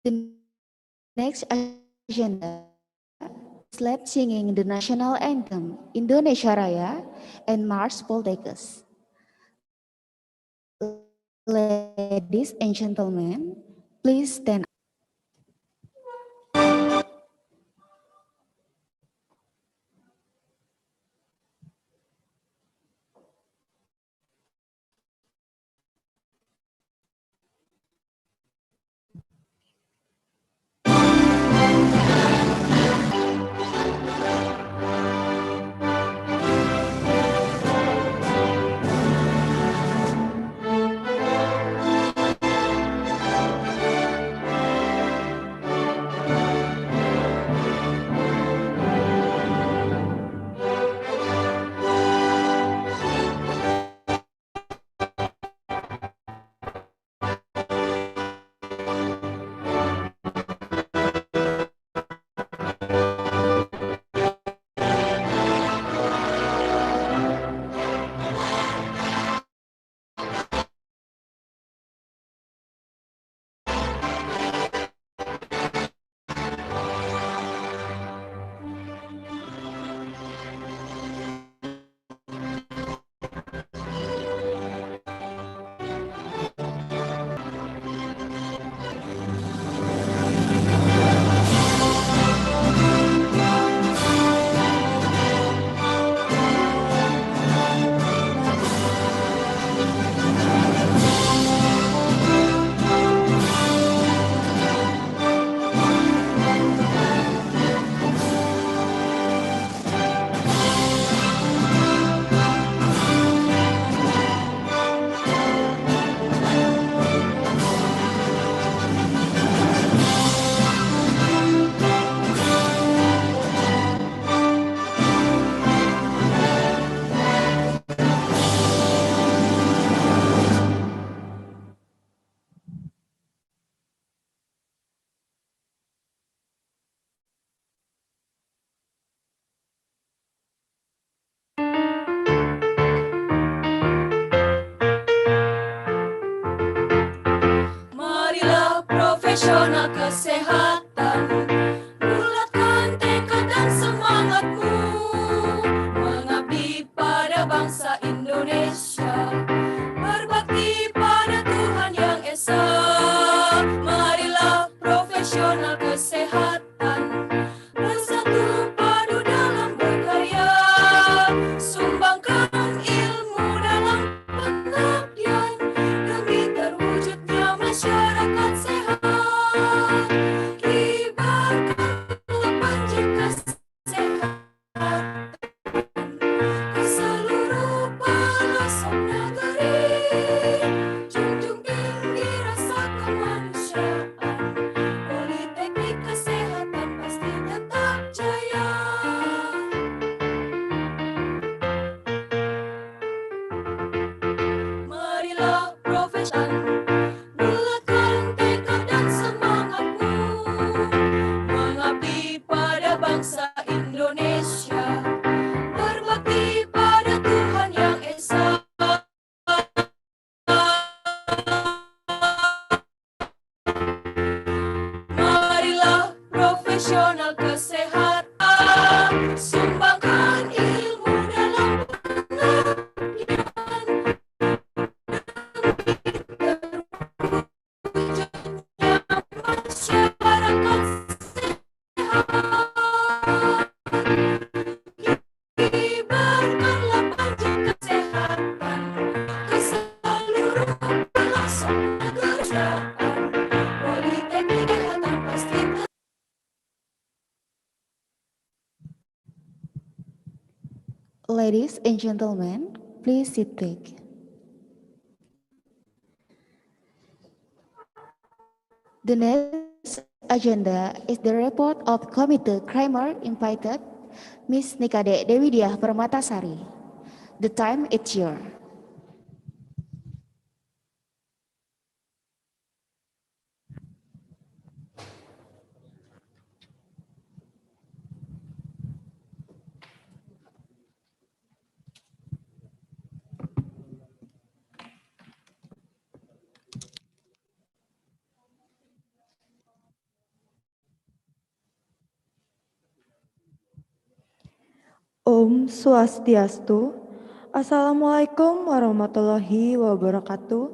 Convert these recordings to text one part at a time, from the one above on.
The next agenda is led singing the national anthem, Indonesia Raya, and Mars Volticus. Ladies and gentlemen, please stand. Marilah profesional kesehatan, bulatkan tekad dan semangatmu, mengabdi pada bangsa Indonesia, berbakti pada Tuhan Yang Esa. Marilah profesional kesehatan, bersatu padu dalam berkarya, sumbangkan ilmu dalam pengabdian demi terwujudnya masyarakat sehat. Kibarkanlah panji kesehatan ke seluruh pelosok negeri, junjung tinggi rasa kemanusiaan, politeknik kesehatan pasti tetap jaya. Marilah profesional, bulatkan tekad dan semangatmu, mengabdi pada bangsa Indonesia, berbakti pada Tuhan Yang Esa. Marilah profesional kesehatan, sumbangkan ilmu dalam pengabdian terwujudnya masyarakat sehat. Kibarkanlah panji kesehatan ke seluruh pelosok negeri, politeknik kesehatan pasti. Ladies and gentlemen, please sit back. The next agenda is the report of Committee Kramer invited Ms. Nikade Dewidiah Permatasari. The time is yours. Om Swastiastu. Assalamualaikum warahmatullahi wabarakatuh.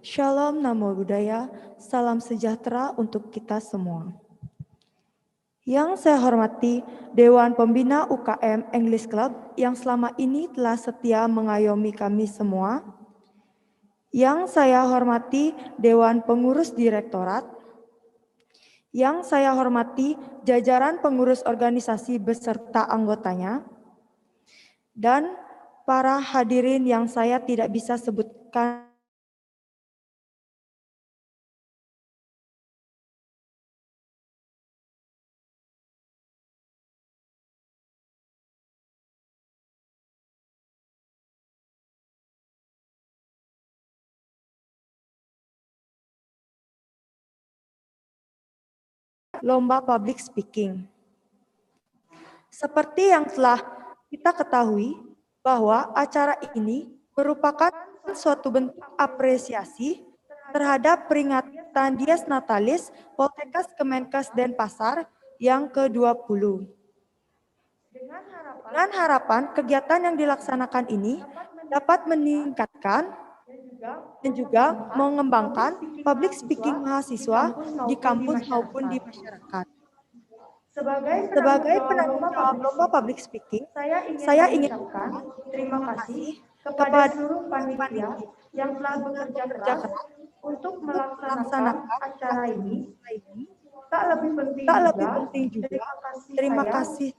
Shalom, Namo Buddhaya, salam sejahtera untuk kita semua. Yang saya hormati Dewan Pembina UKM English Club yang selama ini telah setia mengayomi kami semua. Yang saya hormati Dewan Pengurus Direktorat. Yang saya hormati jajaran pengurus organisasi beserta anggotanya. Dan para hadirin yang saya tidak bisa sebutkan lomba public speaking. Seperti yang telah kita ketahui bahwa acara ini merupakan suatu bentuk apresiasi terhadap peringatan Dies Natalis Poltekkes Kemenkes Denpasar yang ke-20. Dengan harapan kegiatan yang dilaksanakan ini dapat meningkatkan dan juga mengembangkan public speaking mahasiswa di kampus maupun di masyarakat. Sebagai penanggung jawab lomba public speaking, saya ingin mengucapkan terima kasih kepada seluruh panitia yang telah bekerja keras untuk melaksanakan acara ini. Tak lebih penting juga, terima kasih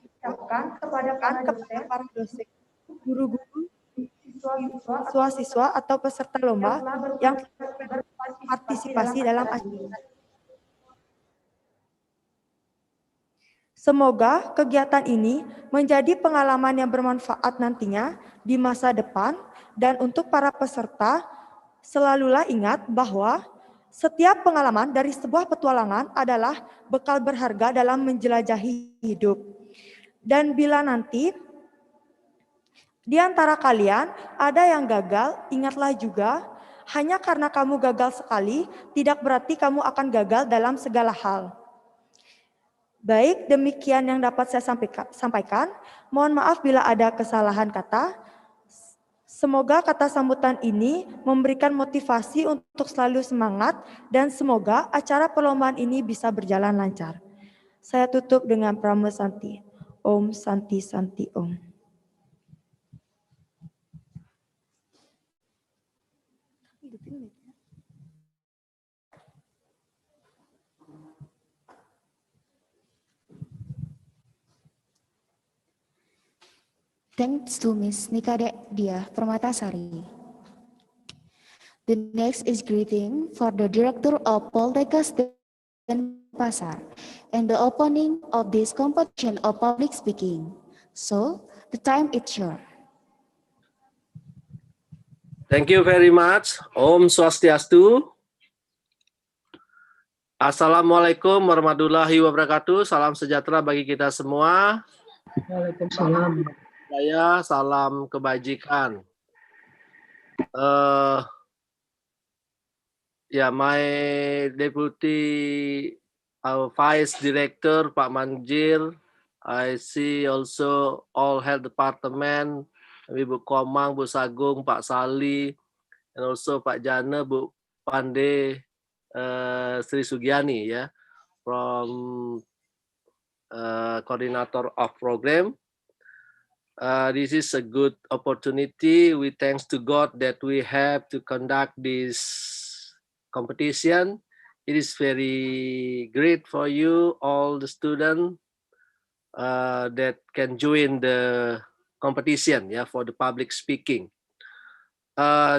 kepada para dosen, guru-guru, siswa-siswa atau peserta lomba yang berpartisipasi dalam acara. Semoga kegiatan ini menjadi pengalaman yang bermanfaat nantinya di masa depan, dan untuk para peserta, selalulah ingat bahwa setiap pengalaman dari sebuah petualangan adalah bekal berharga dalam menjelajahi hidup. Dan bila nanti di antara kalian ada yang gagal, ingatlah juga, hanya karena kamu gagal sekali, tidak berarti kamu akan gagal dalam segala hal. Baik, demikian yang dapat saya sampaikan. Mohon maaf bila ada kesalahan kata. Semoga kata sambutan ini memberikan motivasi untuk selalu semangat dan semoga acara perlombaan ini bisa berjalan lancar. Saya tutup dengan Prama Santi. Om Santi Santi Om. Thanks to Ms. Nikade Dia Permatasari. The next is greeting for the Director of Poltekkes Denpasar and the opening of this competition of public speaking. So, the time is short. Thank you very much. Om Swastiastu. Assalamualaikum warahmatullahi wabarakatuh. Salam sejahtera bagi kita semua. Waalaikumsalam. Salam kebajikan. My deputy, our vice director Pak Manjir. I see also all health department, Bu Komang, Bu Sagung, Pak Sali, and also Pak Jana, Bu Pande, Sri Sugiani, from coordinator of program. This is a good opportunity. We thanks to God that we have to conduct this competition. It is very great for you, all the students that can join the competition, for the public speaking.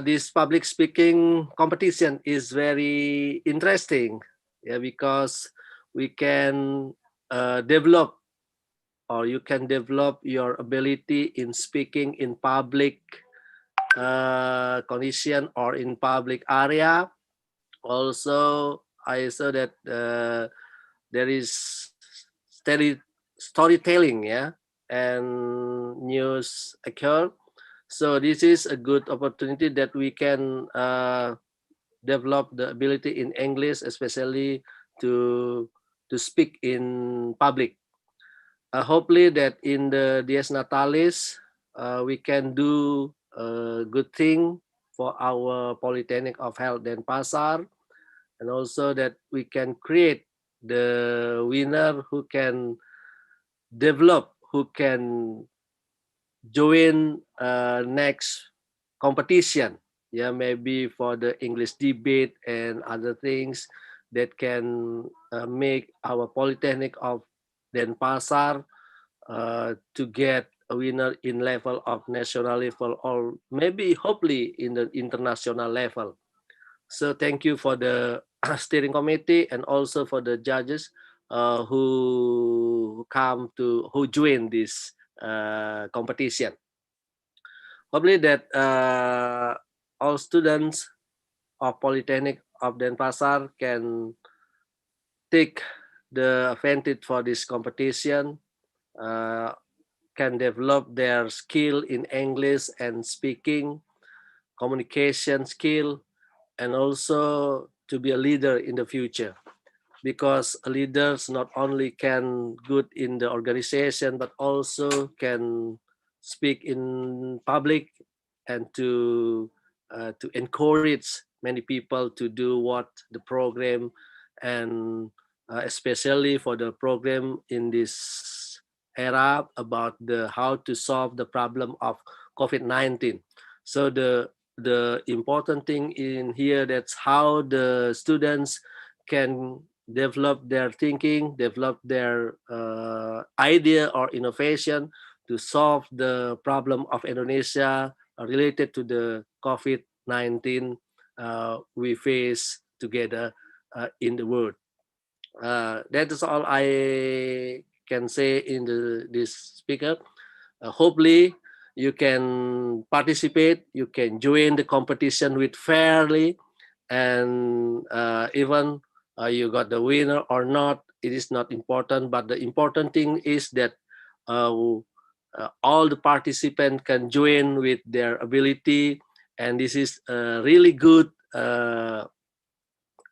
This public speaking competition is very interesting, because we can develop, or you can develop your ability in speaking in public condition or in public area. Also, I saw that there is storytelling, and news occur. So this is a good opportunity that we can develop the ability in English, especially to speak in public. hopefully that in the Dies Natalis, we can do a good thing for our Polytechnic of Health Denpasar, and also that we can create the winner who can develop, who can join next competition. Yeah, maybe for the English debate and other things that can make our Polytechnic of Denpasar to get a winner in level of national level, or maybe hopefully in the international level. So thank you for the steering committee and also for the judges who join this competition. Hopefully that all students of Polytechnic of Denpasar can take the advantage for this competition, uh, can develop their skill in English and speaking, communication skill, and also to be a leader in the future. Because leaders not only can good in the organization but also can speak in public and to encourage many people to do what the program, and especially for the program in this era about the how to solve the problem of COVID-19. So the important thing in here, that's how the students can develop their thinking, develop their idea or innovation to solve the problem of Indonesia related to the COVID-19 we face together in the world. That is all I can say in this speaker. Hopefully, you can participate, you can join the competition with fairly, and even you got the winner or not, it is not important. But the important thing is that uh, all the participants can join with their ability, and this is really good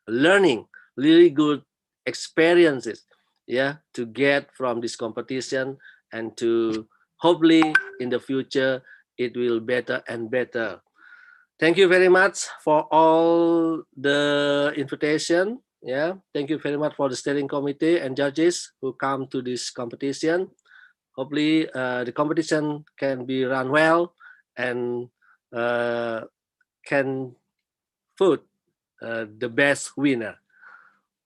learning, really good experiences, yeah, to get from this competition, and to hopefully in the future it will better and better. Thank you very much for all the invitation. Yeah, thank you very much for the steering committee and judges who come to this competition. Hopefully the competition can be run well and can put the best winner.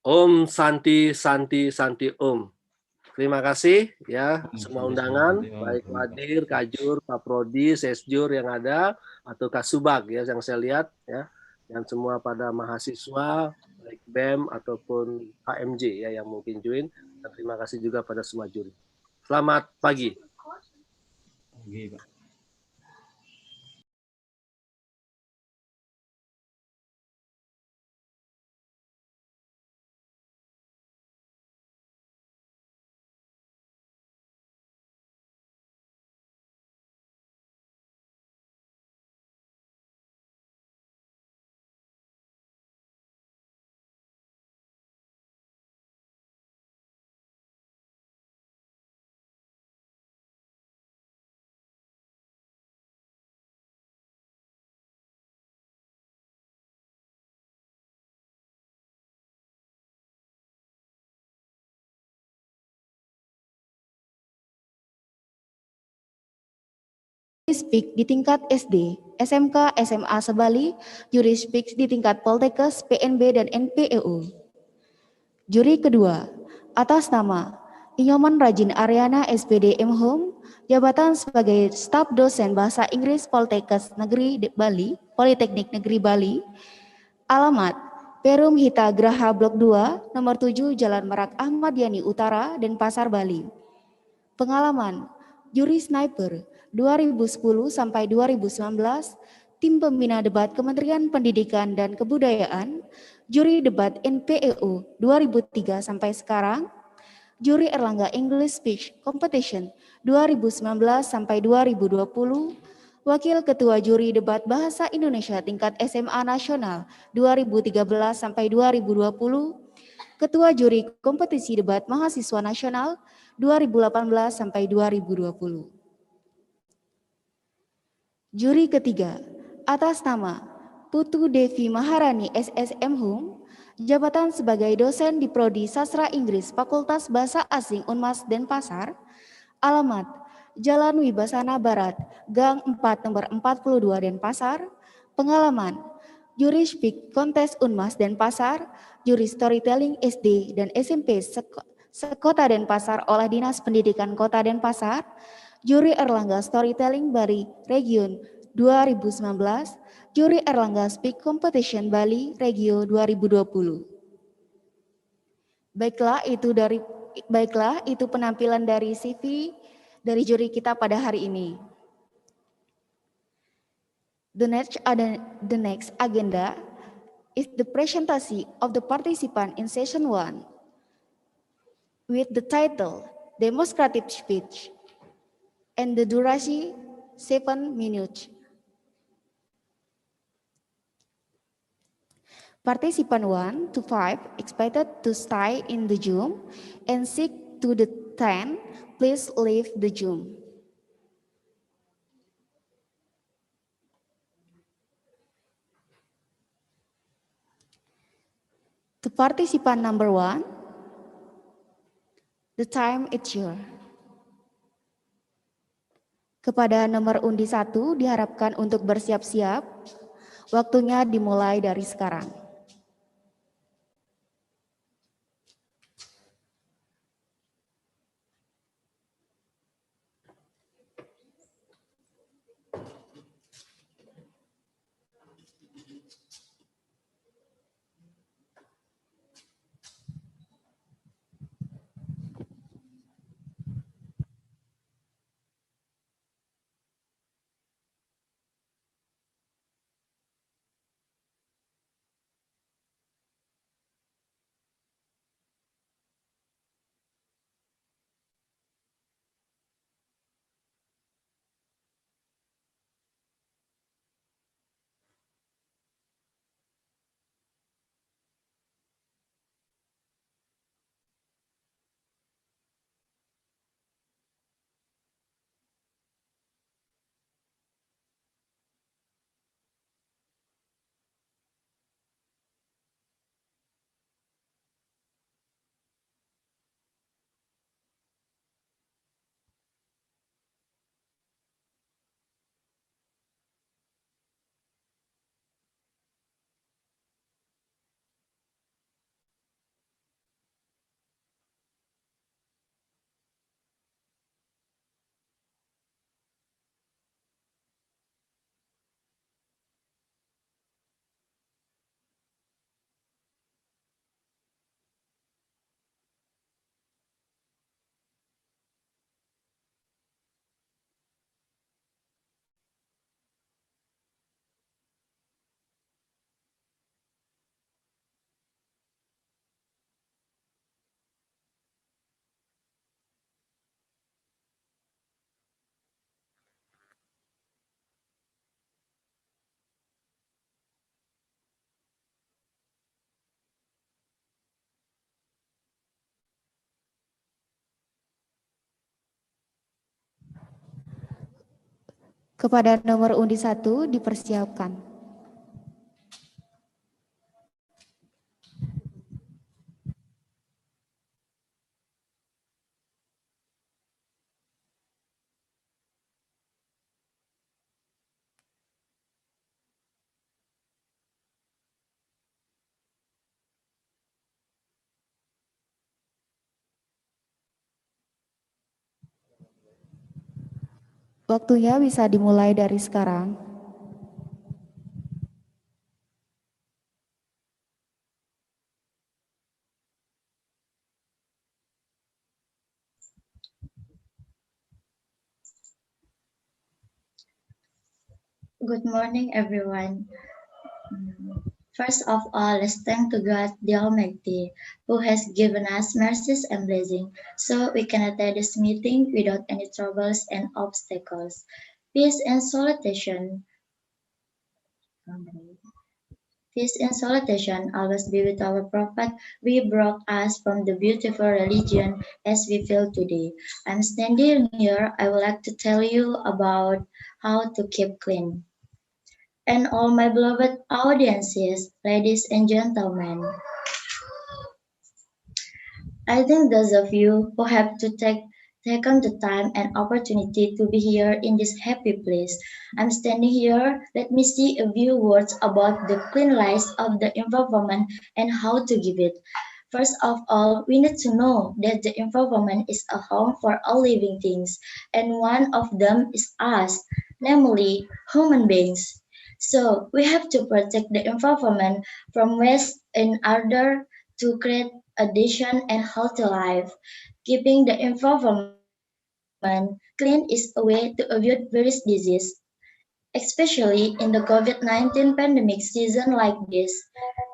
Om Santi Santi Santi Om. Terima kasih ya semua undangan, baik Wadir, Kajur, Pak Prodi, Sesjur yang ada, atau Kak Subag ya yang saya lihat ya, dan semua pada mahasiswa baik BEM ataupun HMJ ya yang mungkin join, dan terima kasih juga pada semua juri. Selamat pagi. Speak di tingkat SD, SMK, SMA Sebali, Juri Speak di tingkat Poltekkes, PNB, dan NPEU. Juri kedua, atas nama Inyoman Rajin Ariana SPD M. Hum, jabatan sebagai staf dosen Bahasa Inggris Poltekkes Negeri Bali, Politeknik Negeri Bali, alamat Perum Hita Graha Blok 2, nomor 7, Jalan Merak Ahmad Yani Utara, Denpasar, Bali. Pengalaman, juri sniper 2010 sampai 2019, tim pembina debat Kementerian Pendidikan dan Kebudayaan, juri debat NPEU 2003 sampai sekarang, juri Erlangga English Speech Competition 2019 sampai 2020, wakil ketua juri debat Bahasa Indonesia tingkat SMA Nasional 2013 sampai 2020, Ketua Juri Kompetisi Debat Mahasiswa Nasional 2018 sampai 2020. Juri ketiga, atas nama Putu Devi Maharani SSM Hum, jabatan sebagai dosen di Prodi Sastra Inggris Fakultas Bahasa Asing Unmas Denpasar, alamat Jalan Wibasana Barat, Gang 4 nomor 42 Denpasar, pengalaman Juri Speak Kontes Unmas Denpasar, Juri Storytelling SD dan SMP Sekota Denpasar oleh Dinas Pendidikan Kota Denpasar, Juri Erlangga Storytelling Bali Region 2019, Juri Erlangga Speak Competition Bali Regio 2020. Baiklah itu penampilan dari CV dari juri kita pada hari ini. The next agenda is the presentation of the participant in session 1 with the title Demonstrative Speech and the duration 7 minutes. Participant 1 to 5 expected to stay in the Zoom and 6 to the 10 please leave the Zoom. To participant number 1, the time is yours. Kepada nomor undi 1 diharapkan untuk bersiap-siap. Waktunya dimulai dari sekarang. Kepada nomor undi 1 dipersiapkan. Waktunya bisa dimulai dari sekarang. Good morning, everyone. First of all, let's thank to God the Almighty, who has given us mercies and blessings, so we can attend this meeting without any troubles and obstacles. Peace and salutation Peace and salutation always be with our Prophet. We brought us from the beautiful religion as we feel today. I'm standing here. I would like to tell you about how to keep clean. And all my beloved audiences, ladies and gentlemen, I think those of you who have taken the time and opportunity to be here in this happy place. I'm standing here. Let me see a few words about the clean life of the environment and how to give it. First of all, we need to know that the environment is a home for all living things, and one of them is us, namely human beings. So we have to protect the environment from waste in order to create addition and healthy life. Keeping the environment clean is a way to avoid various diseases, especially in the COVID-19 pandemic season like this.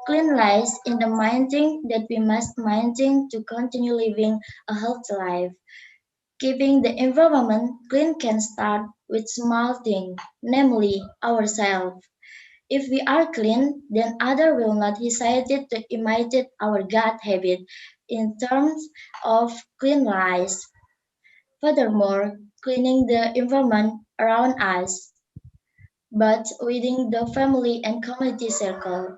Clean lies in the minding that we must maintain to continue living a healthy life. Keeping the environment clean can start with small things, namely ourselves. If we are clean, then others will not hesitate to imitate our God habit in terms of clean lives. Furthermore, cleaning the environment around us, but within the family and community circle,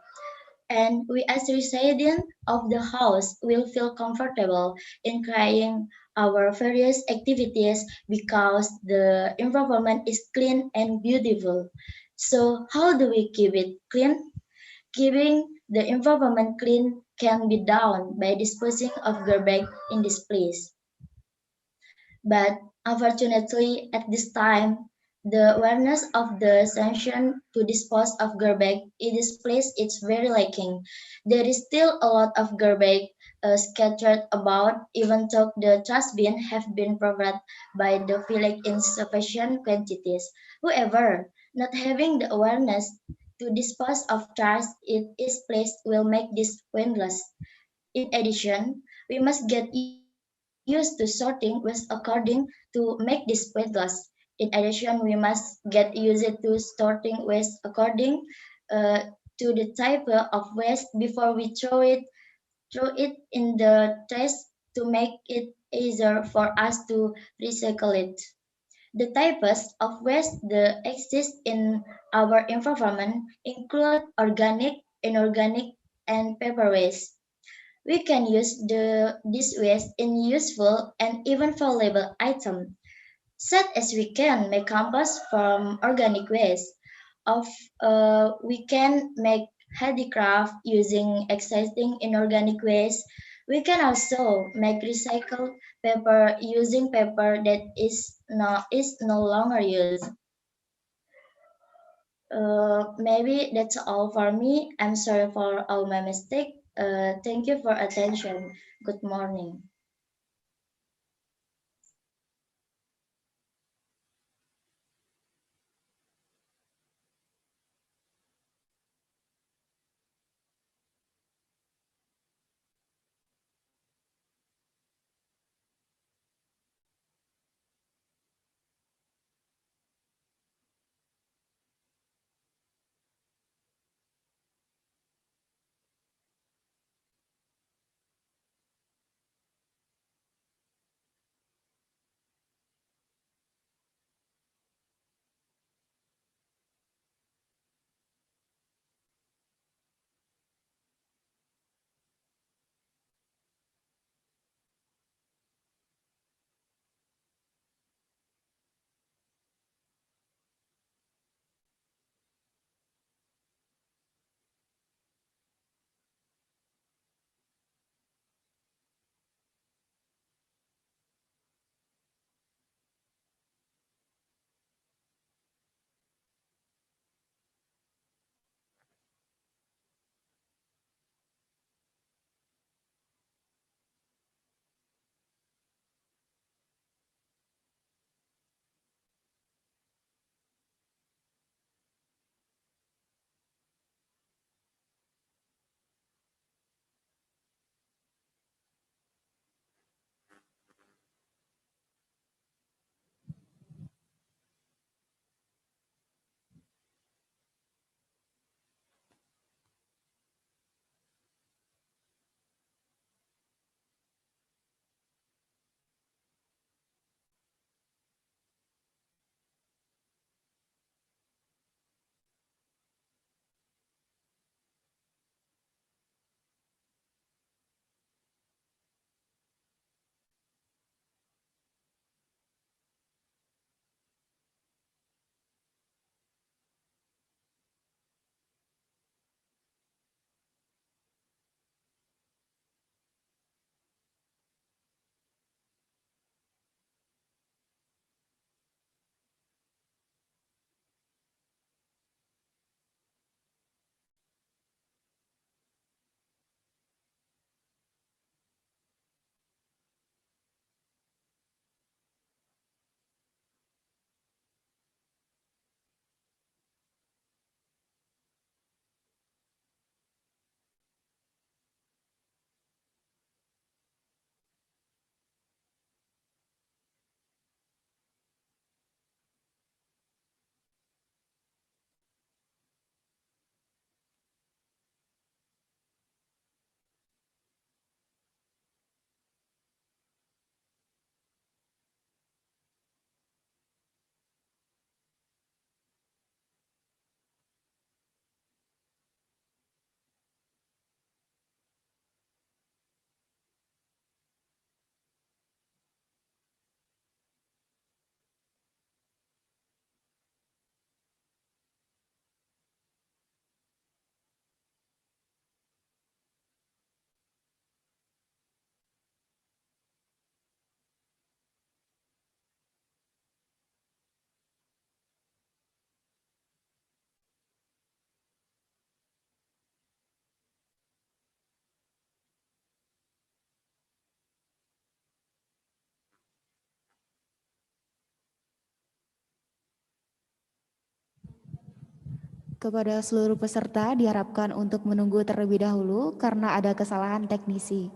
and we as residents of the house will feel comfortable in carrying our various activities because the environment is clean and beautiful. So how do we keep it clean? Keeping the environment clean can be done by disposing of garbage in this place. But unfortunately, at this time, the awareness of the sanction to dispose of garbage in this place is very lacking. There is still a lot of garbage scattered about, even though the trash bin have been provided by the village in sufficient quantities. However, not having the awareness to dispose of trash in its place will make this pointless. In addition, we must get used to sorting waste according to make this pointless. In addition, we must get used to sorting waste according uh, to the type of waste before we throw it in the trash to make it easier for us to recycle it. The types of waste that exist in our environment include organic, inorganic, and paper waste. We can use this waste in useful and even valuable items, such as we can make compost from organic waste. Of we can make handicraft using existing inorganic waste. We can also make recycled paper using paper that is no longer used. Maybe that's all for me. I'm sorry for all my mistake. Thank you for attention. Good morning. Kepada seluruh peserta diharapkan untuk menunggu terlebih dahulu karena ada kesalahan teknisi.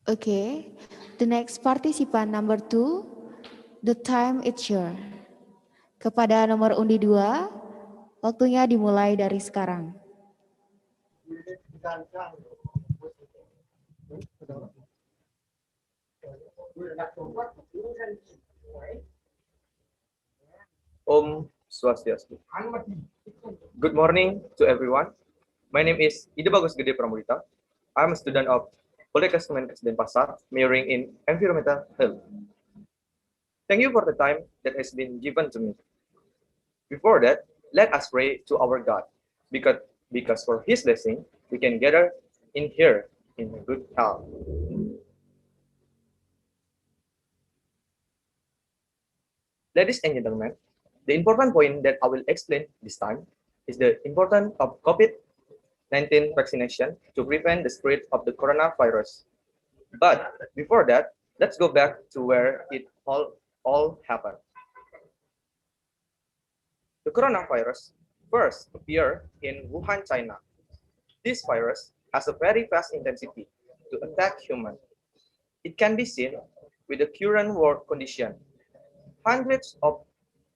Okay, the next participant number 2, the time is your. Kepada nomor undi 2, waktunya dimulai dari sekarang. Om Swastiastu. Good morning to everyone. My name is Ida Bagus Gede Pramudita. I'm a student of Politeknik Kemenkes Denpasar, majoring in environmental health. Thank you for the time that has been given to me. Before that, let us pray to our God, because for His blessing, we can gather in here in good health. Ladies and gentlemen, the important point that I will explain this time is the importance of COVID-19 vaccination to prevent the spread of the coronavirus. But before that, let's go back to where it all happened. The coronavirus first appeared in Wuhan, China. This virus has a very fast intensity to attack humans. It can be seen with the current world condition. Hundreds of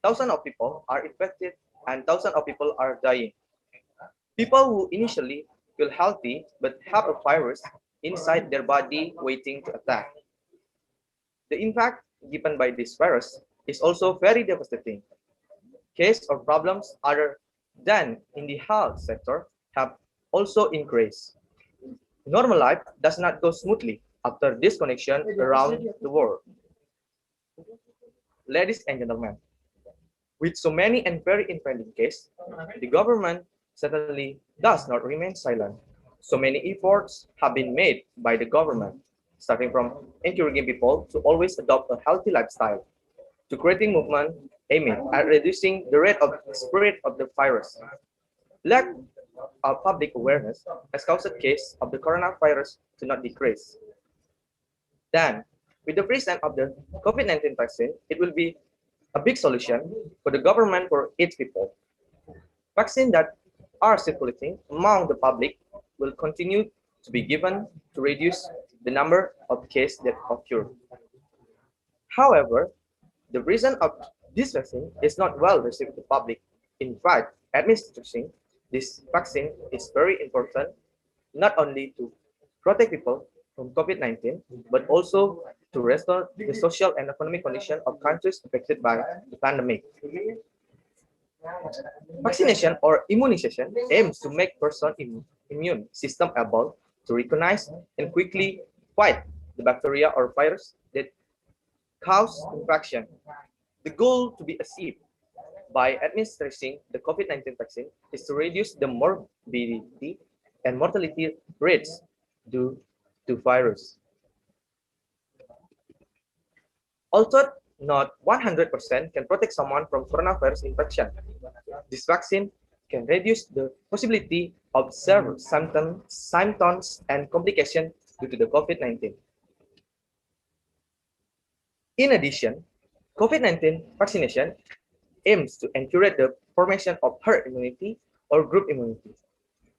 thousands of people are infected and thousands of people are dying. People who initially feel healthy but have a virus inside their body waiting to attack. The impact given by this virus is also very devastating. Cases or problems other than in the health sector have also increased. Normal life does not go smoothly after disconnection around the world. Ladies and gentlemen, with so many and very impending cases, the government certainly does not remain silent. So many efforts have been made by the government, starting from encouraging people to always adopt a healthy lifestyle, to creating movement aiming at reducing the rate of spread of the virus. Lack of public awareness has caused the case of the coronavirus to not decrease. Then, with the presence of the COVID-19 vaccine, it will be a big solution for the government for its people. Vaccines that are circulating among the public will continue to be given to reduce the number of cases that occur. However, the reason of this vaccine is not well received by the public. In fact, administering this vaccine is very important not only to protect people from COVID-19, but also to restore the social and economic condition of countries affected by the pandemic. Vaccination or immunization aims to make person immune system able to recognize and quickly fight the bacteria or virus that cause infection. The goal to be achieved by administering the COVID-19 vaccine is to reduce the morbidity and mortality rates due to virus. Although not 100% can protect someone from coronavirus infection, this vaccine can reduce the possibility of severe symptoms and complications due to the COVID-19. In addition, COVID-19 vaccination aims to encourage the formation of herd immunity or group immunity.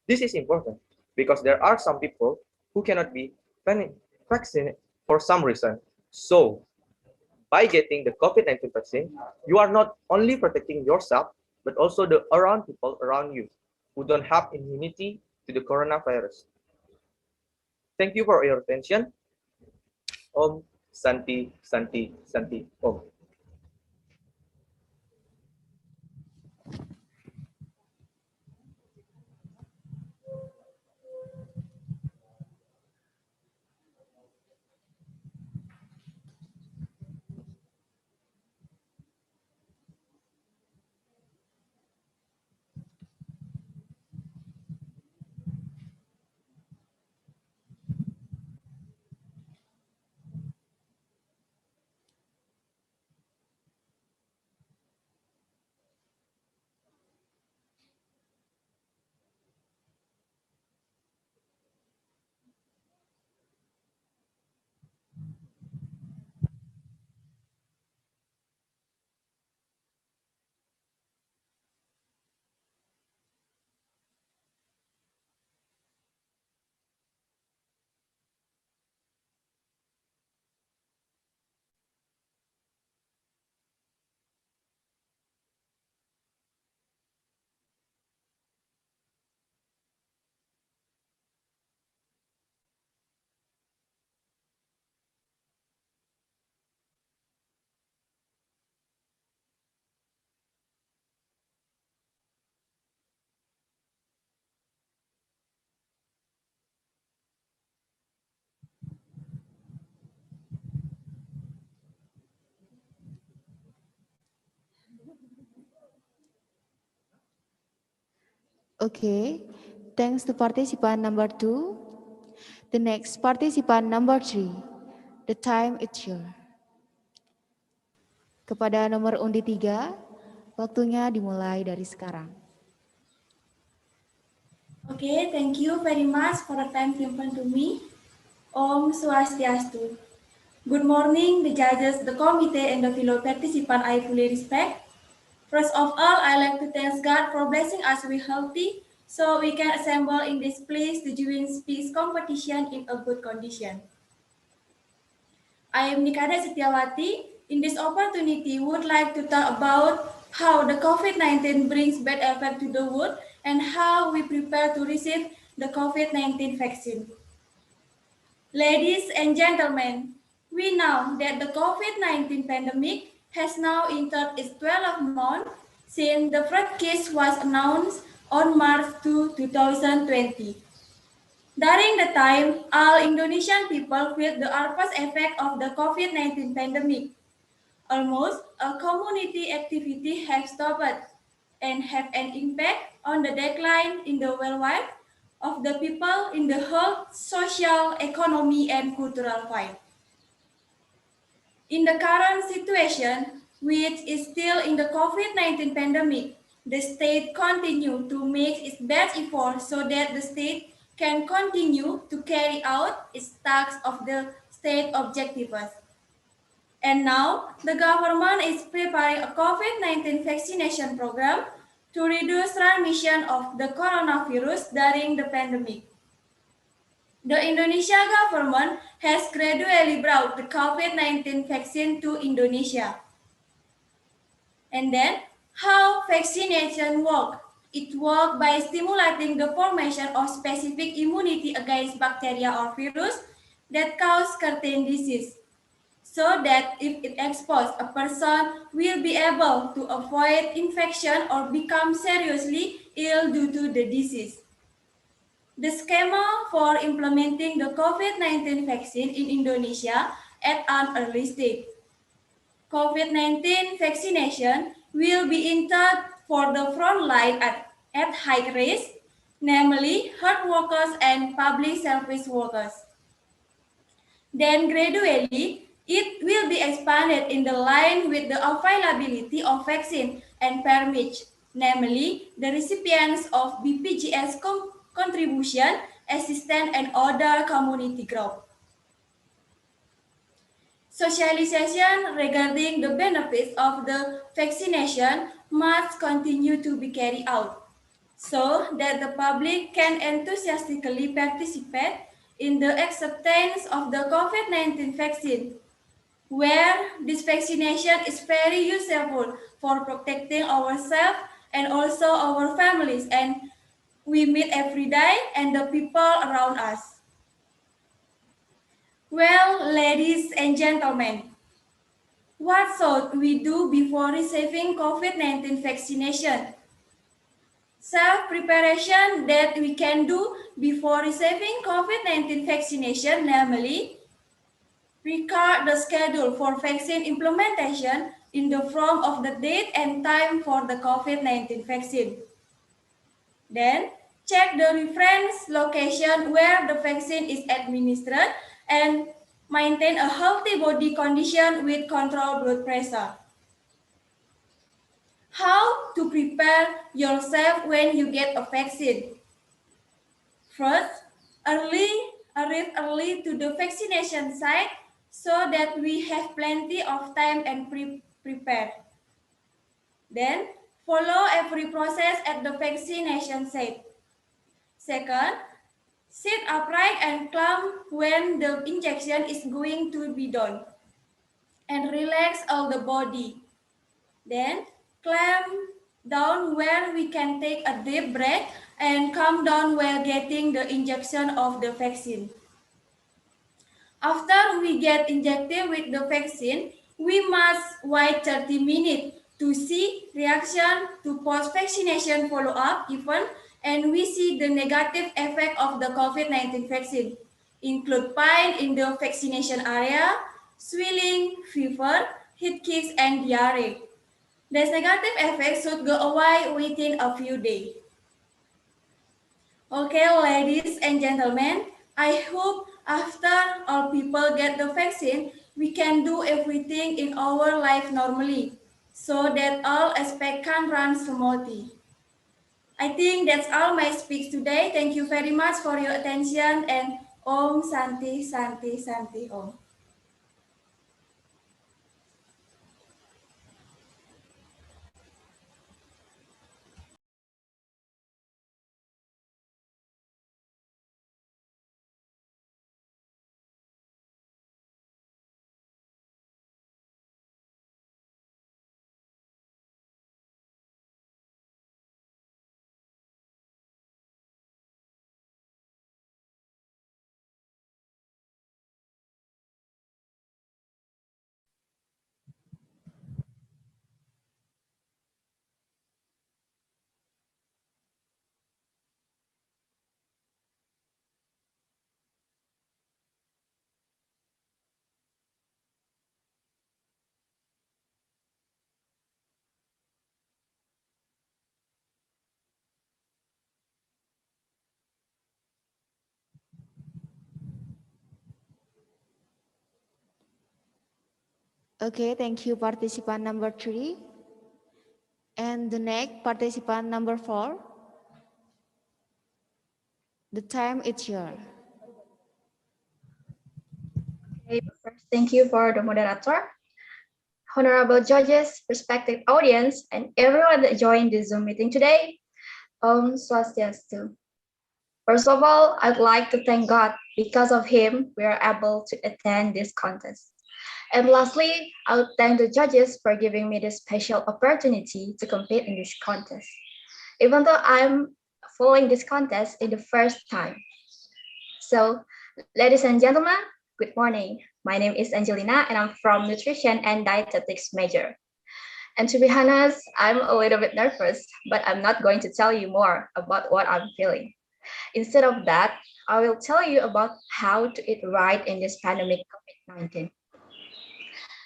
This is important because there are some people who cannot be vaccinated for some reason. So, by getting the COVID-19 vaccine, you are not only protecting yourself, but also the around people around you who don't have immunity to the coronavirus. Thank you for your attention. Om Santi Santi Santi Om. Okay, thanks to participant number 2. The next participant number 3. The time is yours. Kepada nomor undi 3, waktunya dimulai dari sekarang. Okay, thank you very much for the time given to me. Om Swastiastu. Good morning, the judges, the committee, and the fellow participants I fully respect. First of all, I like to thank God for blessing us with healthy, so we can assemble in this place to join speech competition in a good condition. I am Nikada Setiawati, In this opportunity, we would like to talk about how the COVID-19 brings bad effect to the world and how we prepare to receive the COVID-19 vaccine. Ladies and gentlemen, we know that the COVID-19 pandemic has now entered its 12th month since the first case was announced on March 2, 2020. During the time, all Indonesian people felt the adverse effect of the COVID-19 pandemic. Almost all community activity have stopped and have an impact on the decline in the well-being of the people in the health, social, economy, and cultural field. In the current situation, which is still in the COVID-19 pandemic, the state continue to make its best effort so that the state can continue to carry out its tasks of the state objectives. And now, the government is preparing a COVID-19 vaccination program to reduce transmission of the coronavirus during the pandemic. The Indonesia government has gradually brought the COVID-19 vaccine to Indonesia. And then, how vaccination works? It works by stimulating the formation of specific immunity against bacteria or virus that cause certain disease, so that if it exposes, a person will be able to avoid infection or become seriously ill due to the disease. The schema for implementing the COVID-19 vaccine in Indonesia at an early stage. COVID-19 vaccination will be intended for the front line at high risk, namely health workers and public service workers. Then gradually, it will be expanded in the line with the availability of vaccine and permits, namely the recipients of BPJS contribution, assistance, and other community group. Socialization regarding the benefits of the vaccination must continue to be carried out so that the public can enthusiastically participate in the acceptance of the COVID-19 vaccine, where this vaccination is very useful for protecting ourselves and also our families and we meet every day and the people around us. Well, ladies and gentlemen, what should we do before receiving COVID-19 vaccination? Self-preparation that we can do before receiving COVID-19 vaccination, namely, record the schedule for vaccine implementation in the form of the date and time for the COVID-19 vaccine. Then, check the reference location where the vaccine is administered and maintain a healthy body condition with controlled blood pressure. How to prepare yourself when you get a vaccine? First, arrive early to the vaccination site so that we have plenty of time and prepare. Then, follow every process at the vaccination site. Second, sit upright and calm when the injection is going to be done. And relax all the body. Then, clamp down where we can take a deep breath and calm down while getting the injection of the vaccine. After we get injected with the vaccine, we must wait 30 minutes to see reaction to post-vaccination follow-up event and we see the negative effect of the COVID-19 vaccine, include pain in the vaccination area, swelling, fever, heat kicks, and diarrhea. This negative effect should go away within a few days. Okay, ladies and gentlemen, I hope after all people get the vaccine, we can do everything in our life normally, so that all aspects can run smoothly. I think that's all my speech today. Thank you very much for your attention and Om Santi Santi Santi Om. Okay, thank you, participant number 3. And the next participant number 4. The time is yours. Okay, first, thank you for the moderator, honorable judges, respected audience, and everyone that joined the Zoom meeting today. Om Swastiastu. First of all, I'd like to thank God. Because of Him, we are able to attend this contest. And lastly, I would thank the judges for giving me this special opportunity to compete in this contest. Even though I'm following this contest in the first time. So, ladies and gentlemen, good morning. My name is Angelina and I'm from Nutrition and Dietetics major. And to be honest, I'm a little bit nervous, but I'm not going to tell you more about what I'm feeling. Instead of that, I will tell you about how to eat right in this pandemic COVID-19.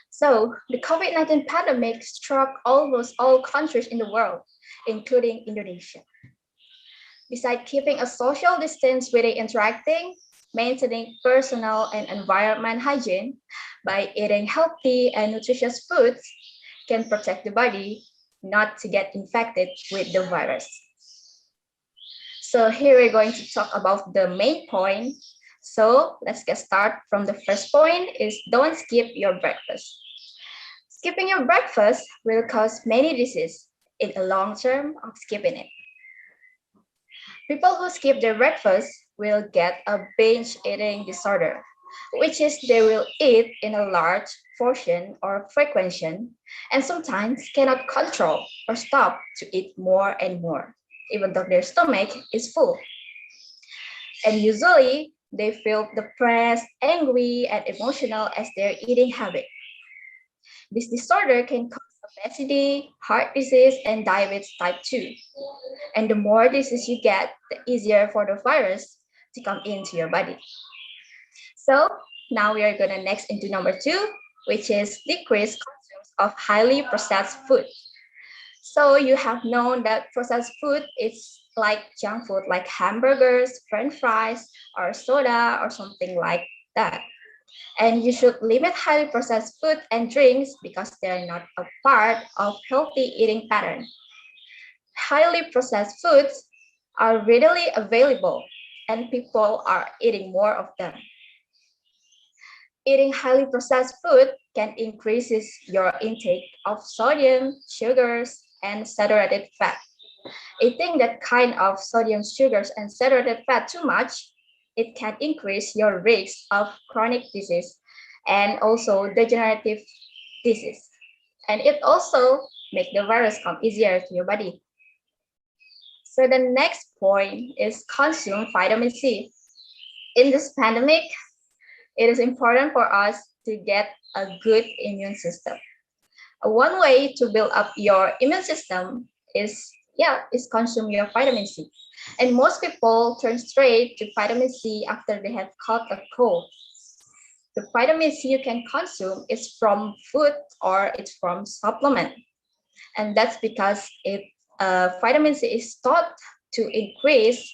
So, the COVID-19 pandemic struck almost all countries in the world, including Indonesia. Besides keeping a social distance with interacting, maintaining personal and environment hygiene by eating healthy and nutritious foods can protect the body not to get infected with the virus. So here we're going to talk about the main point. So let's get started from the first point is don't skip your breakfast. Skipping your breakfast will cause many diseases in the long term of skipping it. People who skip their breakfast will get a binge eating disorder, which is they will eat in a large portion or frequency and sometimes cannot control or stop to eat more and more, even though their stomach is full. And usually they feel depressed, angry, and emotional as their eating habit. This disorder can cause obesity, heart disease, and diabetes type 2. And the more disease you get, the easier for the virus to come into your body. So now we are gonna next into number 2, which is decrease consumption of highly processed food. So you have known that processed food is like junk food, like hamburgers, french fries, or soda, or something like that. And you should limit highly processed food and drinks because they're not a part of healthy eating pattern. Highly processed foods are readily available and people are eating more of them. Eating highly processed food can increase your intake of sodium, sugars, and saturated fat. Eating that kind of sodium, sugars, and saturated fat too much, it can increase your risk of chronic disease and also degenerative disease. And it also make the virus come easier to your body. So the next point is consume vitamin C. In this pandemic, it is important for us to get a good immune system. One way to build up your immune system is consume your vitamin C. And most people turn straight to vitamin C after they have caught a cold. The vitamin C you can consume is from food or it's from supplement. And that's because vitamin C is thought to increase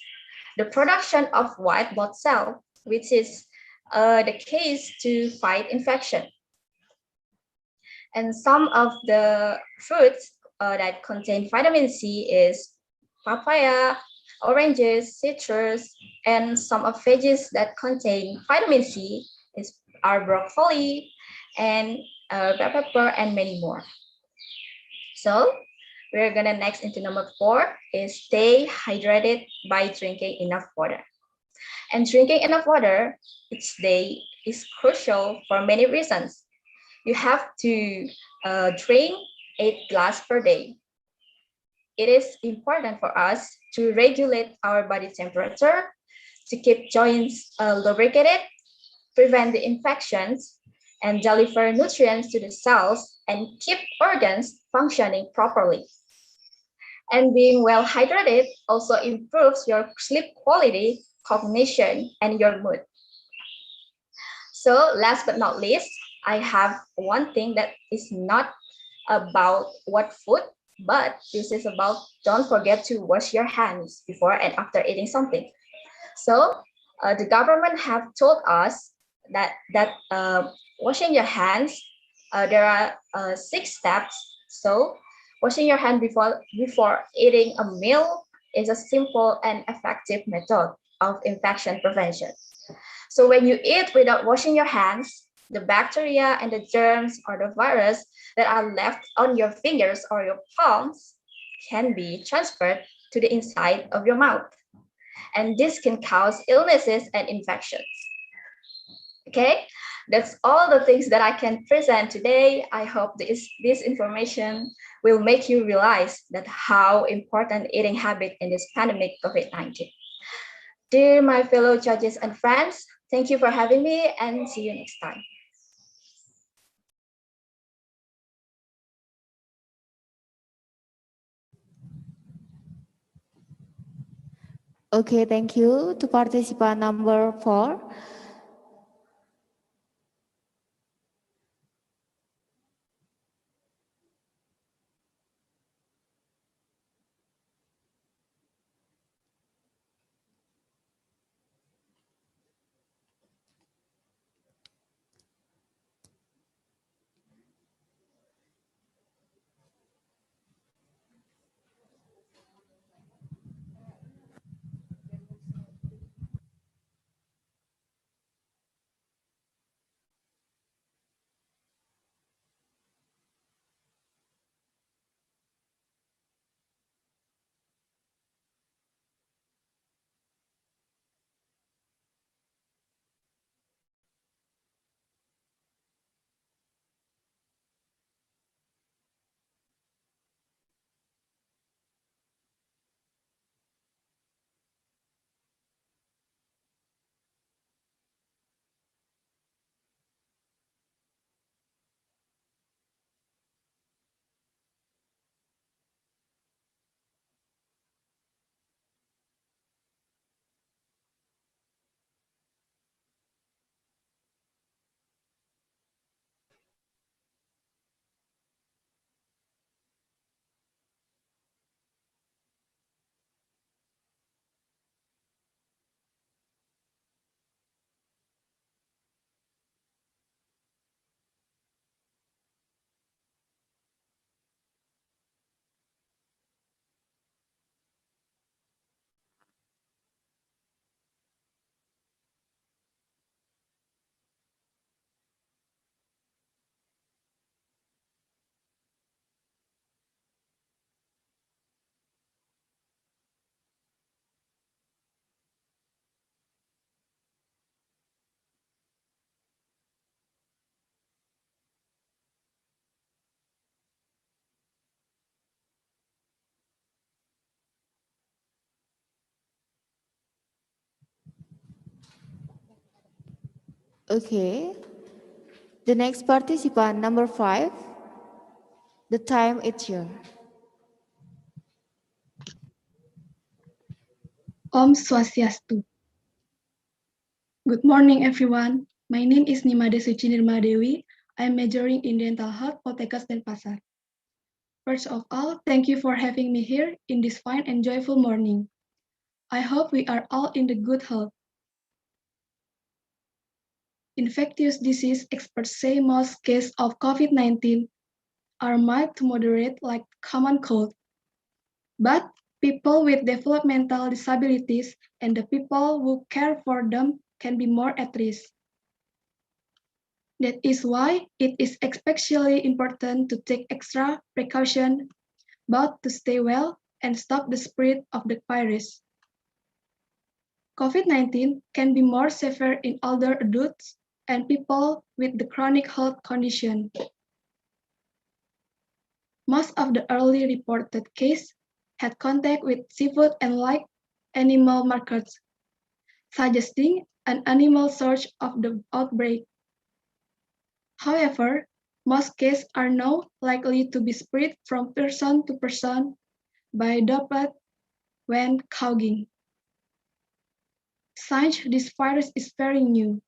the production of white blood cell, which is the case to fight infection. And some of the fruits that contain vitamin C is papaya, oranges, citrus, and some of veggies that contain vitamin C are broccoli and red pepper and many more. So we're gonna next into number 4 is stay hydrated by drinking enough water. And drinking enough water each day is crucial for many reasons. You have to drink 8 glasses per day. It is important for us to regulate our body temperature, to keep joints lubricated, prevent the infections, and deliver nutrients to the cells and keep organs functioning properly. And being well hydrated also improves your sleep quality, cognition, and your mood. So last but not least, I have one thing that is not about what food, but this is about don't forget to wash your hands before and after eating something. So the government have told us that washing your hands There are 6 steps. So, washing your hand before eating a meal is a simple and effective method of infection prevention. So when you eat without washing your hands, the bacteria and the germs or the virus that are left on your fingers or your palms can be transferred to the inside of your mouth. And this can cause illnesses and infections. Okay, that's all the things that I can present today. I hope this information will make you realize that how important eating habit in this pandemic COVID-19. Dear my fellow judges and friends, thank you for having me and see you next time. Okay, thank you to participant number 4. Okay, the next participant number 5. The time is yours. Om Swastiastu. Good morning, everyone. My name is Nimade Suci Nirmadewi. I am majoring in dental health, Poltekkes Denpasar. First of all, thank you for having me here in this fine and joyful morning. I hope we are all in the good health. Infectious disease experts say most cases of COVID-19 are mild to moderate like common cold. But people with developmental disabilities and the people who care for them can be more at risk. That is why it is especially important to take extra precaution both to stay well and stop the spread of the virus. COVID-19 can be more severe in older adults and people with the chronic health condition. Most of the early reported cases had contact with seafood and live animal markets, suggesting an animal source of the outbreak. However, most cases are now likely to be spread from person to person by droplet when coughing. Since this virus is very new,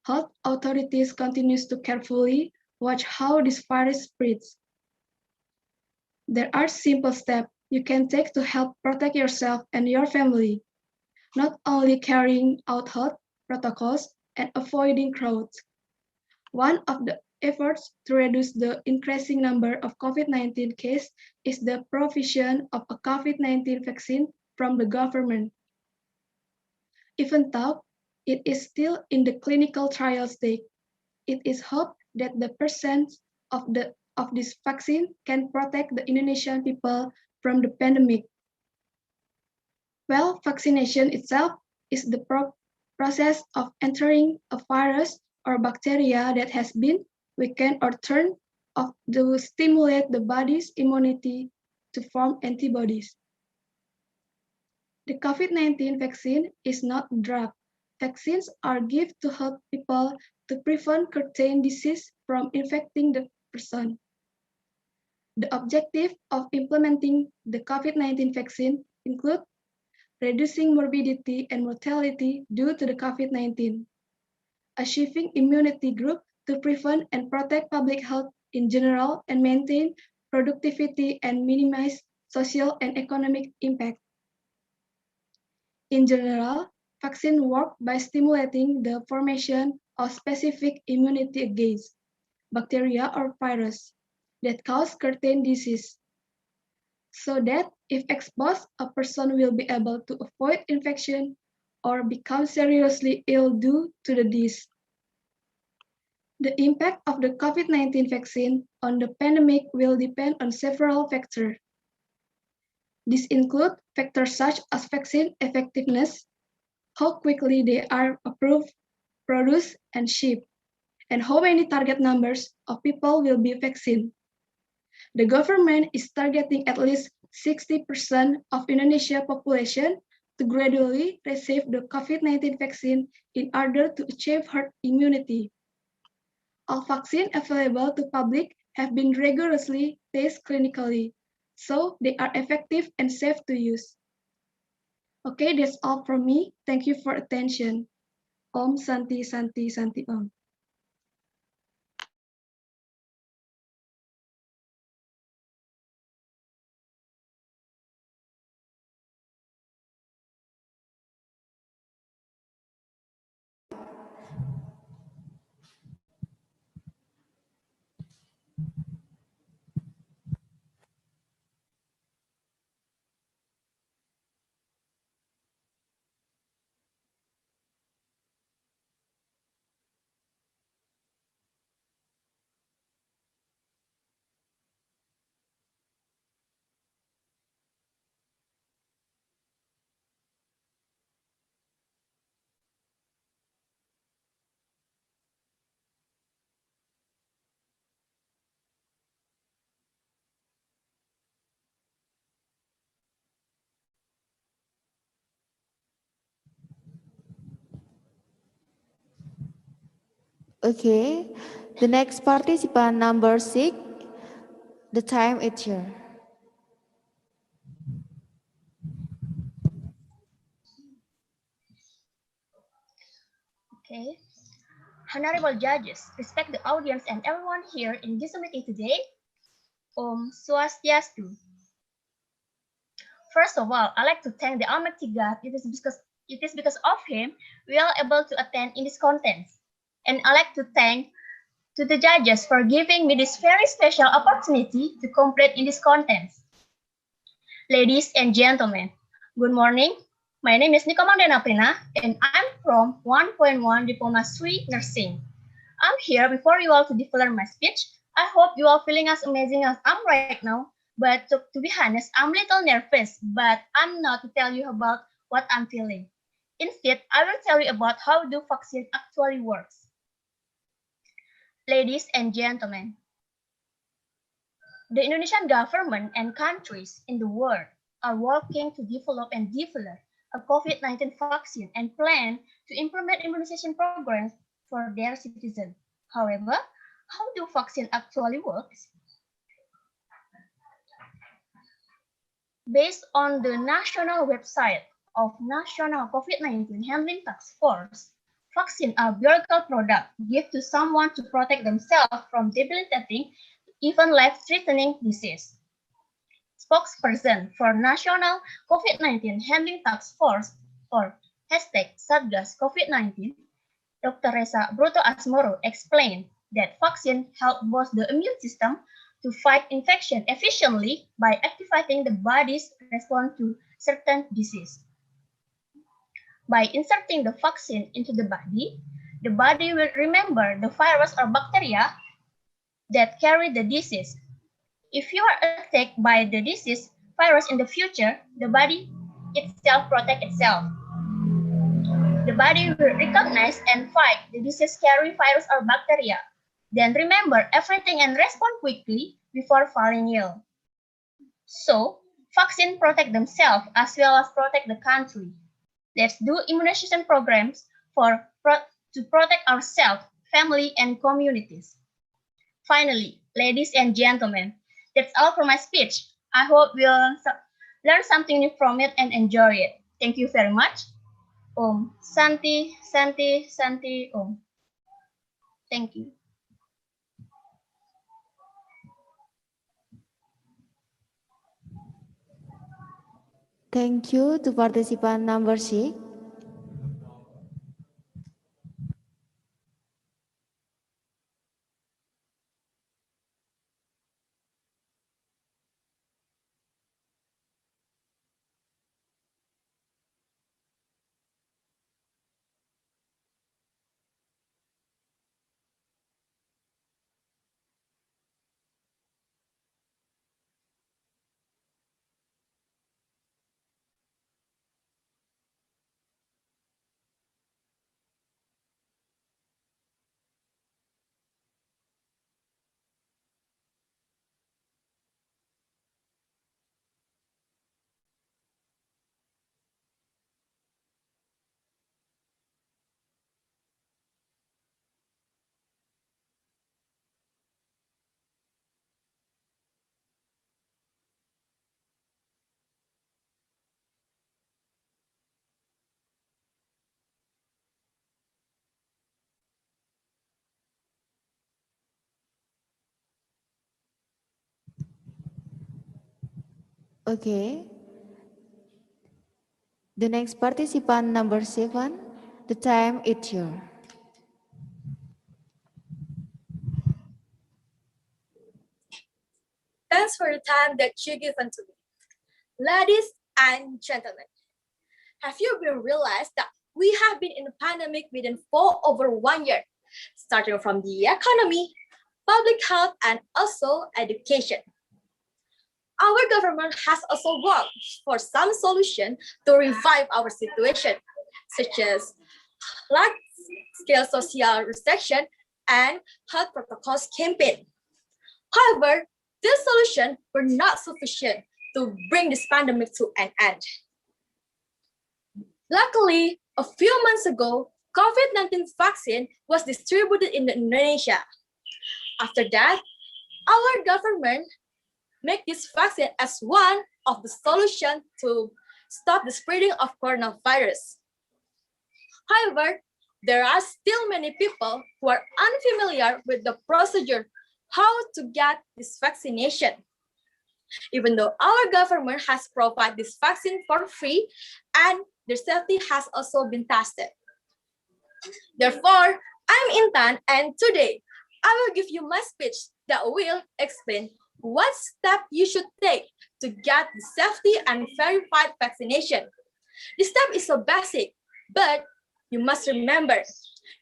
health authorities continue to carefully watch how this virus spreads. There are simple steps you can take to help protect yourself and your family, not only carrying out health protocols and avoiding crowds. One of the efforts to reduce the increasing number of COVID-19 cases is the provision of a COVID-19 vaccine from the government. Even though it is still in the clinical trial stage, it is hoped that the presence of this vaccine can protect the Indonesian people from the pandemic. Well, vaccination itself is the process of entering a virus or bacteria that has been weakened or turned off to stimulate the body's immunity to form antibodies. The COVID-19 vaccine is not a drug. Vaccines are given to help people to prevent certain disease from infecting the person. The objective of implementing the COVID-19 vaccine include reducing morbidity and mortality due to the COVID-19, achieving immunity group to prevent and protect public health in general and maintain productivity and minimize social and economic impact. In general, vaccines work by stimulating the formation of specific immunity against bacteria or virus that cause certain disease, so that if exposed, a person will be able to avoid infection or become seriously ill due to the disease. The impact of the COVID-19 vaccine on the pandemic will depend on several factors. These include factors such as vaccine effectiveness, how quickly they are approved, produced, and shipped, and how many target numbers of people will be vaccinated. The government is targeting at least 60% of Indonesia population to gradually receive the COVID-19 vaccine in order to achieve herd immunity. All vaccines available to public have been rigorously tested clinically, so they are effective and safe to use. Okay, that's all from me. Thank you for attention. Om Santi Santi Santi Om. Okay, the next participant number 6, the time is here. Okay. Honorable judges, respect the audience and everyone here in this meeting today. Om Swastiastu. First of all, I'd like to thank the Almighty God. It is because of Him we are able to attend in this contest. And I'd like to thank to the judges for giving me this very special opportunity to compete in this contest. Ladies and gentlemen, good morning. My name is Nikomandana Prina, and I'm from 1.1 Diploma 3 Nursing. I'm here before you all to deliver my speech. I hope you are feeling as amazing as I'm right now. But to be honest, I'm a little nervous, but I'm not to tell you about what I'm feeling. Instead, I will tell you about how the vaccine actually works. Ladies and gentlemen, the Indonesian government and countries in the world are working to develop a COVID-19 vaccine and plan to implement immunization programs for their citizens. However, how do vaccine actually works? Based on the national website of National COVID-19 Handling Task Force, vaccines are biological products given to someone to protect themselves from debilitating, even life-threatening disease. Spokesperson for National COVID-19 Handling Task Force, or #Satgas COVID-19, Dr. Reza Bruto Asmoro explained that vaccine help boost the immune system to fight infection efficiently by activating the body's response to certain disease. By inserting the vaccine into the body will remember the virus or bacteria that carry the disease. If you are attacked by the disease virus in the future, the body itself protects itself. The body will recognize and fight the disease-carrying virus or bacteria, then remember everything and respond quickly before falling ill. So, vaccines protect themselves as well as protect the country. Let's do immunization programs to protect ourselves, family, and communities. Finally, ladies and gentlemen, that's all for my speech. I hope you'll learn something new from it and enjoy it. Thank you very much. Om Santi, Santi, Santi, Om. Thank you. Thank you to participant number 6. Okay. The next participant number 7. The time is yours. Thanks for the time that you given to me. Ladies and gentlemen, have you been realized that we have been in a pandemic within for over 1 year, starting from the economy, public health, and also education. Our government has also worked for some solution to revive our situation, such as large-scale social restriction and health protocols campaign. However, these solutions were not sufficient to bring this pandemic to an end. Luckily, a few months ago, COVID-19 vaccine was distributed in Indonesia. After that, our government made this vaccine as one of the solutions to stop the spreading of coronavirus. However, there are still many people who are unfamiliar with the procedure how to get this vaccination. Even though our government has provided this vaccine for free and their safety has also been tested. Therefore, I'm Intan, and today I will give you my speech that will explain what step you should take to get the safety and verified vaccination. This step is so basic, but you must remember,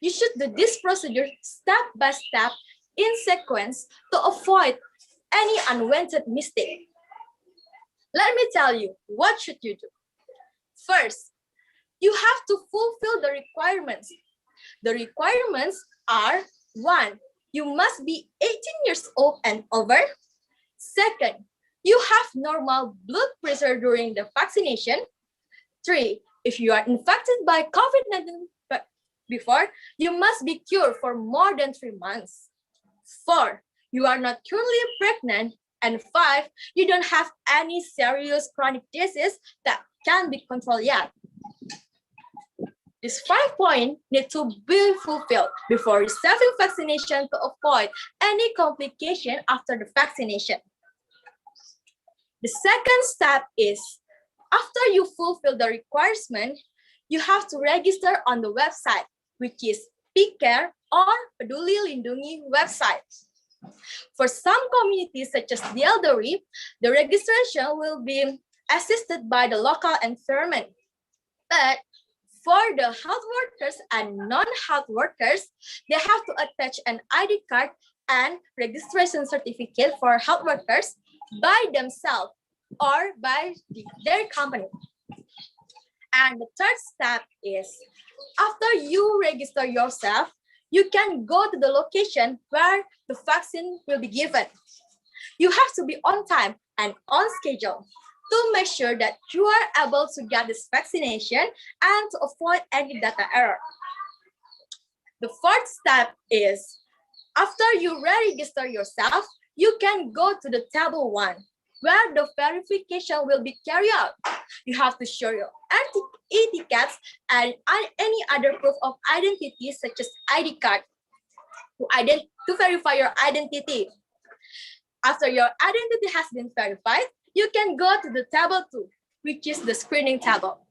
you should do this procedure step by step in sequence to avoid any unwanted mistake. Let me tell you, what should you do? First, you have to fulfill the requirements. The requirements are 1. You must be 18 years old and over. Second, you have normal blood pressure during the vaccination. 3, if you are infected by COVID-19 before, you must be cured for more than 3 months. 4, you are not currently pregnant. And 5, you don't have any serious chronic disease that can be controlled yet. These 5 points need to be fulfilled before receiving vaccination to avoid any complication after the vaccination. The second step is, after you fulfill the requirement, you have to register on the website, which is PCare, or Peduli Lindungi website. For some communities, such as the elderly, the registration will be assisted by the local environment. But for the health workers and non-health workers, they have to attach an ID card and registration certificate for health workers by themselves or by their company. And the third step is, after you register yourself, you can go to the location where the vaccine will be given. You have to be on time and on schedule to make sure that you are able to get this vaccination and to avoid any data error. The fourth step is, after you re-register yourself, you can go to the table 1, where the verification will be carried out. You have to show your e-tickets and any other proof of identity, such as ID card, to verify your identity. After your identity has been verified, you can go to the table 2, which is the screening table.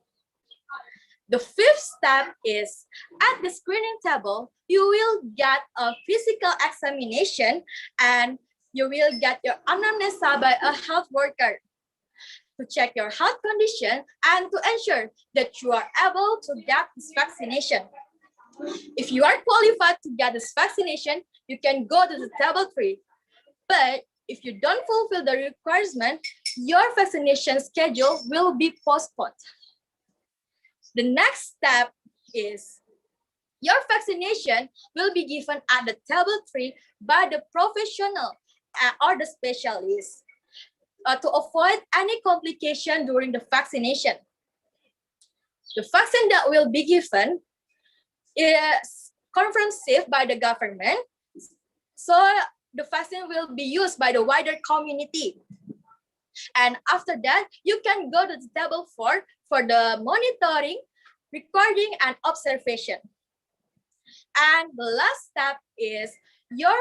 The fifth step is, at the screening table, you will get a physical examination and you will get your anamnesis by a health worker to check your health condition and to ensure that you are able to get this vaccination. If you are qualified to get this vaccination, you can go to the table 3. But if you don't fulfill the requirement, your vaccination schedule will be postponed. The next step is, your vaccination will be given at the table 3 by the professional or the specialist to avoid any complication during the vaccination. The vaccine that will be given is confirmed safe by the government, so the vaccine will be used by the wider community. And after that, you can go to the table 4 for the monitoring, recording, and observation. And the last step is, your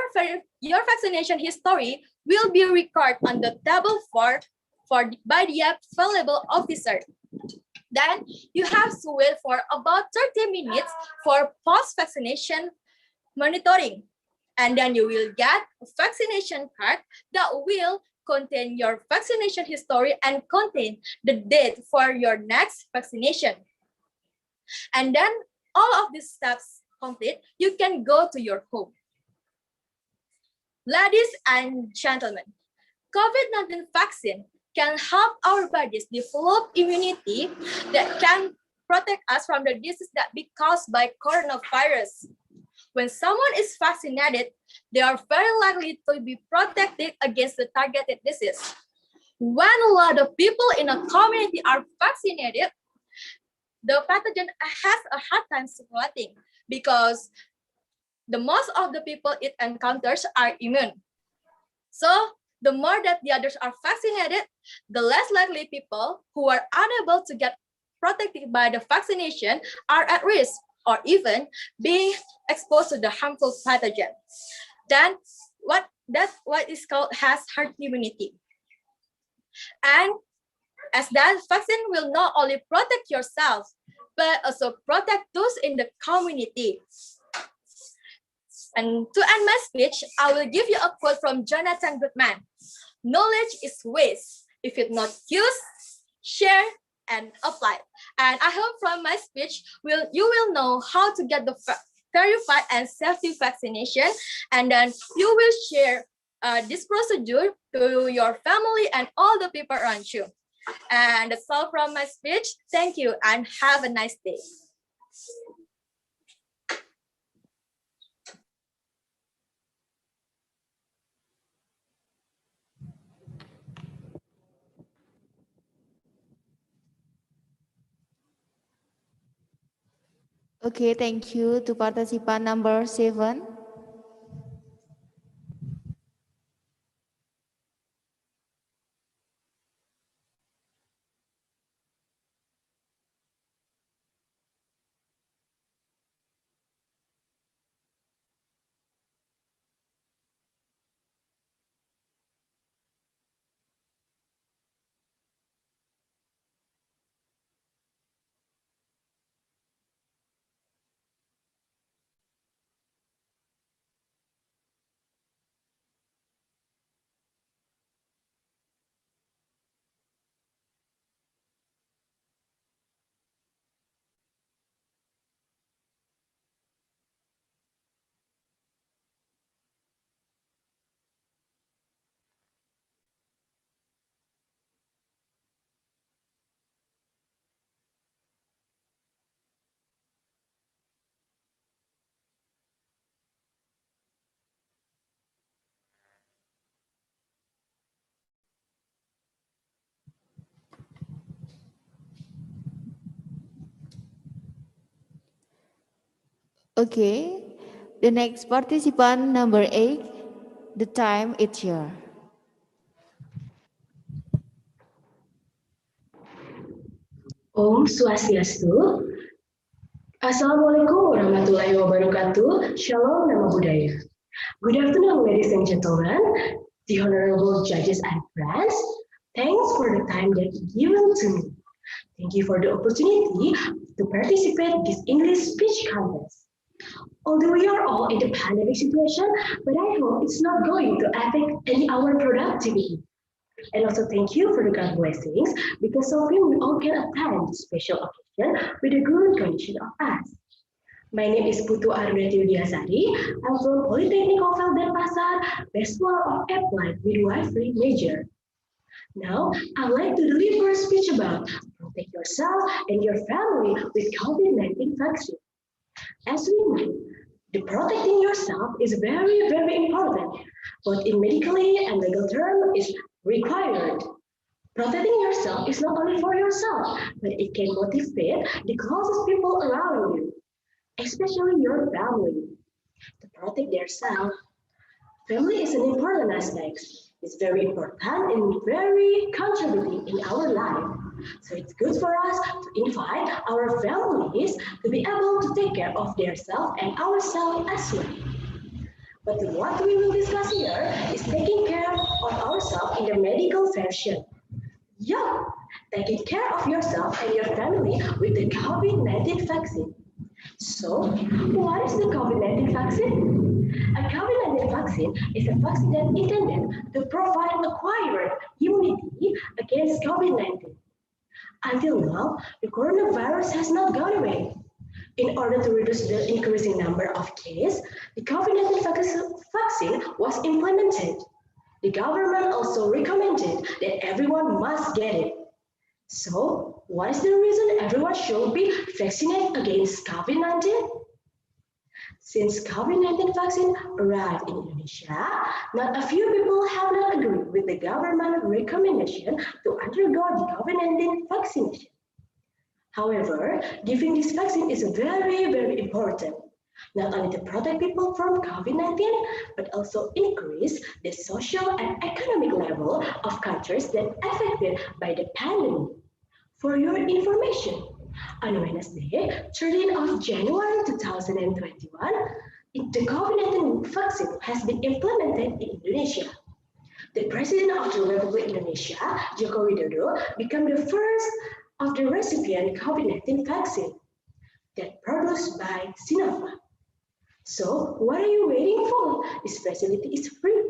vaccination history will be recorded on the table 4 by the available officer. Then you have to wait for about 30 minutes for post-vaccination monitoring. And then you will get a vaccination card that will contain your vaccination history and contain the date for your next vaccination. And then all of these steps complete, you can go to your home. Ladies and gentlemen, COVID-19 vaccine can help our bodies develop immunity that can protect us from the disease that be caused by coronavirus. When someone is vaccinated, they are very likely to be protected against the targeted disease. When a lot of people in a community are vaccinated, the pathogen has a hard time circulating because the most of the people it encounters are immune. So the more that the others are vaccinated, the less likely people who are unable to get protected by the vaccination are at risk or even being exposed to the harmful pathogen. Then what is called has herd immunity. And as that vaccine will not only protect yourself, but also protect those in the community. And to end my speech, I will give you a quote from Jonathan Goodman. Knowledge is waste if it's not used, shared, and applied. And I hope from my speech, you will know how to get the verified and safety vaccination, and then you will share this procedure to your family and all the people around you. And that's all from my speech. Thank you and have a nice day. Okay, thank you to participant number 7. Okay, the next participant, number 8, the time is here. Om Swastiastu. Assalamualaikum warahmatullahi wabarakatuh. Shalom Nama Budaya. Good afternoon, ladies and gentlemen, the honorable judges and friends. Thanks for the time that you given to me. Thank you for the opportunity to participate in this English speech contest. Although we are all in the pandemic situation, but I hope it's not going to affect any our productivity. And also thank you for the God blessings, because of him we all can attend this special occasion with a good condition of us. My name is Putu Arundati Widyasari. I'm from Polytechnic of Denpasar, Bachelor of Applied Midwifery major. Now, I'd like to deliver a speech about protect yourself and your family with COVID-19 vaccine. As we know, the protecting yourself is very, very important, both in medically and legal term is required. Protecting yourself is not only for yourself, but it can motivate the closest people around you, especially your family, to protect themselves. Family is an important aspect. It's very important and very contributing in our life. So it's good for us to invite our families to be able to take care of themselves and ourselves as well. But what we will discuss here is taking care of ourselves in the medical version. Yeah, taking care of yourself and your family with the COVID-19 vaccine. So, what is the COVID-19 vaccine? A COVID-19 vaccine is a vaccine that is intended to provide acquired immunity against COVID-19. Until now, the coronavirus has not gone away. In order to reduce the increasing number of cases, the COVID-19 vaccine was implemented. The government also recommended that everyone must get it. So, what is the reason everyone should be vaccinated against COVID-19? Since COVID-19 vaccine arrived in Indonesia, not a few people have not agreed with the government recommendation to undergo the COVID-19 vaccination. However, giving this vaccine is very, very important, not only to protect people from COVID-19, but also increase the social and economic level of countries that affected by the pandemic. For your information, on Wednesday, 13th of January 2021, the COVID-19 vaccine has been implemented in Indonesia. The President of the Republic of Indonesia, Joko Widodo, became the first of the recipient COVID-19 vaccine that produced by Sinovac. So, what are you waiting for? This facility is free,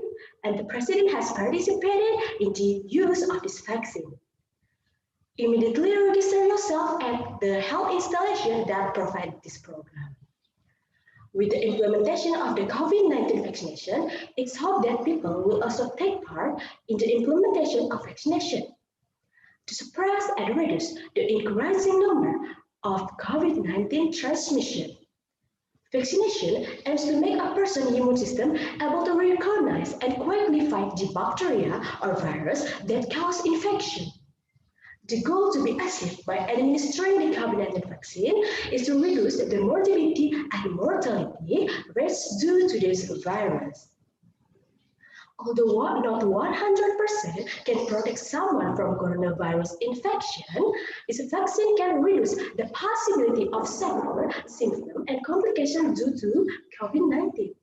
and the President has participated in the use of this vaccine. Immediately register yourself at the health installation that provide this program. With the implementation of the COVID-19 vaccination, it's hoped that people will also take part in the implementation of vaccination to suppress and reduce the increasing number of COVID-19 transmission. Vaccination aims to make a person's immune system able to recognize and quickly fight the bacteria or virus that cause infection. The goal to be achieved by administering the COVID-19 vaccine is to reduce the mortality and mortality rates due to this virus. Although not 100% can protect someone from coronavirus infection, this vaccine can reduce the possibility of severe symptoms and complications due to COVID-19.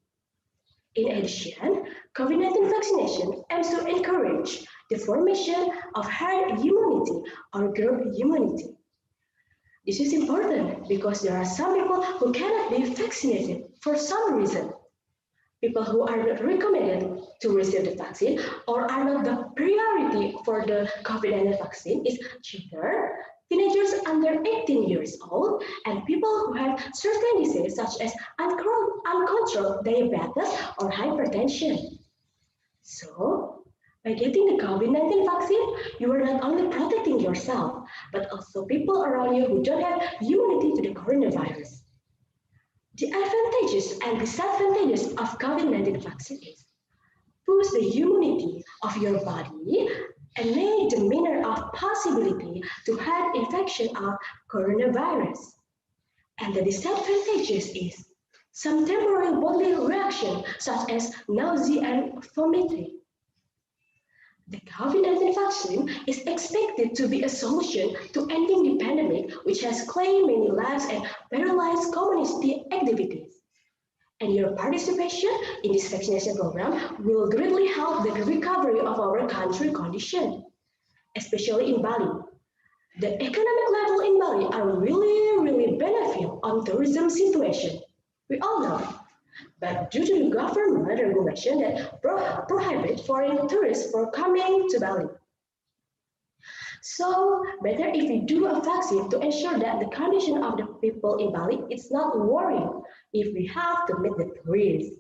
In addition, COVID-19 vaccination aims to encourage the formation of herd immunity or group immunity. This is important because there are some people who cannot be vaccinated for some reason. People who are not recommended to receive the vaccine or are not the priority for the COVID-19 vaccine is children, teenagers under 18 years old, and people who have certain diseases such as uncontrolled diabetes or hypertension. So, by getting the COVID-19 vaccine, you are not only protecting yourself, but also people around you who don't have immunity to the coronavirus. The advantages and disadvantages of COVID-19 vaccine is boost the immunity of your body and make the manner of possibility to have infection of coronavirus. And the disadvantages is Some temporary bodily reaction, such as nausea and vomiting. The COVID-19 vaccine is expected to be a solution to ending the pandemic, which has claimed many lives and paralyzed community activities. And your participation in this vaccination program will greatly help the recovery of our country condition, especially in Bali. The economic level in Bali are really benefit on tourism situation. We all know. But due to the government regulation that prohibit foreign tourists from coming to Bali. So better if we do a vaccine to ensure that the condition of the people in Bali is not worrying if we have to meet the tourists.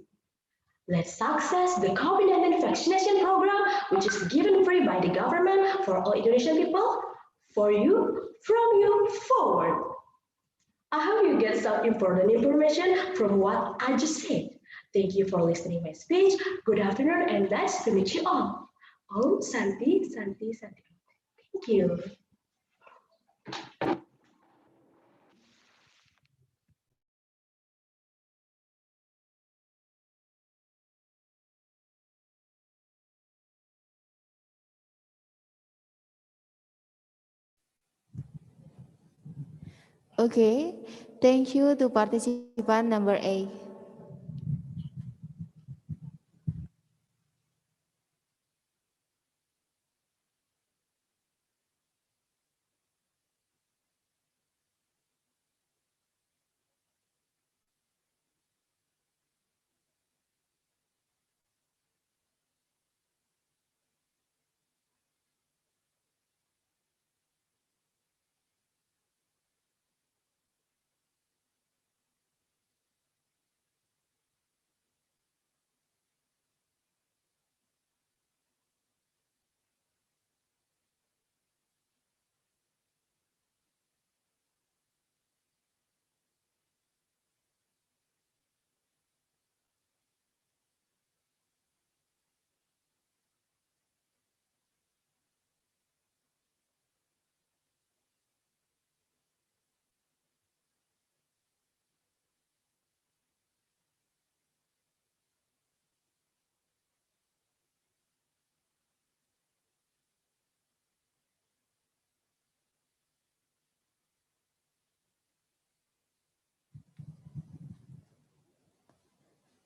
Let's success the COVID-19 vaccination program, which is given free by the government for all Indonesian people, for you, from you, forward. I hope you get some important information from what I just said. Thank you for listening my speech. Good afternoon and nice to meet you all. Om Santi, Santi, Santi. Thank you. Okay, thank you to participant number A.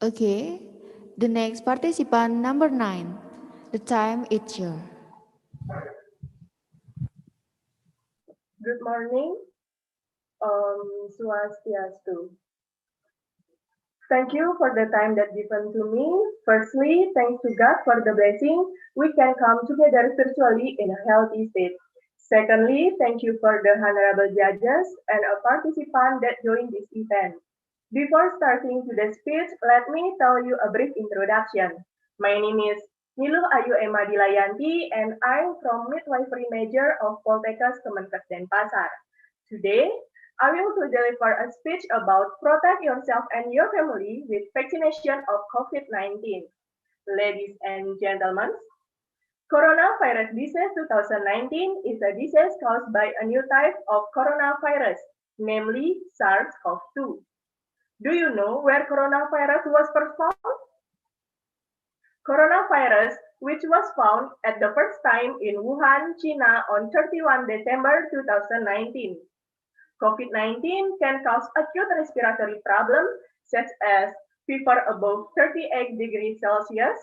Okay, the next participant number 9. The time is yours. Good morning, Swastiastu. Thank you for the time that given to me. Firstly, thanks to God for the blessing we can come together virtually in a healthy state. Secondly, thank you for the honorable judges and a participant that joined this event. Before starting today's speech, let me tell you a brief introduction. My name is Niluh Ayu Emma Dilayanti and I'm from Midwifery Major of Poltekkes Kemenkes Denpasar. Today, I will to deliver a speech about protect yourself and your family with vaccination of COVID-19. Ladies and gentlemen, coronavirus disease 2019 is a disease caused by a new type of coronavirus, namely SARS-CoV-2. Do you know where coronavirus was first found? Coronavirus, which was found at the first time in Wuhan, China on 31 December 2019. COVID-19 can cause acute respiratory problems such as fever above 38 degrees Celsius,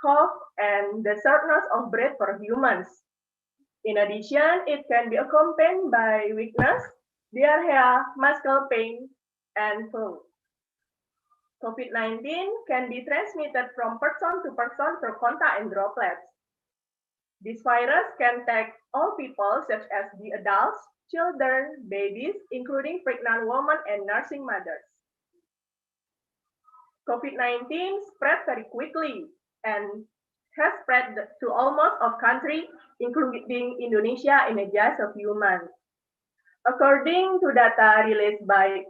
cough, and the shortness of breath for humans. In addition, it can be accompanied by weakness, diarrhea, muscle pain, and flu. COVID-19 can be transmitted from person to person through contact and droplets. This virus can take all people, such as the adults, children, babies, including pregnant women and nursing mothers. COVID-19 spread very quickly and has spread to almost all countries, including Indonesia, in just a few months. According to data released by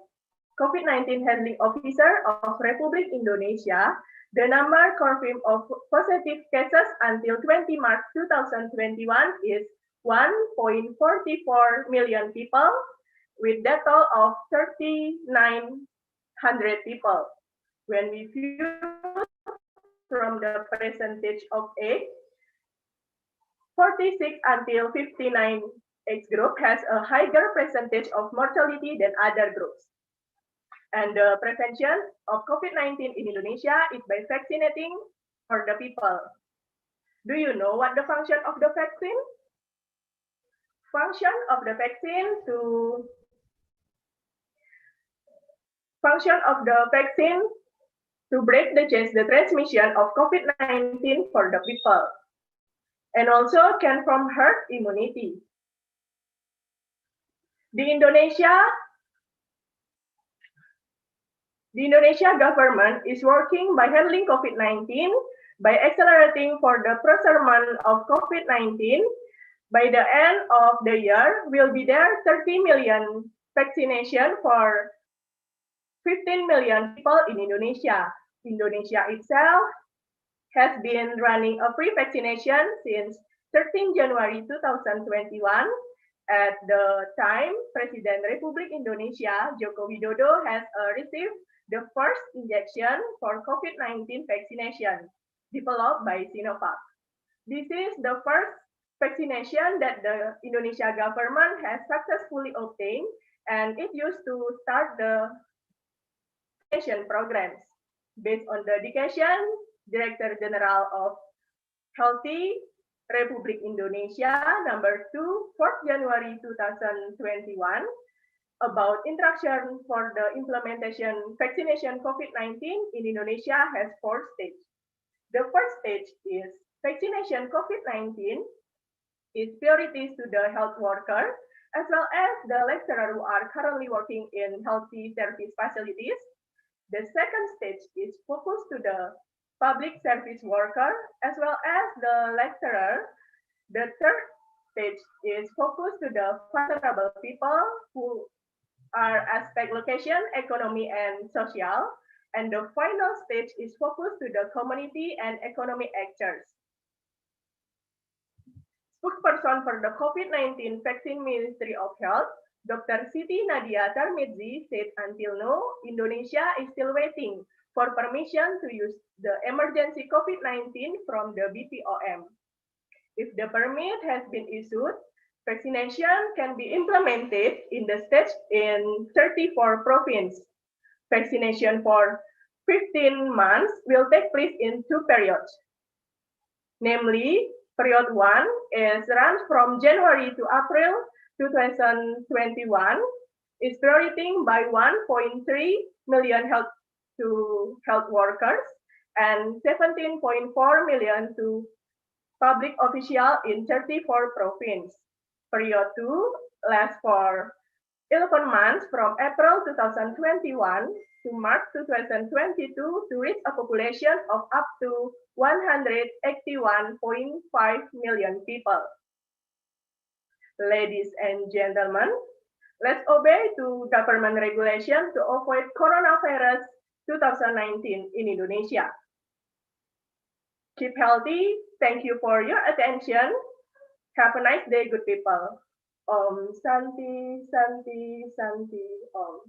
COVID-19 Handling Officer of Republic Indonesia, the number confirmed of positive cases until 20 March 2021 is 1.44 million people, with a total of 39 100 people. When we view from the percentage of age, 46 until 59 age group has a higher percentage of mortality than other groups. And the prevention of COVID-19 in Indonesia is by vaccinating for the people. Do you know what the function of the vaccine? Function of the vaccine to break the transmission of COVID-19 for the people, and also can form herd immunity. The Indonesia government is working by handling COVID-19 by accelerating for the preservation of COVID-19. By the end of the year, will be there 30 million vaccination for 15 million people in Indonesia. Indonesia itself has been running a free vaccination since 13 January 2021. At the time, President Republik Indonesia Joko Widodo has received the first injection for COVID-19 vaccination developed by Sinovac. This is the first vaccination that the Indonesia government has successfully obtained, and it used to start the vaccination programs. Based on the dedication, Director General of Healthy Republik Indonesia, number 2, 4th January 2021, about instruction for the implementation vaccination COVID-19 in Indonesia has 4 stages. The first stage is vaccination COVID-19 is priorities to the health worker as well as the lecturer who are currently working in healthy service facilities. The second stage is focused to the public service worker as well as the lecturer. The third stage is focused to the vulnerable people who are aspect location, economy, and social. And the final stage is focused to the community and economic actors. Spokesperson for the COVID-19 Vaccine Ministry of Health, Dr. Siti Nadia Tarmizi said until now, Indonesia is still waiting for permission to use the emergency COVID-19 from the BPOM. If the permit has been issued, vaccination can be implemented in the state in 34 provinces. Vaccination for 15 months will take place in 2 periods. Namely, period 1 is runs from January to April 2021, is prioritizing by 1.3 million health workers and 17.4 million to public officials in 34 provinces. Period 2 lasts for 11 months from April 2021 to March 2022 to reach a population of up to 181.5 million people. Ladies and gentlemen, let's obey to government regulation to avoid coronavirus 2019 in Indonesia. Keep healthy. Thank you for your attention. Have a nice day, good people. Om Santi, Santi, Santi, Om.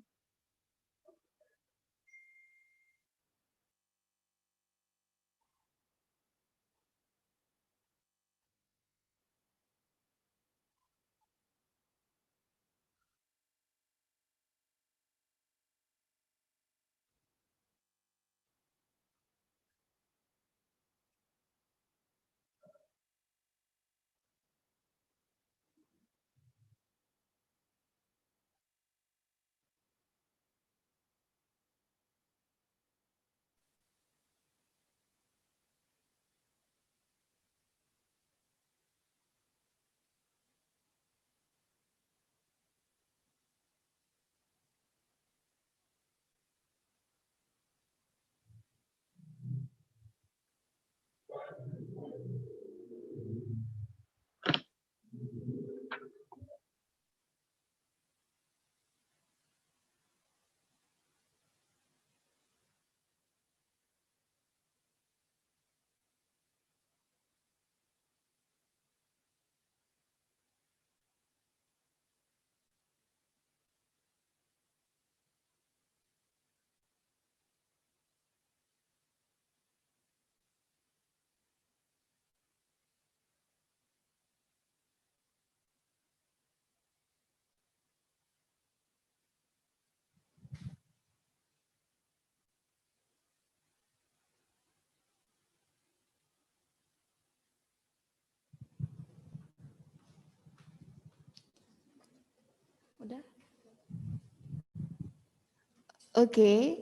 Okay,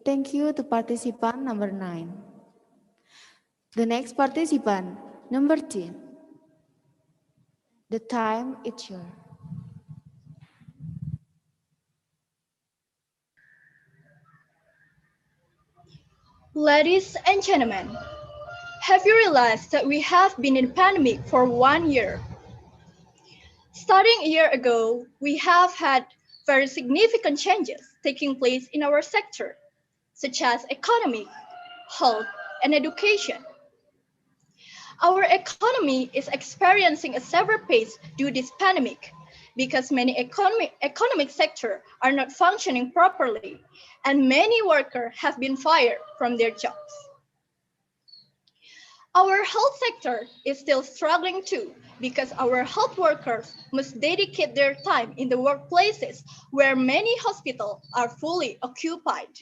thank you to participant number 9. The next participant, number 10. The time is yours. Ladies and gentlemen, have you realized that we have been in a pandemic for 1 year? Starting a year ago, we have had very significant changes taking place in our sector, such as economy, health, and education. Our economy is experiencing a severe pace due to this pandemic because many economic sectors are not functioning properly and many workers have been fired from their jobs. Our health sector is still struggling too because our health workers must dedicate their time in the workplaces where many hospitals are fully occupied.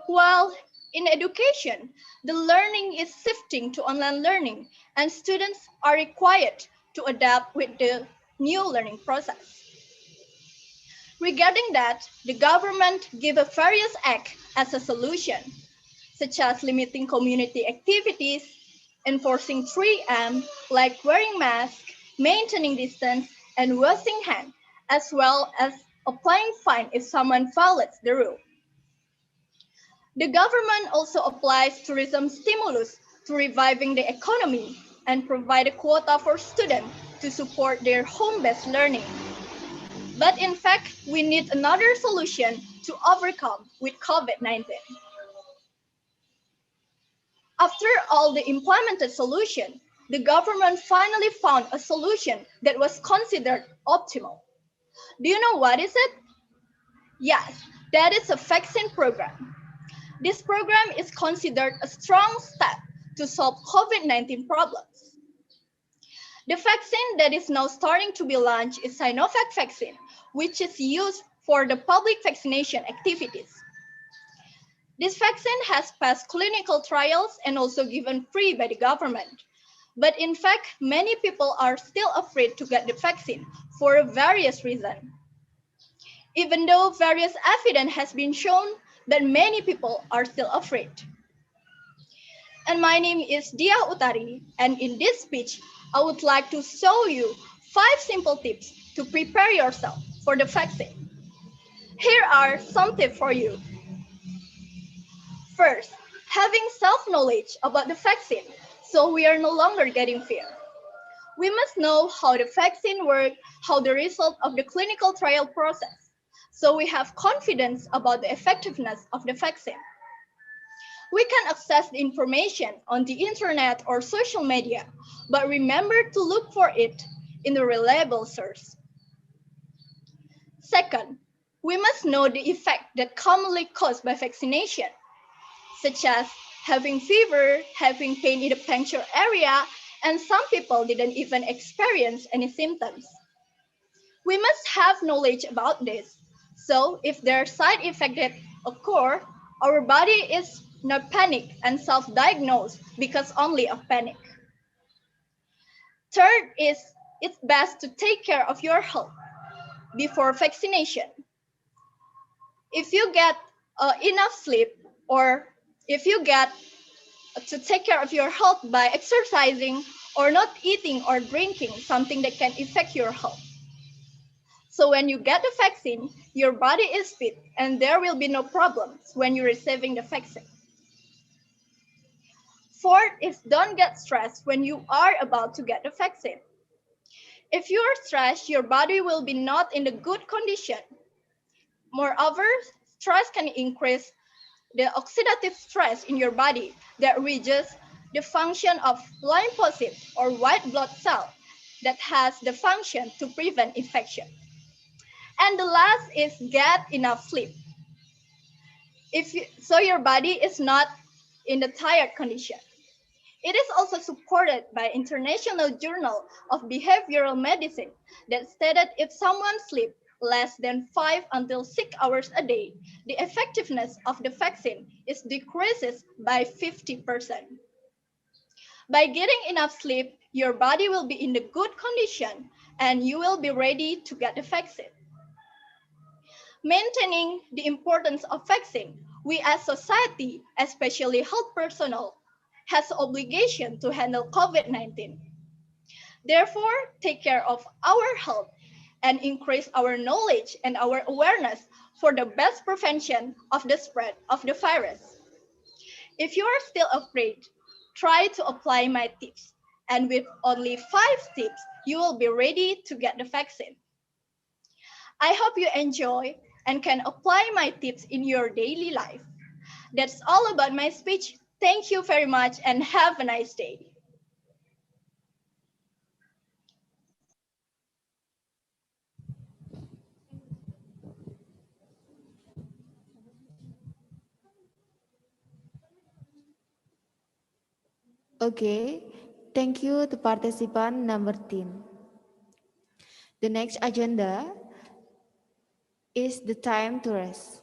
While in education, the learning is shifting to online learning and students are required to adapt with the new learning process. Regarding that, the government gave a various acts as a solution, such as limiting community activities, enforcing 3M, like wearing masks, maintaining distance, and washing hands, as well as applying fine if someone violates the rule. The government also applies tourism stimulus to reviving the economy and provide a quota for students to support their home-based learning. But in fact, we need another solution to overcome with COVID-19. After all the implemented solution, the government finally found a solution that was considered optimal. Do you know what is it? Yes, that is a vaccine program. This program is considered a strong step to solve COVID-19 problems. The vaccine that is now starting to be launched is Sinovac vaccine, which is used for the public vaccination activities. This vaccine has passed clinical trials and also given free by the government. But in fact, many people are still afraid to get the vaccine for various reasons. Even though various evidence has been shown that many people are still afraid. And my name is Dia Utari, and in this speech, I would like to show you 5 simple tips to prepare yourself for the vaccine. Here are some tips for you. First, having self-knowledge about the vaccine, so we are no longer getting fear. We must know how the vaccine works, how the result of the clinical trial process, so we have confidence about the effectiveness of the vaccine. We can access the information on the internet or social media, but remember to look for it in the reliable source. Second, we must know the effect that commonly caused by vaccination, such as having fever, having pain in the puncture area, and some people didn't even experience any symptoms. We must have knowledge about this, so if there are side effects that occur, our body is not panic and self-diagnose because only of panic. Third is it's best to take care of your health before vaccination. If you get enough sleep or if you get to take care of your health by exercising or not eating or drinking something that can affect your health. So when you get the vaccine, your body is fit and there will be no problems when you're receiving the vaccine. Fourth is don't get stressed when you are about to get the vaccine. If you are stressed, your body will be not in a good condition. Moreover, stress can increase the oxidative stress in your body that reduces the function of lymphocytes or white blood cell that has the function to prevent infection. And the last is get enough sleep. So your body is not in the tired condition. It is also supported by International Journal of Behavioral Medicine that stated if someone sleeps less than 5 until 6 hours a day, the effectiveness of the vaccine is decreases by 50%. By getting enough sleep, your body will be in the good condition and you will be ready to get the vaccine. Maintaining the importance of vaccine, we as society, especially health personnel, has obligation to handle COVID-19. Therefore, take care of our health and increase our knowledge and our awareness for the best prevention of the spread of the virus. If you are still afraid, try to apply my tips. And with only 5 tips, you will be ready to get the vaccine. I hope you enjoy and can apply my tips in your daily life. That's all about my speech. Thank you very much and have a nice day. Okay, thank you to participant number 10. The next agenda is the time to rest.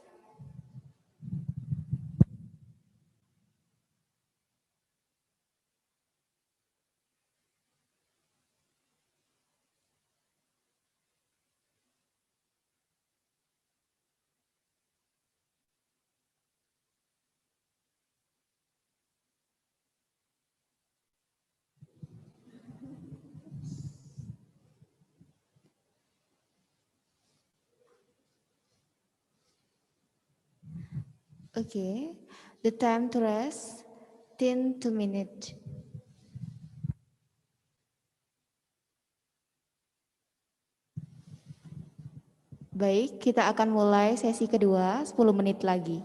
Okay, the time to rest 10 to minute. Baik, kita akan mulai sesi kedua 10 menit lagi.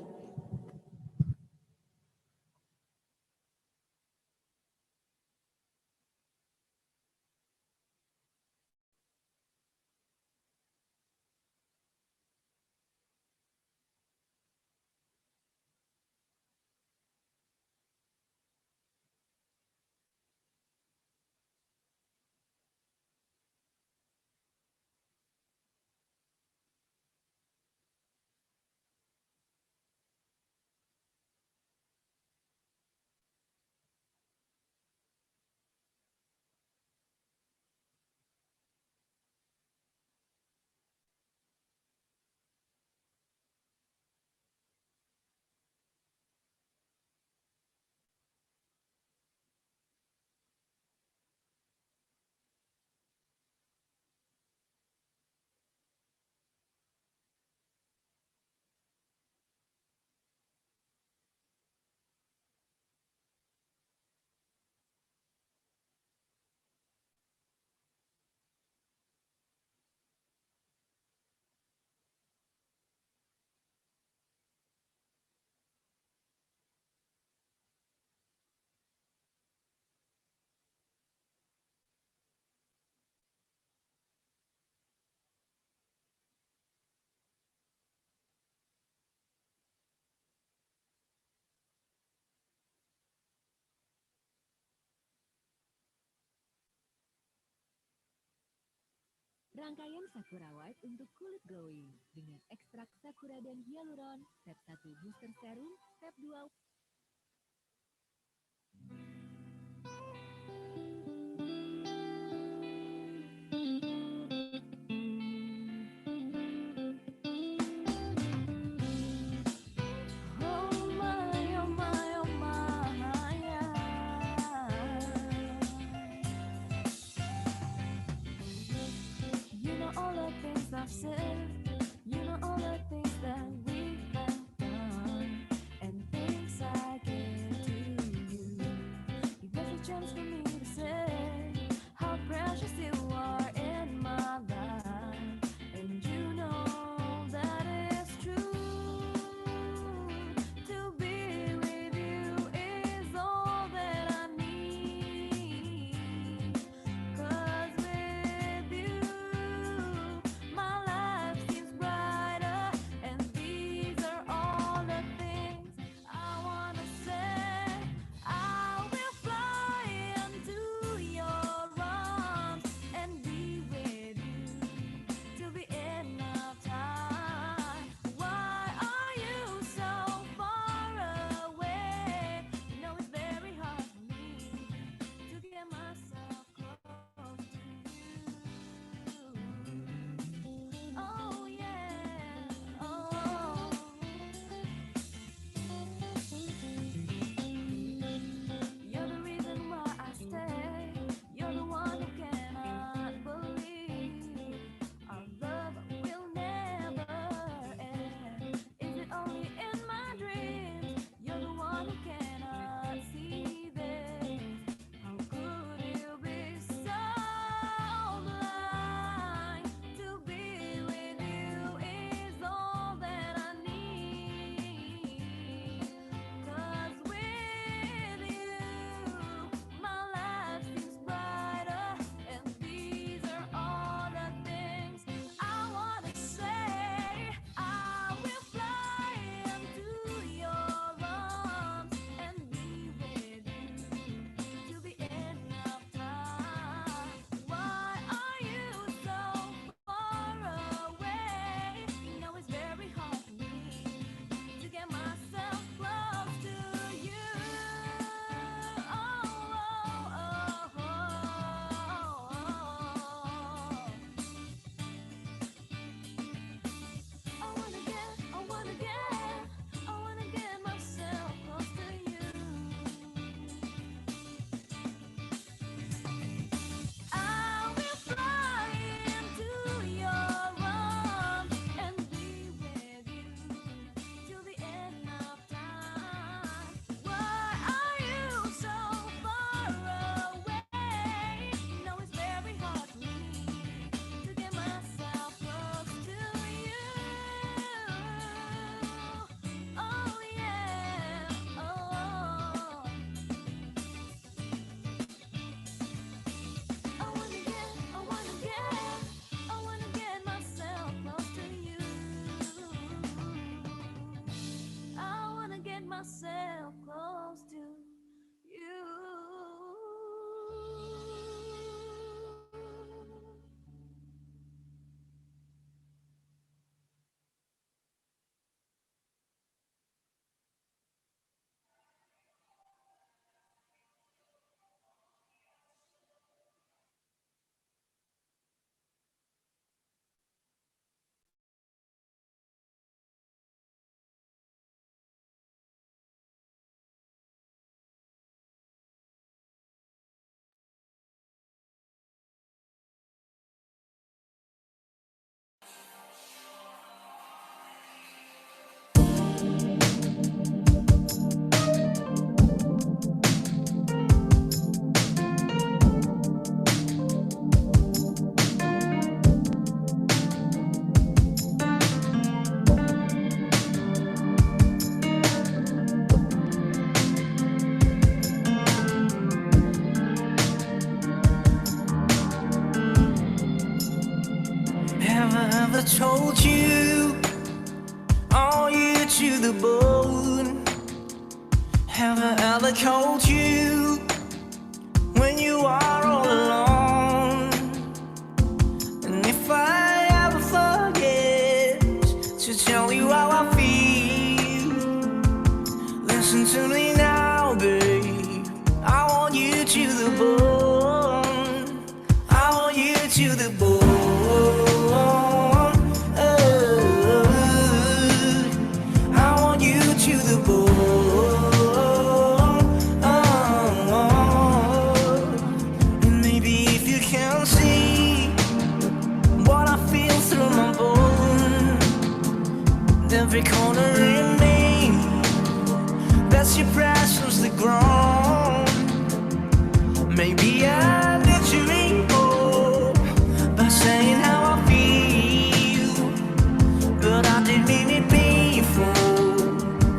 Rangkaian Sakura White untuk kulit glowing dengan ekstrak sakura dan hyaluron, step 1 booster serum, step 2 I've said, you know all the things that we have done, and things I gave to you. myself close to you. Have I ever told you, are you to the bone? Have I ever called you when you are all alone? And if I ever forget to tell you how I feel, listen to me now, babe. I want you to the bone. I want you to the bone. I want you to the bone. And maybe if you can see what I feel through my bone, every corner in me, that's your presence, the ground. Maybe I let you in by saying how I feel, but I didn't mean it before.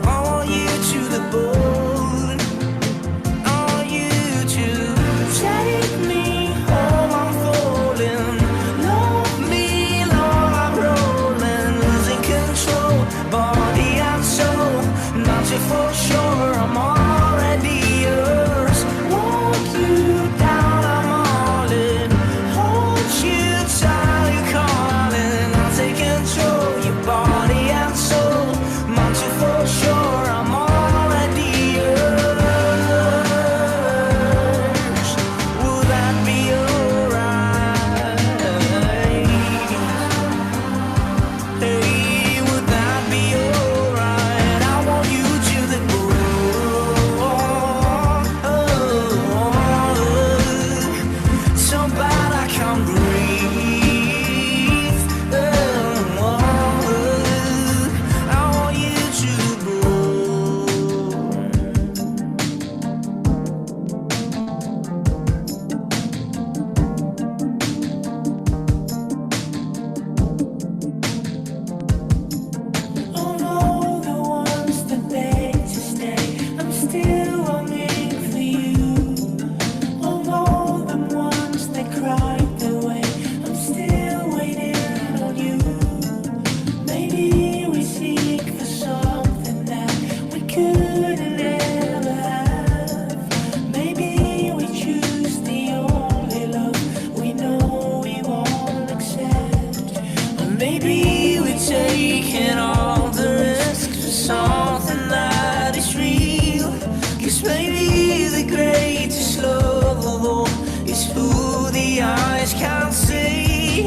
I want you to the bone. I want you to take me home. I'm falling. Love me, Lord, I'm rolling, losing control, body and soul. Not you for sure, I'm already yours. Walk you down, I'm all in. Hold you tight, you calling. I'll take control, your body and soul. Not you for sure, I'm already yours. Will that be alright? Hey, would that be alright? I want you to the bone. So bad I can't breathe. I want you to the of all the ones that beg to stay, I'm still longing for you. Of all the ones that cried their way, I'm still waiting on you. Maybe we seek for something that we couldn't ever have. Maybe we choose the only love we know we won't accept. Or maybe we're taking all the risks for something that is real. 'Cause maybe the greatest love of all is who the eyes can't see.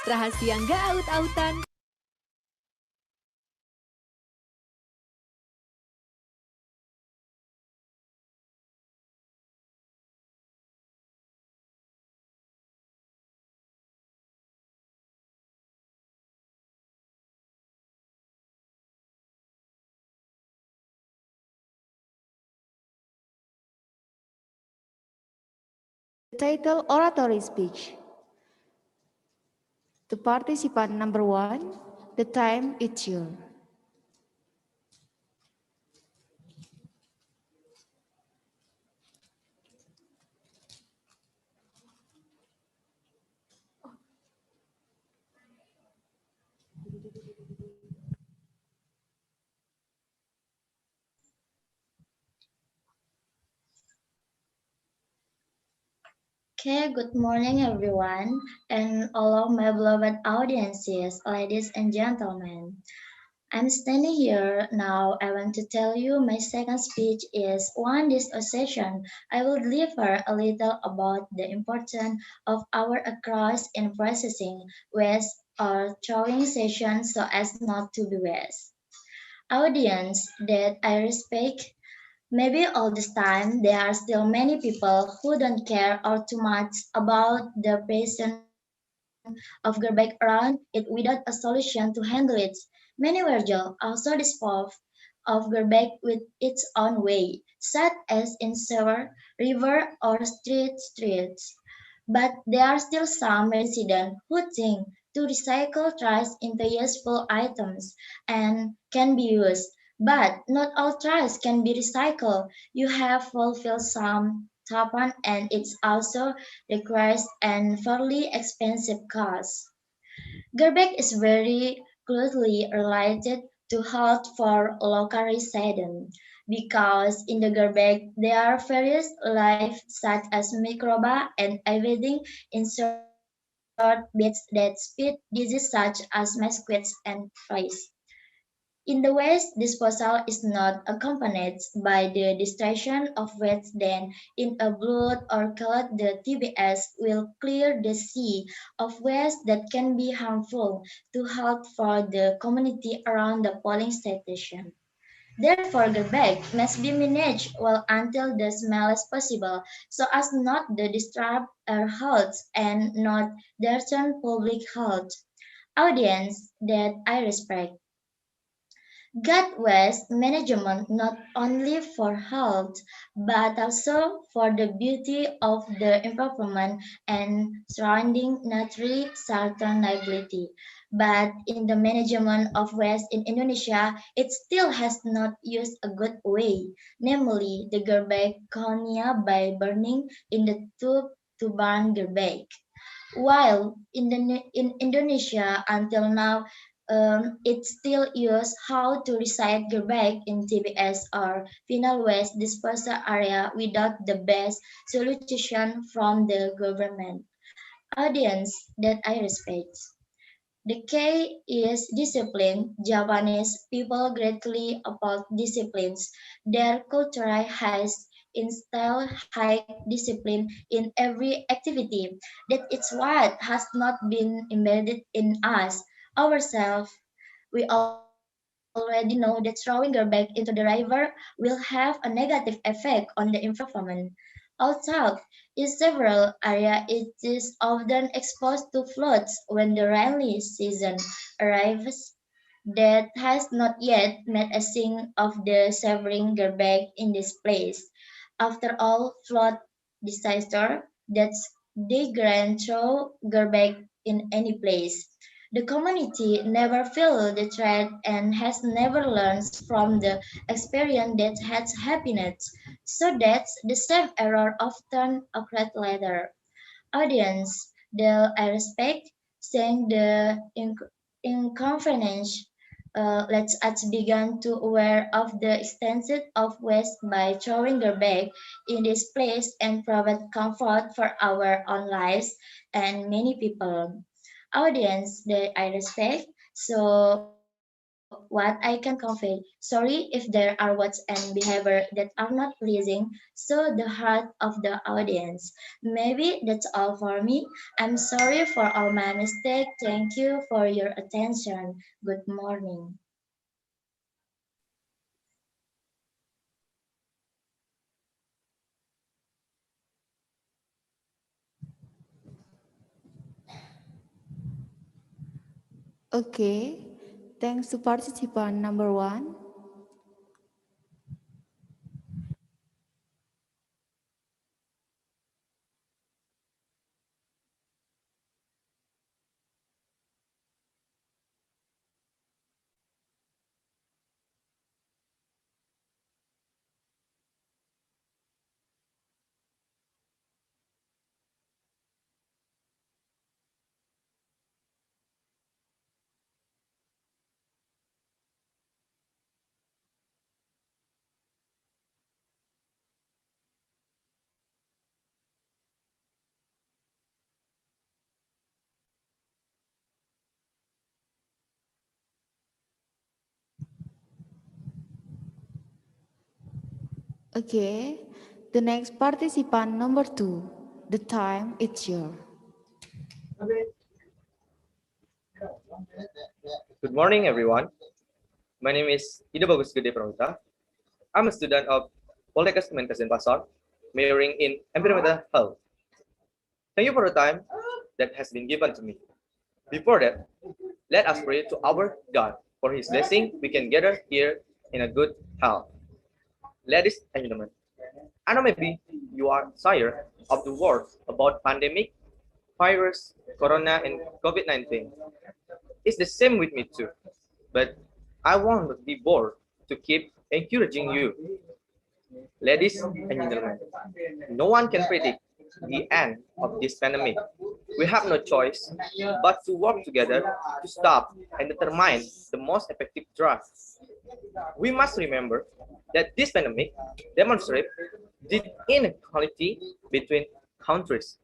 Rahasia nggak aut-autan. Title oratory speech. The participant number 1, the time is yours. Okay, good morning everyone, and all of my beloved audiences, ladies and gentlemen. I'm standing here now. I want to tell you my second speech is one this session. I will deliver a little about the importance of our across in processing waste or throwing session so as not to be waste. Audience that I respect, maybe all this time there are still many people who don't care or too much about the presence of garbage around it without a solution to handle it. Many Virgil also dispose of garbage with its own way, such as in sewer, river, or streets. But there are still some residents who think to recycle trash into useful items and can be used. But not all trash can be recycled. You have fulfilled some happen and it also requires an fairly expensive cost. Garbage is very closely related to health for local residents because in the garbage there are various life such as microba and evading insert beds that spread disease such as mosquitoes and flies. In the West, disposal is not accompanied by the destruction of waste then in a blood or clot the TBS will clear the sea of waste that can be harmful to health for the community around the polling station. Therefore, the bag must be managed well until the smell is possible, so as not to disturb our health and not threaten public health. Audience that I respect. God waste management not only for health, but also for the beauty of the environment and surrounding natural sustainability. But in the management of waste in Indonesia, it still has not used a good way, namely the garbage colonial by burning in the tube to burn garbage. While in Indonesia until now, it still use how to recycle garbage in TBS or final waste disposal area without the best solution from the government. Audience that I respect. The K is discipline. Japanese people greatly about disciplines. Their culture has instilled high discipline in every activity. That it's what has not been embedded in us ourselves. We already know that throwing garbage into the river will have a negative effect on the environment. Also, in several areas it is often exposed to floods when the rainy season arrives that has not yet made a sign of the severing garbage in this place. After all flood disaster, that's they grand throw garbage in any place. The community never feel the threat and has never learned from the experience that has happened. So that's the same error often occurred later. Audience that I respect, saying the inconvenience. Let's us begin to aware of the extent of waste by throwing garbage in this place and provide comfort for our own lives and many people. Audience that I respect. So what I can convey. Sorry if there are words and behavior that are not pleasing so the heart of the audience. Maybe that's all for me. I'm sorry for all my mistakes. Thank you for your attention. Good morning. Okay, thanks to participant number 1. Okay, the next participant number 2. The time it's your. Good morning, everyone. My name is Ida Bagus Gede Pramita. I'm a student of Poltekkes Kemenkes Denpasar, majoring in environmental health. Thank you for the time that has been given to me. Before that, let us pray to our God for His blessing. We can gather here in a good health. Ladies and gentlemen, I know maybe you are tired of the words about pandemic, virus, corona, and COVID-19. It's the same with me too. But I won't be bored to keep encouraging you. Ladies and gentlemen, no one can predict the end of this pandemic. We have no choice but to work together to stop and determine the most effective drug. We must remember that this pandemic demonstrates the inequality between countries.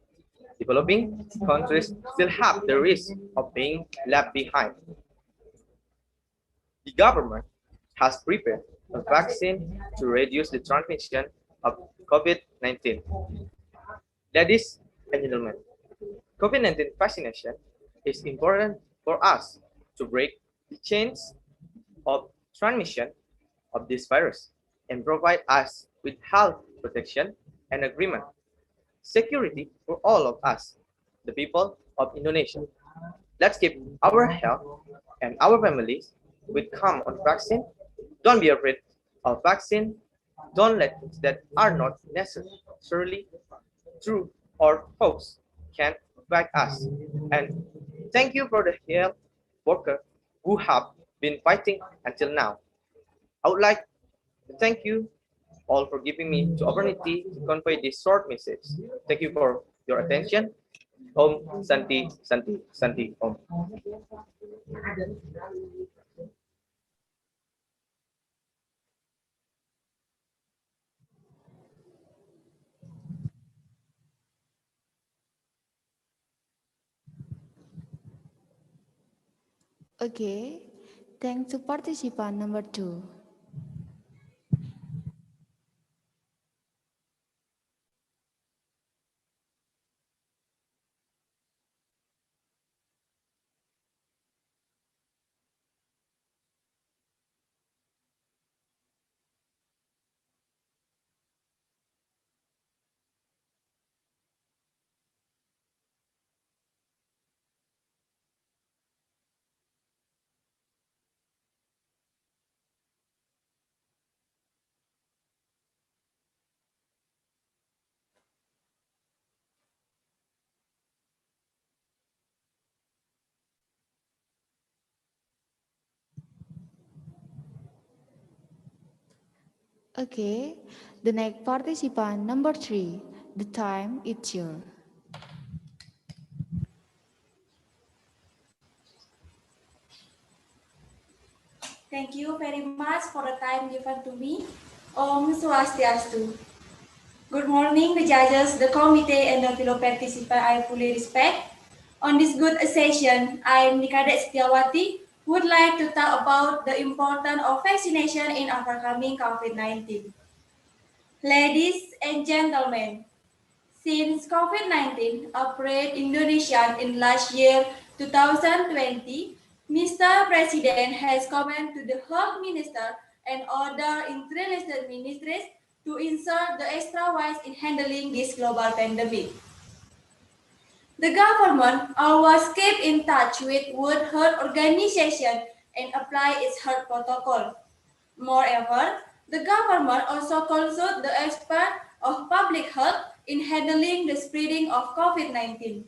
Developing countries still have the risk of being left behind. The government has prepared a vaccine to reduce the transmission of COVID-19. Ladies and gentlemen, COVID-19 vaccination is important for us to break the chains of transmission of this virus and provide us with health protection and agreement. Security for all of us, the people of Indonesia. Let's keep our health and our families with calm on vaccine. Don't be afraid of vaccine. Don't let things that are not necessarily true or false can affect us. And thank you for the health worker who have been fighting until now. I would like to thank you all for giving me the opportunity to convey this short message. Thank you for your attention. Om Santi Santi Santi Om. Okay, thanks to participant number 2. Okay, the next participant number 3. The time it's your. Thank you very much for the time given to me. Om Swastiastu. Good morning, the judges, the committee, and the fellow participants I fully respect. On this good session, I am Nikade Setiawati, would like to talk about the importance of vaccination in overcoming COVID-19. Ladies and gentlemen, since COVID-19 approached Indonesia in last year 2020, Mr. President has commented to the Health Minister and other international ministries to insert the extra wise in handling this global pandemic. The government always keep in touch with World Health Organization and apply its health protocol. Moreover, the government also consult the expert of public health in handling the spreading of COVID-19.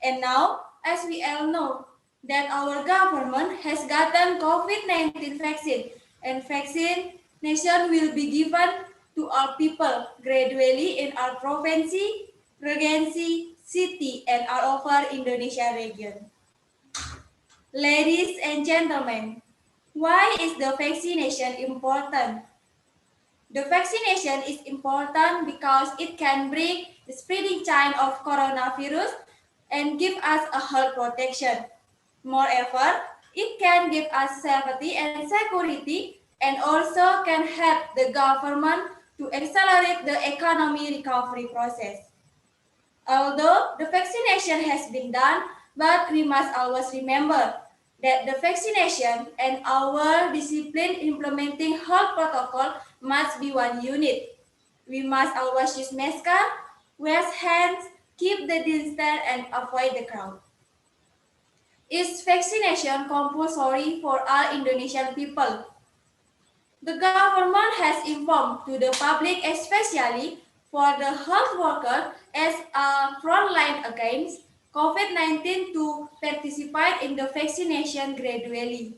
And now, as we all know, that our government has gotten COVID-19 vaccine and vaccination will be given to our people gradually in our province, regency, city, and all over Indonesia region. Ladies and gentlemen, why is the vaccination important? The vaccination is important because it can break the spreading chain of coronavirus and give us a health protection. Moreover, it can give us safety and security and also can help the government to accelerate the economy recovery process. Although the vaccination has been done, but we must always remember that the vaccination and our discipline implementing health protocol must be one unit. We must always use mask, wash hands, keep the distance, and avoid the crowd. Is vaccination compulsory for all Indonesian people? The government has informed to the public, especially for the health worker as a frontline against COVID-19 to participate in the vaccination gradually.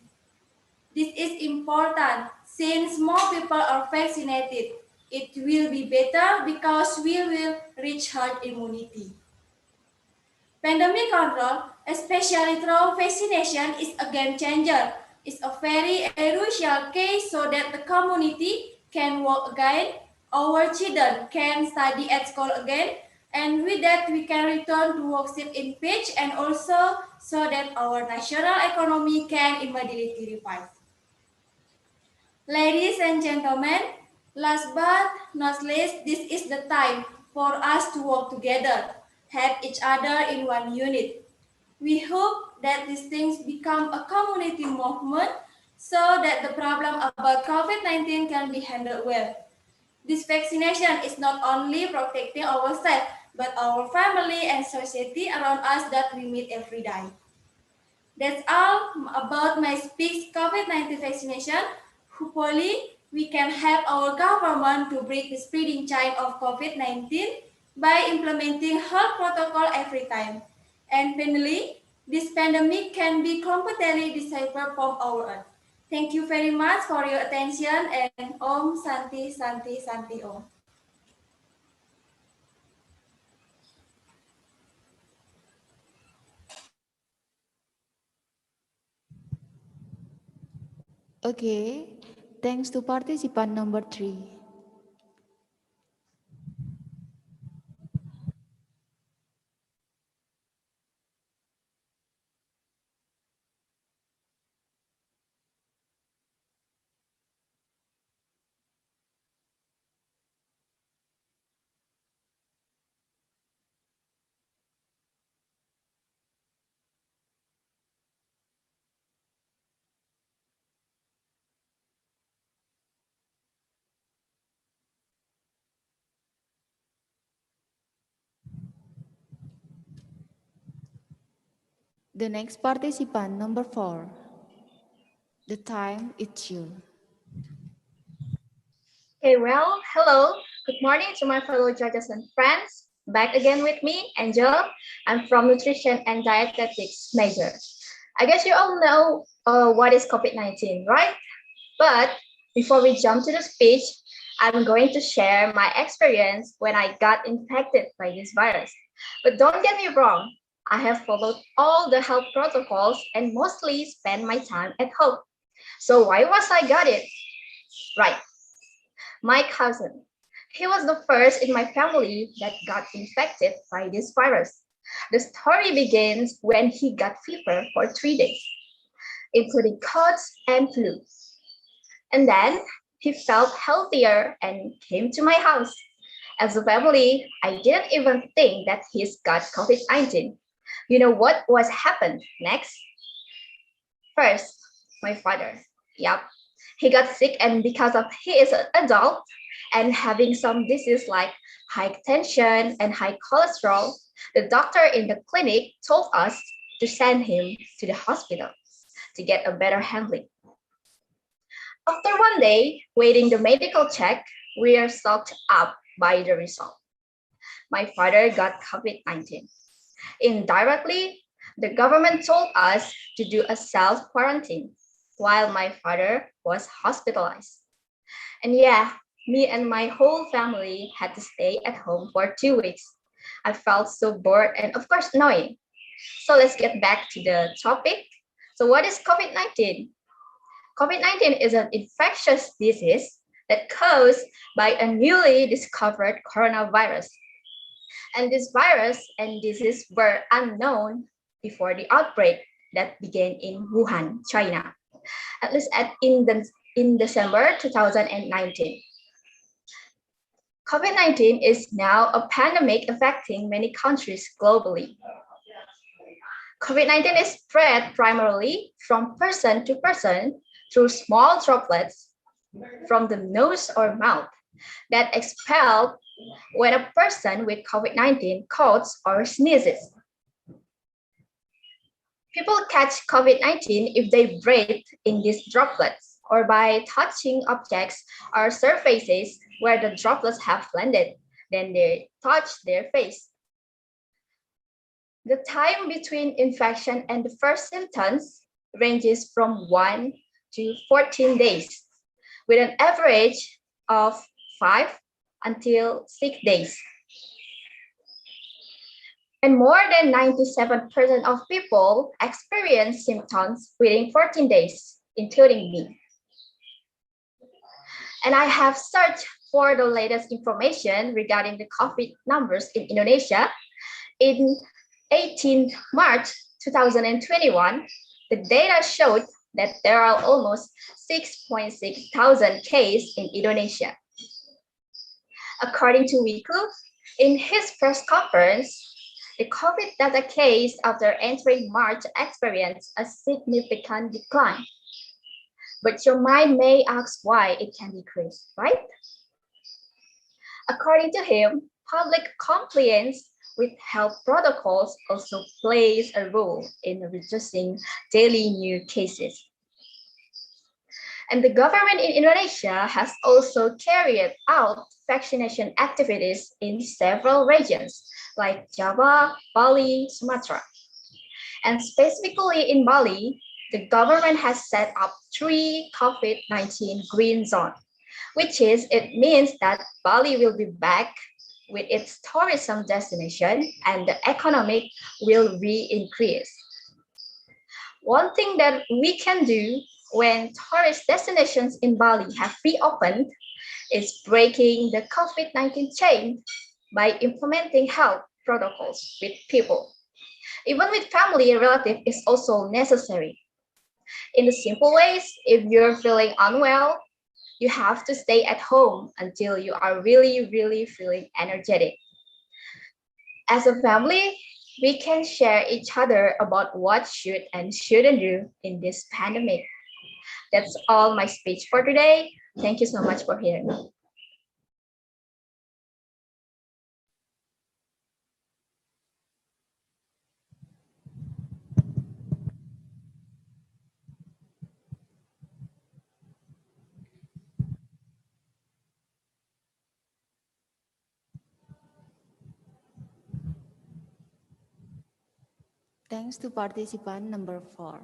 This is important since more people are vaccinated. It will be better because we will reach herd immunity. Pandemic control, especially through vaccination, is a game changer. It's a very crucial case so that the community can work again, our children can study at school again, and with that we can return to worship in peace and also so that our national economy can immediately revive. Ladies and gentlemen, last but not least, this is the time for us to work together, help each other in one unit. We hope that these things become a community movement so that the problem about COVID-19 can be handled well. This vaccination is not only protecting ourselves, but our family and society around us that we meet every day. That's all about my speech COVID-19 vaccination. Hopefully, we can help our government to break the spreading chain of COVID-19 by implementing health protocol every time. And finally, this pandemic can be completely deciphered from our earth. Thank you very much for your attention and Om Santi Santi Santi Om. Okay, thanks to participant number 3. The next participant, number 4. The time is you. Okay, well, hello. Good morning to my fellow judges and friends. Back again with me, Angel. I'm from Nutrition and Dietetics major. I guess you all know what is COVID-19, right? But before we jump to the speech, I'm going to share my experience when I got infected by this virus. But don't get me wrong, I have followed all the health protocols and mostly spent my time at home. So why was I got it? Right, my cousin. He was the first in my family that got infected by this virus. The story begins when he got fever for 3 days. including colds and flu. And then he felt healthier and came to my house. As a family, I didn't even think that he's got COVID-19. You know what was happened next? First, my father. Yup. He got sick and because of he is an adult and having some disease like high tension and high cholesterol, the doctor in the clinic told us to send him to the hospital to get a better handling. After one day waiting the medical check, we are shocked up by the result. My father got COVID-19. Indirectly, the government told us to do a self-quarantine while my father was hospitalized. And yeah, me and my whole family had to stay at home for 2 weeks. I felt so bored and of course annoying. So let's get back to the topic. So what is COVID-19? COVID-19 is an infectious disease that caused by a newly discovered coronavirus. And this virus and disease were unknown before the outbreak that began in Wuhan, China, at least in December 2019. COVID-19 is now a pandemic affecting many countries globally. COVID-19 is spread primarily from person to person through small droplets from the nose or mouth that expelled when a person with COVID-19 coughs or sneezes. People catch COVID-19 if they breathe in these droplets or by touching objects or surfaces where the droplets have landed, then they touch their face. The time between infection and the first symptoms ranges from 1 to 14 days, with an average of 5 until 6 days. And more than 97% of people experience symptoms within 14 days, including me. And I have searched for the latest information regarding the COVID numbers in Indonesia. In 18 March 2021, the data showed that there are almost 6.6 thousand cases in Indonesia. According to Wiku, in his press conference, the COVID data case after entering March experienced a significant decline. But your mind may ask why it can decrease, right? According to him, public compliance with health protocols also plays a role in reducing daily new cases. And the government in Indonesia has also carried out vaccination activities in several regions like Java, Bali, Sumatra. And specifically in Bali, the government has set up 3 COVID-19 green zones, which it means that Bali will be back with its tourism destination and the economic will re-increase. One thing that we can do when tourist destinations in Bali have reopened is breaking the COVID-19 chain by implementing health protocols with people. Even with family and relative is also necessary. In the simple ways, if you're feeling unwell, you have to stay at home until you are really, really feeling energetic. As a family, we can share each other about what should and shouldn't do in this pandemic. That's all my speech for today. Thank you so much for hearing me. Thanks to participant number 4.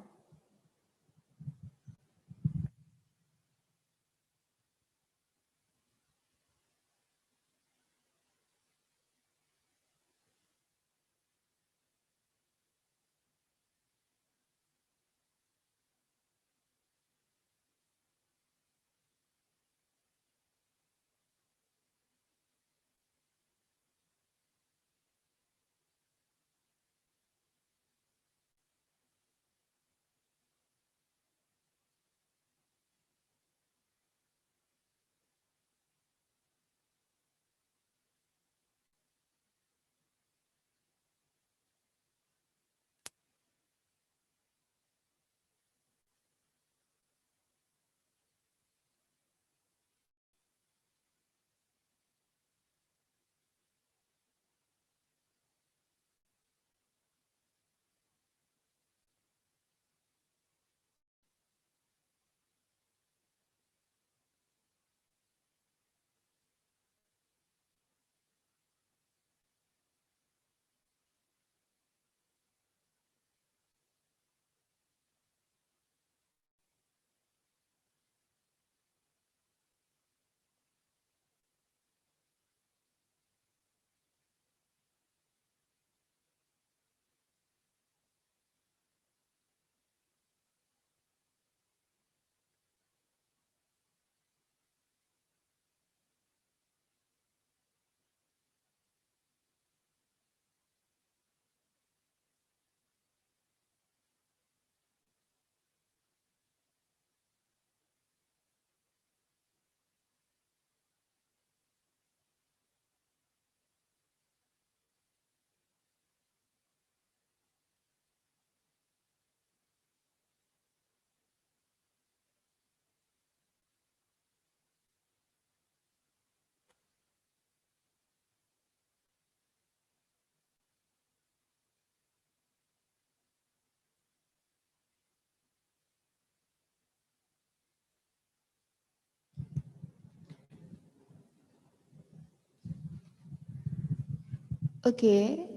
Okay,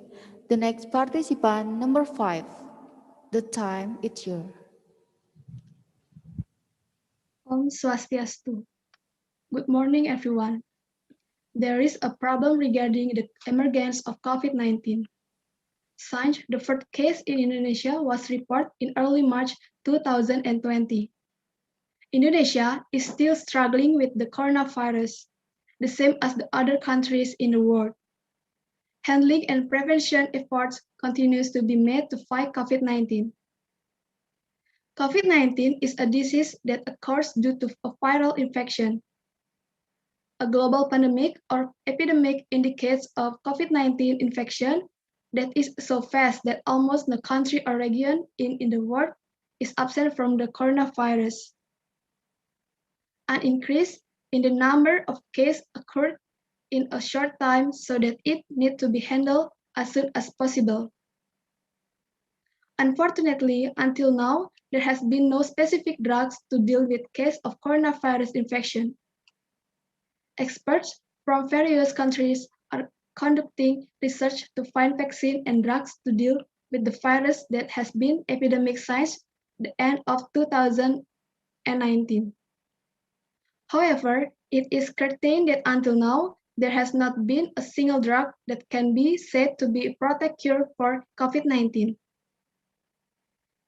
the next participant, number 5. The time is yours. Om Swastiastu. Good morning, everyone. There is a problem regarding the emergence of COVID-19. Since the first case in Indonesia was reported in early March 2020. Indonesia is still struggling with the coronavirus, the same as the other countries in the world. Handling and prevention efforts continues to be made to fight COVID-19. COVID-19 is a disease that occurs due to a viral infection. A global pandemic or epidemic indicates a COVID-19 infection that is so fast that almost no country or region in the world is absent from the coronavirus. An increase in the number of cases occurred in a short time so that it needs to be handled as soon as possible. Unfortunately, until now, there has been no specific drugs to deal with cases of coronavirus infection. Experts from various countries are conducting research to find vaccine and drugs to deal with the virus that has been epidemic since the end of 2019. However, it is certain that until now, there has not been a single drug that can be said to be a protect cure for COVID-19.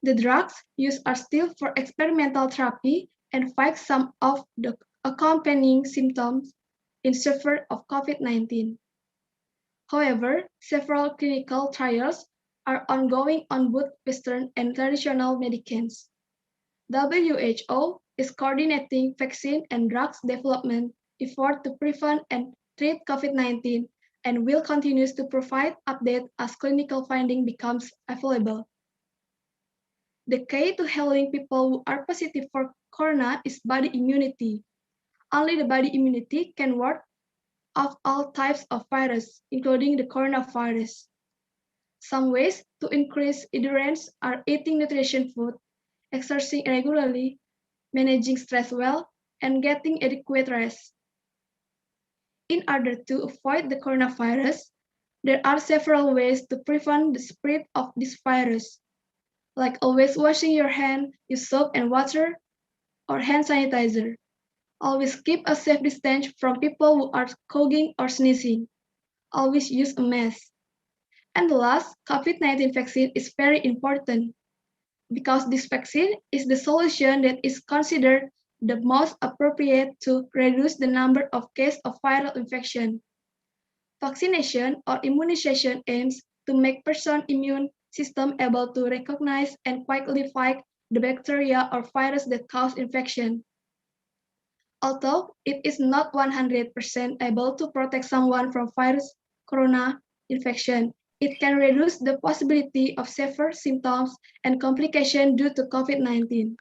The drugs used are still for experimental therapy and fight some of the accompanying symptoms in sufferers of COVID-19. However, several clinical trials are ongoing on both Western and traditional medicines. WHO is coordinating vaccine and drugs development effort to prevent and treat COVID-19 and will continue to provide updates as clinical finding becomes available. The key to healing people who are positive for corona is body immunity. Only the body immunity can ward off all types of virus, including the coronavirus. Some ways to increase endurance are eating nutrition food, exercising regularly, managing stress well, and getting adequate rest. In order to avoid the coronavirus, there are several ways to prevent the spread of this virus, like always washing your hands, use soap and water, or hand sanitizer. Always keep a safe distance from people who are coughing or sneezing. Always use a mask. And the last, COVID-19 vaccine is very important because this vaccine is the solution that is considered the most appropriate to reduce the number of cases of viral infection. Vaccination or immunization aims to make person immune system able to recognize and quickly fight the bacteria or virus that cause infection. Although it is not 100% able to protect someone from virus corona infection, it can reduce the possibility of severe symptoms and complications due to COVID-19.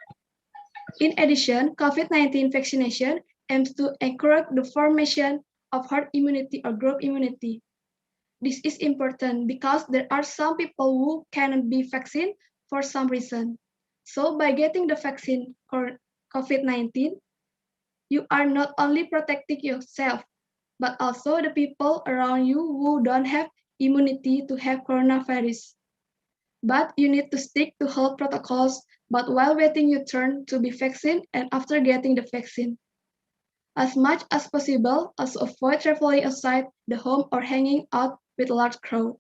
In addition, COVID-19 vaccination aims to encourage the formation of herd immunity or group immunity. This is important because there are some people who cannot be vaccinated for some reason. So by getting the vaccine for COVID-19, you are not only protecting yourself, but also the people around you who don't have immunity to have coronavirus. But you need to stick to health protocols, but while waiting your turn to be vaccinated and after getting the vaccine. As much as possible, also avoid traveling outside the home or hanging out with a large crowd.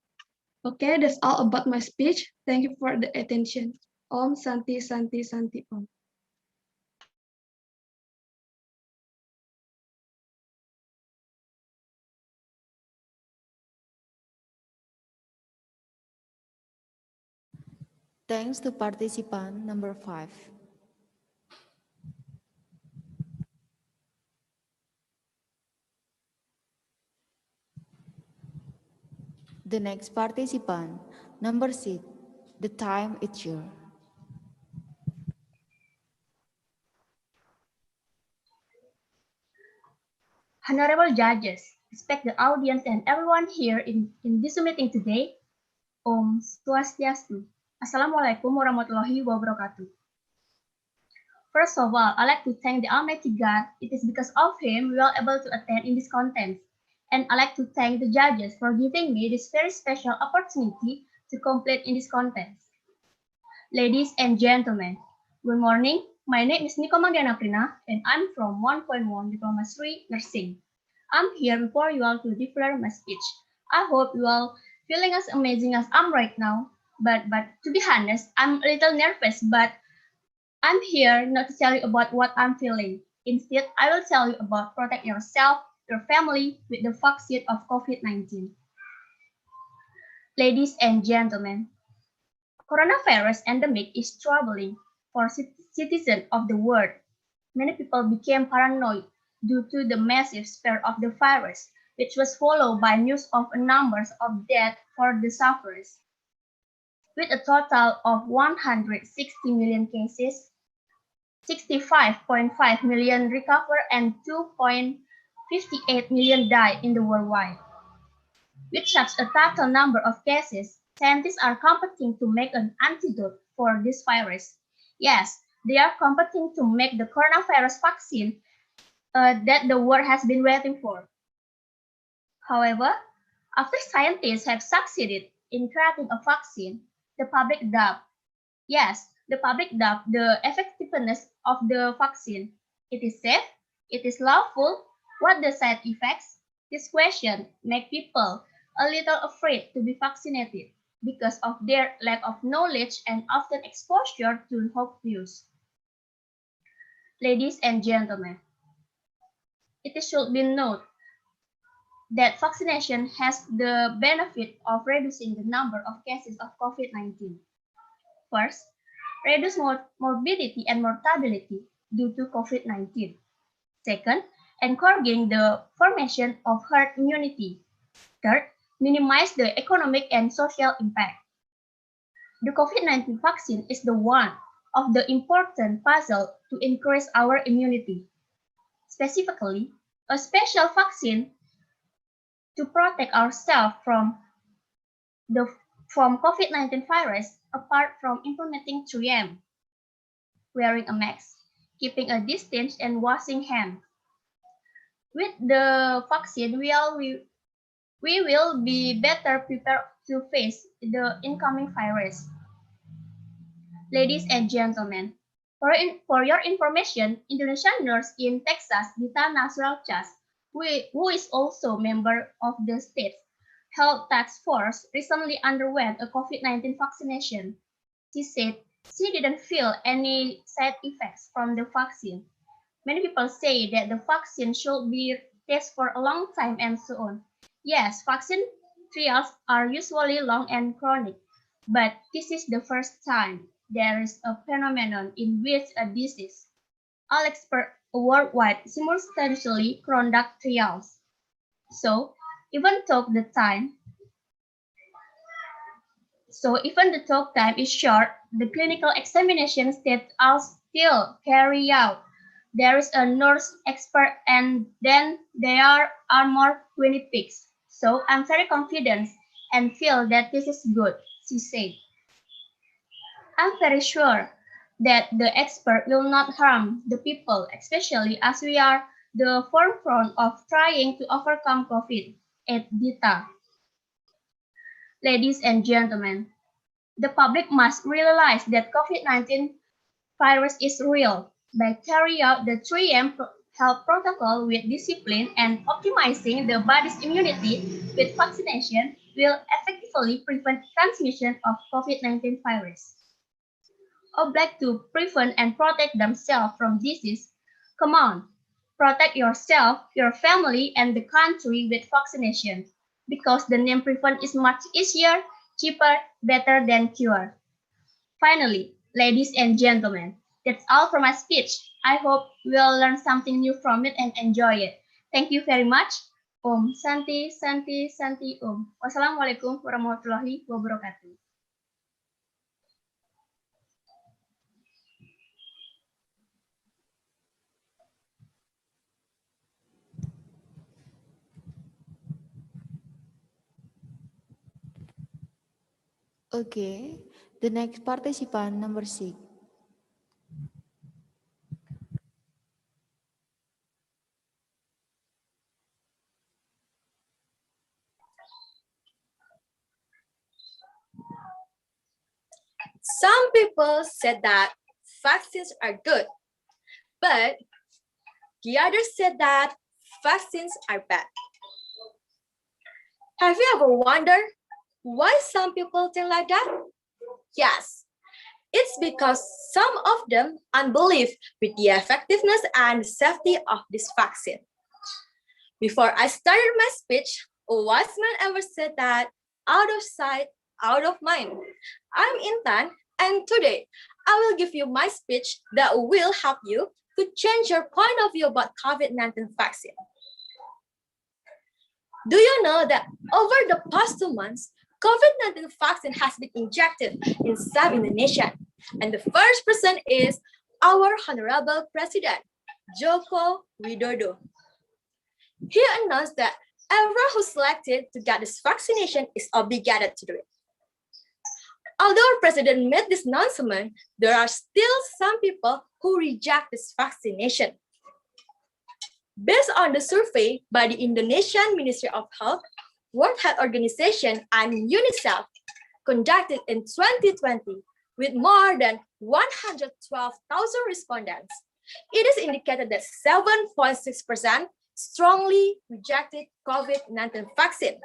Okay, that's all about my speech. Thank you for the attention. Om Santi Santi Santi Om. Thanks to participant number 5. The next participant, number 6. The time is yours. Honorable judges, respect the audience and everyone here in this meeting today. Om Swastiastu. Assalamualaikum warahmatullahi wabarakatuh. First of all, I'd like to thank the Almighty God. It is because of Him we are able to attend in this content. And I'd like to thank the judges for giving me this very special opportunity to complete in this contest. Ladies and gentlemen, good morning. My name is Niko Magdiana Prina, and I'm from 1.1 Diploma 3 Nursing. I'm here before you all to declare my speech. I hope you all feeling as amazing as I'm right now. But to be honest, I'm a little nervous, but I'm here not to tell you about what I'm feeling. Instead, I will tell you about protect yourself, your family with the vaccine of COVID-19. Ladies and gentlemen, coronavirus endemic is troubling for citizens of the world. Many people became paranoid due to the massive spread of the virus, which was followed by news of numbers of deaths for the sufferers. With a total of 160 million cases, 65.5 million recover and 2.58 million die in the worldwide. With such a total number of cases, scientists are competing to make an antidote for this virus. Yes, they are competing to make the coronavirus vaccine that the world has been waiting for. However, after scientists have succeeded in creating a vaccine, the public doubt the effectiveness of the vaccine. It is safe, it is lawful, what the side effects? This question make people a little afraid to be vaccinated because of their lack of knowledge and often exposure to fake news. Ladies and gentlemen, it should be noted that vaccination has the benefit of reducing the number of cases of COVID-19. First, reduce morbidity and mortality due to COVID-19. Second, encouraging the formation of herd immunity. Third, minimize the economic and social impact. The COVID-19 vaccine is the one of the important puzzle to increase our immunity. Specifically, a special vaccine to protect ourselves from COVID-19 virus apart from implementing 3M, wearing a mask, keeping a distance, and washing hands. With the vaccine, we will be better prepared to face the incoming virus. Ladies and gentlemen, for your information, Indonesian nurse in Texas, Dita Nasralchas, who is also member of the state's health task force, recently underwent a COVID-19 vaccination. She said she didn't feel any side effects from the vaccine. Many people say that the vaccine should be tested for a long time and so on. Yes, vaccine trials are usually long and chronic, but this is the first time there is a phenomenon in which a disease, all experts worldwide simultaneously conduct trials. So, even though the time talk time is short, the clinical examinations that are still carried out. There is a nurse expert and then there are more clinics. So I'm very confident and feel that this is good, she said. I'm very sure that the expert will not harm the people, especially as we are the forefront of trying to overcome COVID, at Dita. Ladies and gentlemen, the public must realize that COVID-19 virus is real by carrying out the 3M health protocol with discipline and optimizing the body's immunity with vaccination will effectively prevent transmission of COVID-19 virus. Obliged to prevent and protect themselves from disease, come on, protect yourself, your family, and the country with vaccination, because the name prevent is much easier, cheaper, better than cure. Finally, ladies and gentlemen, that's all for my speech. I hope we'll learn something new from it and enjoy it. Thank you very much. Om Santi Santi Santi Om. Wassalamualaikum warahmatullahi wabarakatuh. Okay, the next participant, number 6. Some people said that vaccines are good, but the others said that vaccines are bad. Have you ever wondered why some people think like that? Yes, it's because some of them unbelieve with the effectiveness and safety of this vaccine. Before I started my speech, a wise man ever said that out of sight, out of mind. I'm Intan, and today I will give you my speech that will help you to change your point of view about COVID-19 vaccine. Do you know that over the past 2 months, COVID-19 vaccine has been injected in some Indonesian, and the first person is our Honorable President, Joko Widodo. He announced that everyone who's selected to get this vaccination is obligated to do it. Although our president made this announcement, there are still some people who reject this vaccination. Based on the survey by the Indonesian Ministry of Health, World Health Organization, and UNICEF conducted in 2020 with more than 112,000 respondents, it is indicated that 7.6% strongly rejected COVID-19 vaccine,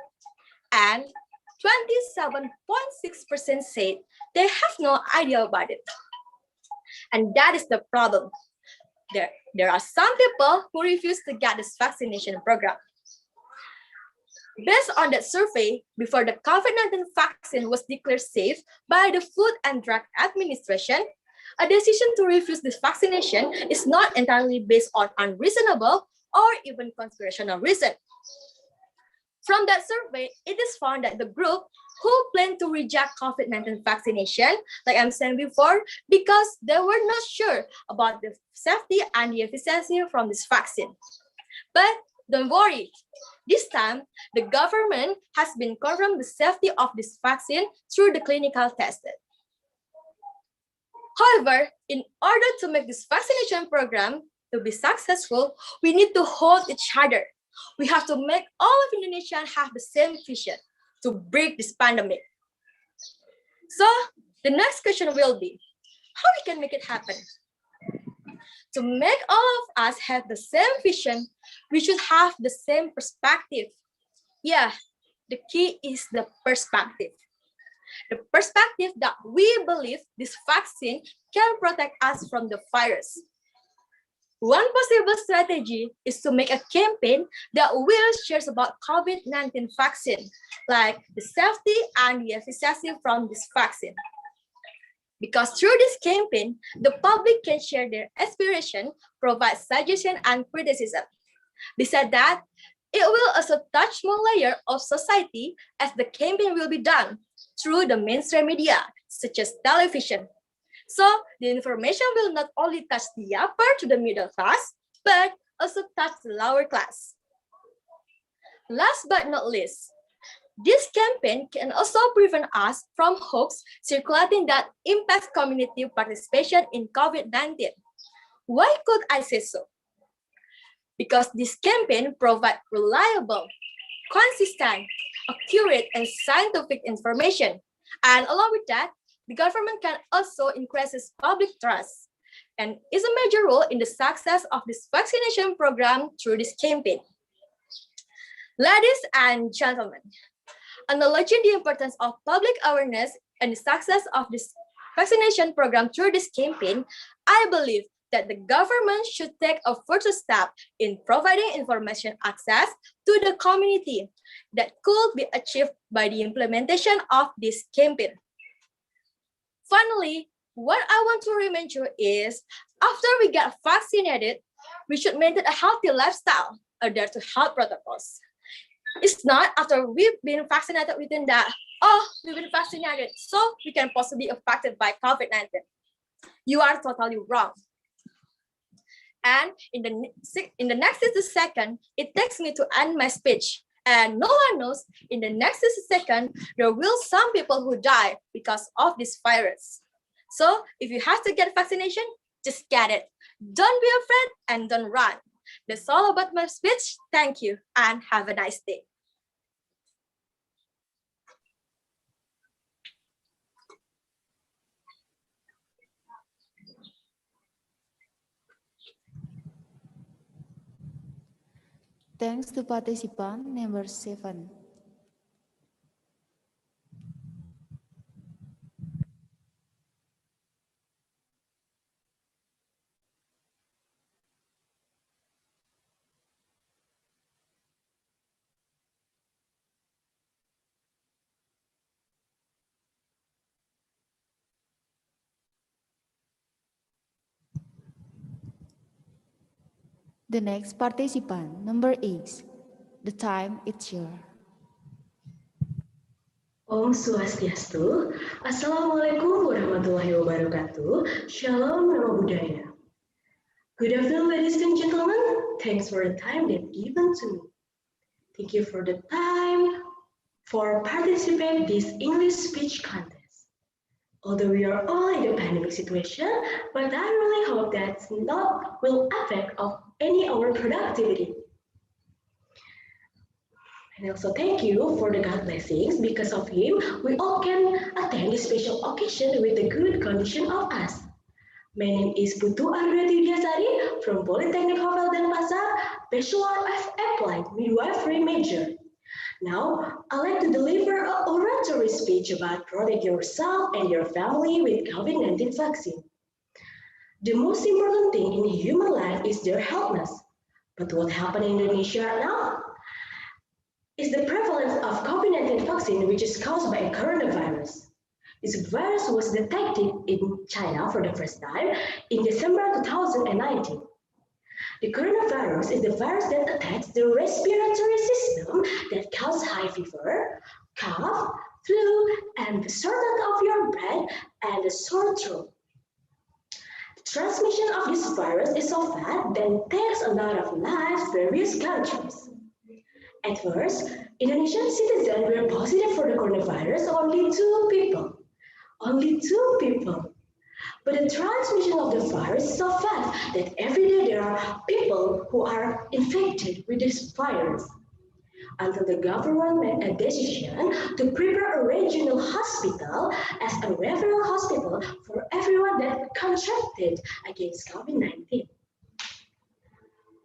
and 27.6% said they have no idea about it. And that is the problem. There are some people who refuse to get this vaccination program. Based on that survey, before the COVID-19 vaccine was declared safe by the Food and Drug Administration, a decision to refuse this vaccination is not entirely based on unreasonable or even conspirational reason. From that survey, it is found that the group who plan to reject COVID-19 vaccination, like I'm saying before, because they were not sure about the safety and the efficacy from this vaccine. But don't worry, this time, the government has been confirmed the safety of this vaccine through the clinical testing. However, in order to make this vaccination program to be successful, we need to hold each other. We have to make all of Indonesians have the same vision to break this pandemic. So the next question will be, how we can make it happen? To make all of us have the same vision, we should have the same perspective. Yeah, the key is the perspective. The perspective that we believe this vaccine can protect us from the virus. One possible strategy is to make a campaign that will share about COVID-19 vaccine, like the safety and the efficacy from this vaccine. Because through this campaign, the public can share their aspiration, provide suggestion and criticism. Besides that, it will also touch more layer of society as the campaign will be done through the mainstream media, such as television. So the information will not only touch the upper to the middle class, but also touch the lower class. Last but not least, this campaign can also prevent us from hoax circulating that impacts community participation in COVID-19. Why could I say so? Because this campaign provides reliable, consistent, accurate, and scientific information. And along with that, the government can also increase its public trust and is a major role in the success of this vaccination program through this campaign. Ladies and gentlemen, acknowledging the importance of public awareness and the success of this vaccination program through this campaign, I believe that the government should take a further step in providing information access to the community that could be achieved by the implementation of this campaign. Finally, what I want to remind you is, after we get vaccinated, we should maintain a healthy lifestyle, adhere to health protocols. It's not after we've been vaccinated within that, oh, we've been vaccinated, so we can possibly be affected by COVID-19. You are totally wrong. And in the next 60 seconds, it takes me to end my speech. And no one knows, in the next 60 seconds, there will some people who die because of this virus. So if you have to get vaccination, just get it. Don't be afraid and don't run. That's all about my speech. Thank you and have a nice day. thanks to participant number 7. The next participant, number 8. The time is yours. Om Swastiastu, Assalamualaikum warahmatullahi wabarakatuh, Shalom Nama Budaya. Good afternoon, ladies and gentlemen. Thanks for the time that given to me. Thank you for the time for participating this English speech contest. Although we are all in a pandemic situation, but I really hope that not will affect of any our productivity. And also thank you for the God blessings. Because of Him, we all can attend this special occasion with a good condition of us. My name is Putu Ardrati Widyasari from Polytechnic Hovel Denpasar, Bachelor of Applied Midwifery major. Now, I'd like to deliver an oratory speech about protect yourself and your family with COVID-19 vaccine. The most important thing in human life is their healthness. But what happened in Indonesia now is the prevalence of COVID-19 vaccine, which is caused by a coronavirus. This virus was detected in China for the first time in December 2019. The coronavirus is the virus that attacks the respiratory system that causes high fever, cough, flu, and the shortness of your breath and a sore throat. The transmission of this virus is so fast that it takes a lot of lives in various countries. At first, Indonesian citizens were positive for the coronavirus, only 2 people. Only 2 people. But the transmission of the virus is so fast that every day there are people who are infected with this virus. Until the government made a decision to prepare a regional hospital as a referral hospital for everyone that contracted against COVID-19.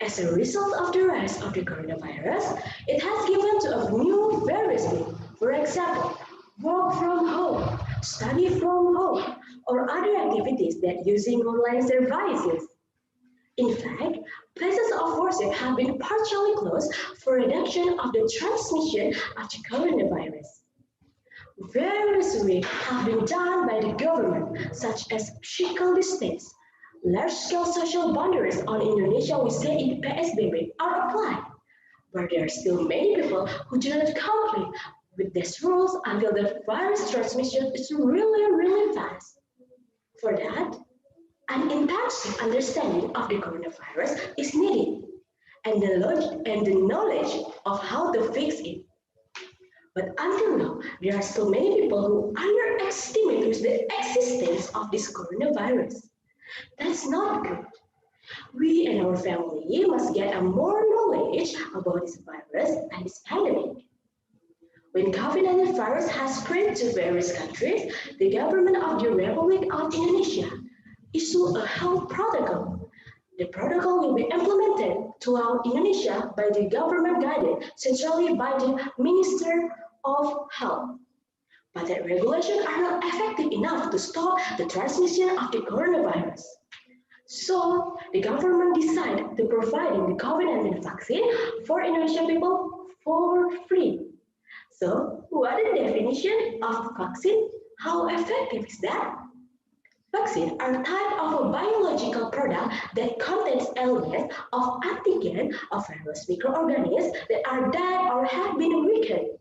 As a result of the rise of the coronavirus, it has given to a new various things. For example, work from home, study from home, or other activities that using online services. In fact, places of worship have been partially closed for reduction of the transmission of the coronavirus. Various ways have been done by the government, such as physical distance. Large-scale social boundaries on Indonesia, we say in PSBB, are applied, but there are still many people who do not comply with these rules until the virus transmission is really fast. For that, an intensive understanding of the coronavirus is needed, and the knowledge of how to fix it. But until now, there are still many people who underestimate the existence of this coronavirus. That's not good. We and our family must get a more knowledge about this virus and this pandemic. When COVID-19 virus has spread to various countries, the government of the Republic of Indonesia issued a health protocol. The protocol will be implemented throughout Indonesia by the government guided centrally by the Minister of Health. But that regulations are not effective enough to stop the transmission of the coronavirus. So the government decided to provide the COVID-19 vaccine for Indonesian people for free. So what is the definition of vaccine? How effective is that? Vaccines are a type of a biological product that contains elements of antigen of various microorganisms that are dead or have been weakened,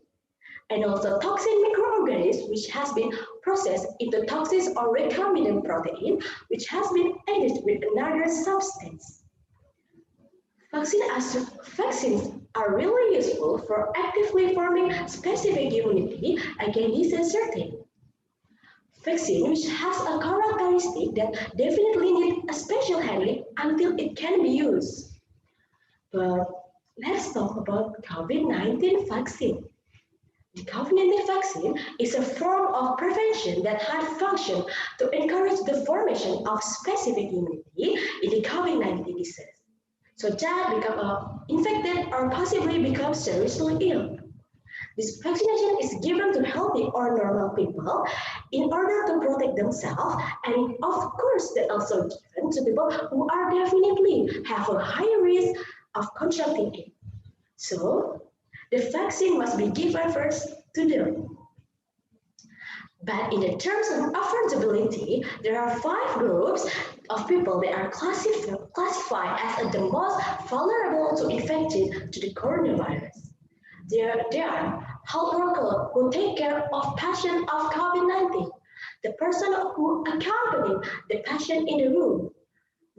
and also toxin microorganisms which has been processed into toxins or recombinant protein which has been added with another substance. Vaccines are really useful for actively forming specific immunity against disease certain. Vaccine which has a characteristic that definitely needs a special handling until it can be used. But let's talk about COVID-19 vaccine. The COVID-19 vaccine is a form of prevention that had function to encourage the formation of specific immunity in the COVID-19 disease. so that become infected or possibly become seriously ill. This vaccination is given to healthy or normal people in order to protect themselves, and of course, they also given to people who are definitely have a high risk of contracting it. So, the vaccine must be given first to them. But in the terms of affordability, there are five groups of people that are classified as the most vulnerable to infected to the coronavirus. There are health workers who take care of patients of COVID-19, the person who accompany the patient in the room.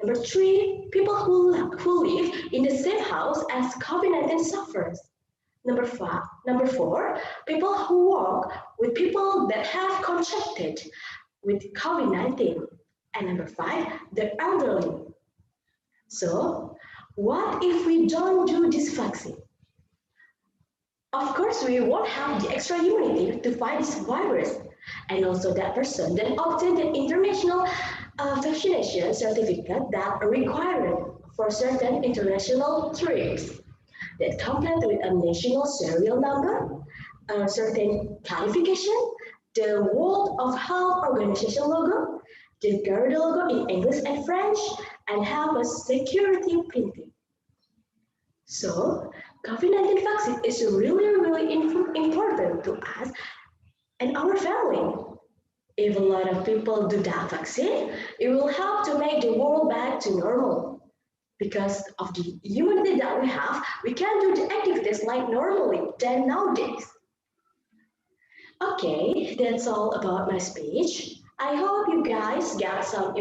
Number three, people who live in the same house as COVID-19 sufferers. Number four, people who work with people that have contracted with COVID-19. And number five, the elderly. So, what if we don't do this vaccine? Of course, we won't have the extra immunity to fight this virus. And also that person then obtain the international vaccination certificate that are required for certain international trips that complete with a national serial number, a certain qualification, the World of Health Organization logo, the Garda logo in English and French, and have a security printing. So, COVID-19 vaccine is really important to us and our family. If a lot of people do that vaccine, it will help to make the world back to normal. Because of the immunity that we have, we can do the activities like normally than nowadays. Okay, that's all about my speech. I hope you guys got some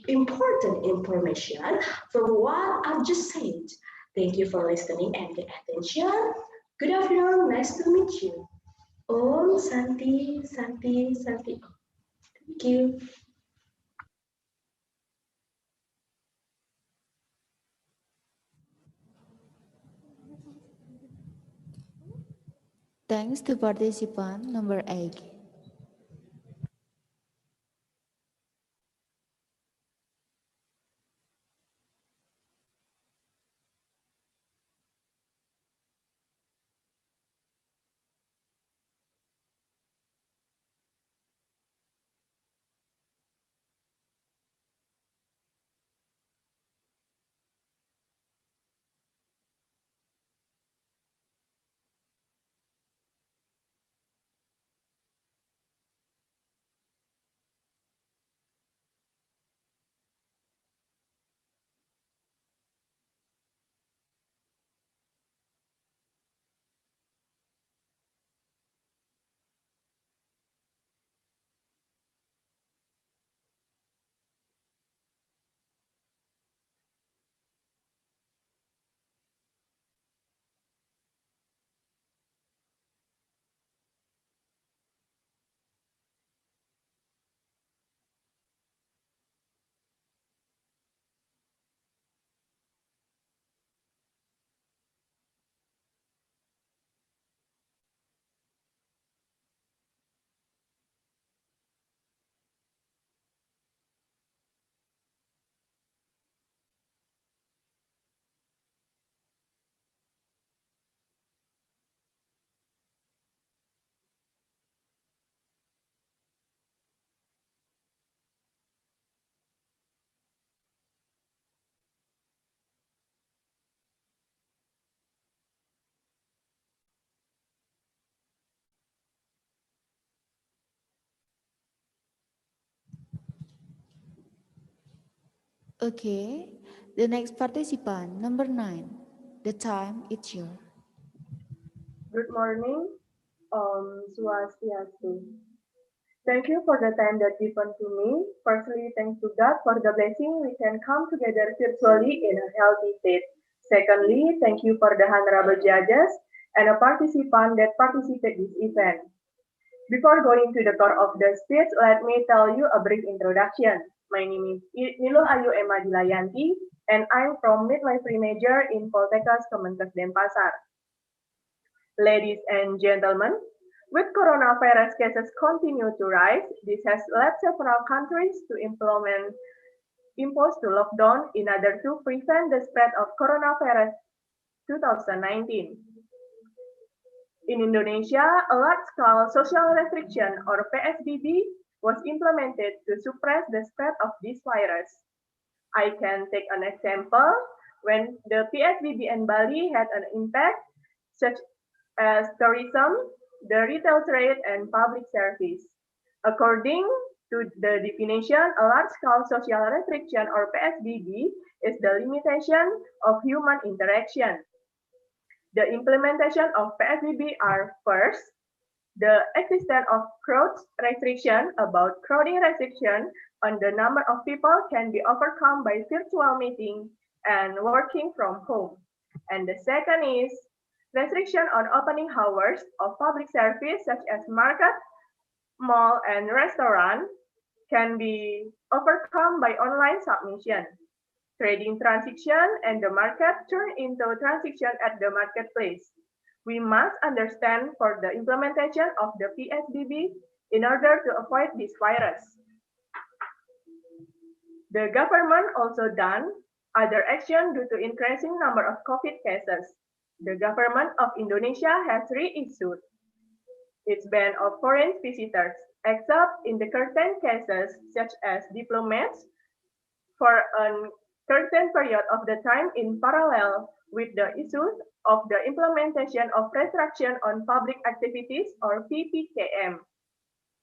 important information from what I've just said. Thank you for listening and the attention. Good afternoon, nice to meet you. Om Santi, Santi, Santi. Thank you. Thanks to participant number 8. Okay, the next participant, number 9. The time is yours. Good morning, Swastiastu. Thank you for the time that given to me. Firstly, thanks to God for the blessing we can come together virtually in a healthy state. Secondly, thank you for the honorable judges and a participant that participate this event. Before going to the core of the speech, let me tell you a brief introduction. My name is Nilo Ayu Emma Dilayanti, and I'm from midwifery major in Poltekkes Kemenkes Denpasar. Ladies and gentlemen, with coronavirus cases continue to rise, this has led several countries to implement imposed to lockdown in order to prevent the spread of coronavirus 2019. In Indonesia, a large-scale social restriction or PSBB was implemented to suppress the spread of this virus. I can take an example when the PSBB in Bali had an impact such as tourism, the retail trade, and public service. According to the definition, a large-scale social restriction or PSBB is the limitation of human interaction. The implementation of PSBB are first, the existence of crowd restriction about crowding restriction on the number of people can be overcome by virtual meeting and working from home. And the second is restriction on opening hours of public service such as market, mall, and restaurant can be overcome by online submission. Trading transaction and the market turn into transaction at the marketplace. We must understand for the implementation of the PSBB in order to avoid this virus. The government also done other action due to increasing number of COVID cases. The government of Indonesia has reissued its ban of foreign visitors, except in the certain cases such as diplomats for a certain period of the time in parallel with the issues of the implementation of restriction on public activities or PPKM.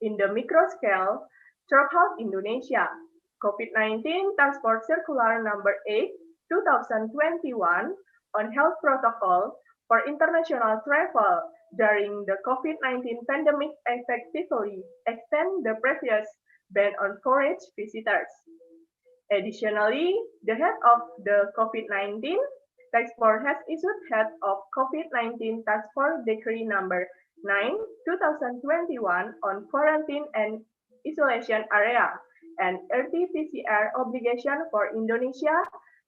In the micro scale, throughout Indonesia, COVID-19 Task Force Circular Number 8, 2021 on health protocol for international travel during the COVID-19 pandemic effectively extend the previous ban on foreign visitors. Additionally, the head of the COVID-19 Task Force has issued head of COVID-19 Task Force Decree Number 9, 2021 on quarantine and isolation area and RT-PCR obligation for Indonesia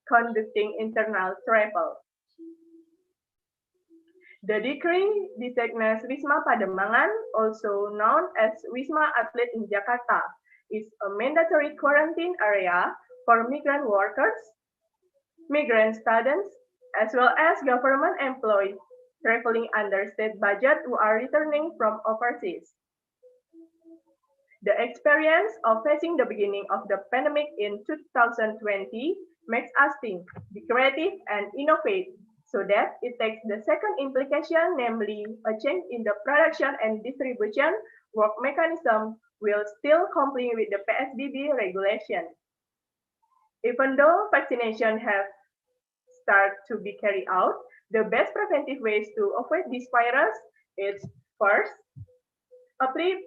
conducting internal travel. The decree designates Wisma Pademangan, also known as Wisma Atlet in Jakarta, is a mandatory quarantine area for migrant workers, migrant students, as well as government employees traveling under state budget who are returning from overseas. The experience of facing the beginning of the pandemic in 2020 makes us think, be creative, and innovate so that it takes the second implication, namely a change in the production and distribution work mechanism will still comply with the PSBB regulation. Even though vaccination have started to be carried out, the best preventive ways to avoid this virus is first, apply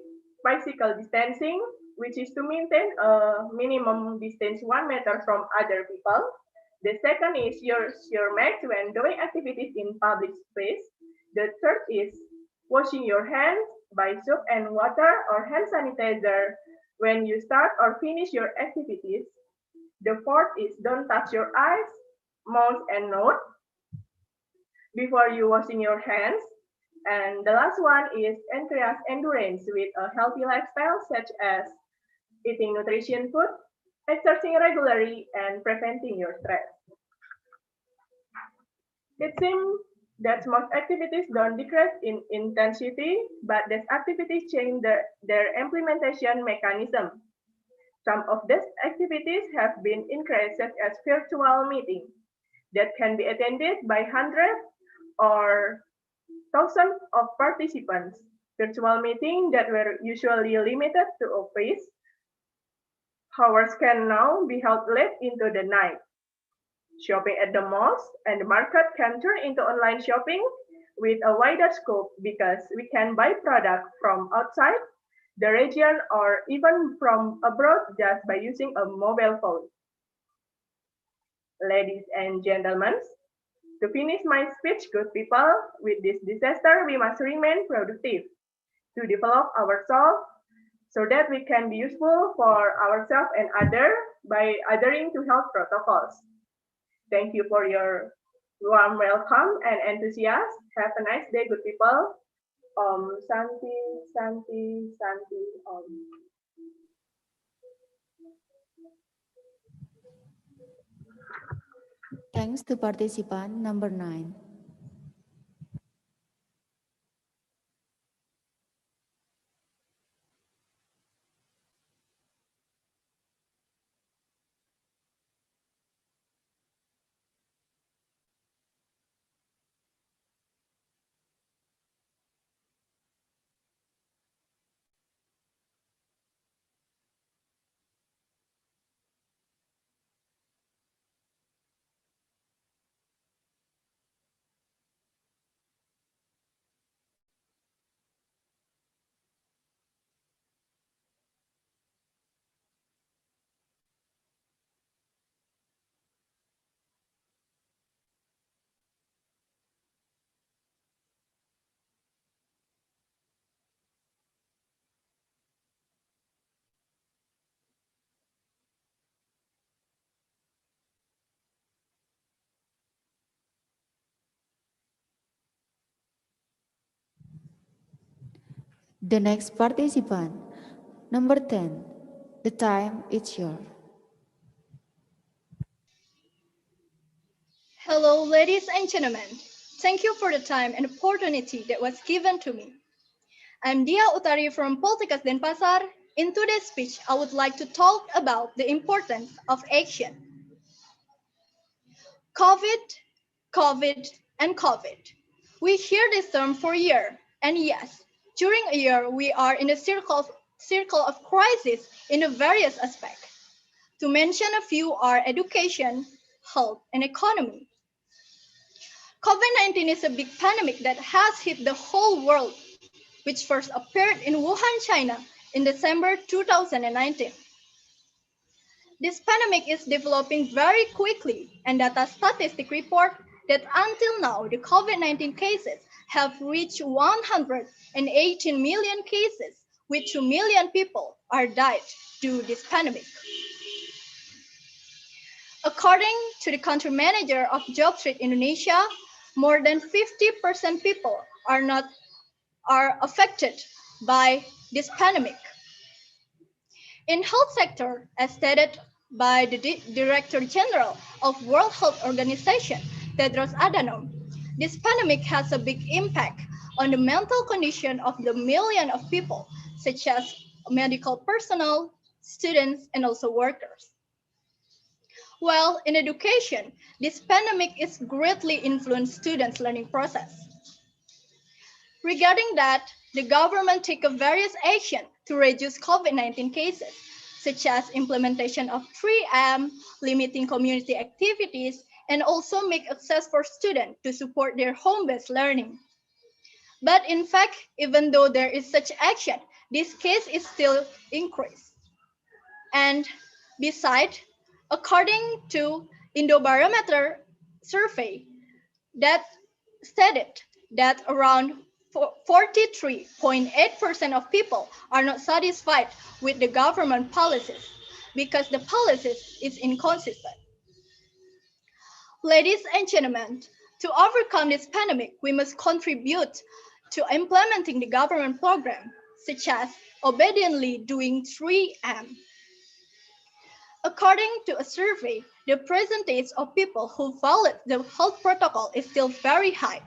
physical distancing, which is to maintain a minimum distance 1 meter from other people. The second is use your mask when doing activities in public space. The third is washing your hands by soap and water or hand sanitizer when you start or finish your activities. The fourth is don't touch your eyes, mouth, and nose before you washing your hands. And the last one is increase endurance with a healthy lifestyle such as eating nutrition food, exercising regularly, and preventing your stress. It seems that most activities don't decrease in intensity, but these activities change their implementation mechanism. Some of these activities have been increased, such as virtual meetings that can be attended by hundreds or thousands of participants. Virtual meetings that were usually limited to office hours can now be held late into the night. Shopping at the malls and the market can turn into online shopping with a wider scope because we can buy products from outside the region or even from abroad just by using a mobile phone. Ladies and gentlemen, to finish my speech, good people, with this disaster, we must remain productive to develop ourselves so that we can be useful for ourselves and others by adhering to health protocols. Thank you for your warm welcome and enthusiasm. Have a nice day, good people. Om Santi, Santi, Santi, Om. Thanks to participant number 9. The next participant, number 10. The time is yours. Hello, ladies and gentlemen. Thank you for the time and opportunity that was given to me. I'm Dia Utari from Poltekkes Denpasar. In today's speech, I would like to talk about the importance of action. COVID, COVID, and COVID. We hear this term for a year, and yes, during a year we are in a circle of crisis in the various aspects. To mention a few are education, health, and economy. COVID-19 is a big pandemic that has hit the whole world, which first appeared in Wuhan, China in December 2019. This pandemic is developing very quickly, and data statistics report that until now, the COVID-19 cases have reached 118 million cases, with 2 million people are died due to this pandemic. According to the country manager of Job Street Indonesia, more than 50% people are affected by this pandemic. In health sector, as stated by the Director General of World Health Organization, Tedros Adhanom, this pandemic has a big impact on the mental condition of the million of people, such as medical personnel, students, and also workers. While in education, this pandemic is greatly influenced students' learning process. Regarding that, the government took various action to reduce COVID-19 cases, such as implementation of 3M, limiting community activities, and also make access for students to support their home-based learning. But in fact, even though there is such action, this case is still increased. And besides, according to Indobarometer survey that stated that around 43.8% of people are not satisfied with the government policies because the policies is inconsistent. Ladies and gentlemen, to overcome this pandemic, we must contribute to implementing the government program, such as obediently doing 3M. According to a survey, the percentage of people who violate the health protocol is still very high.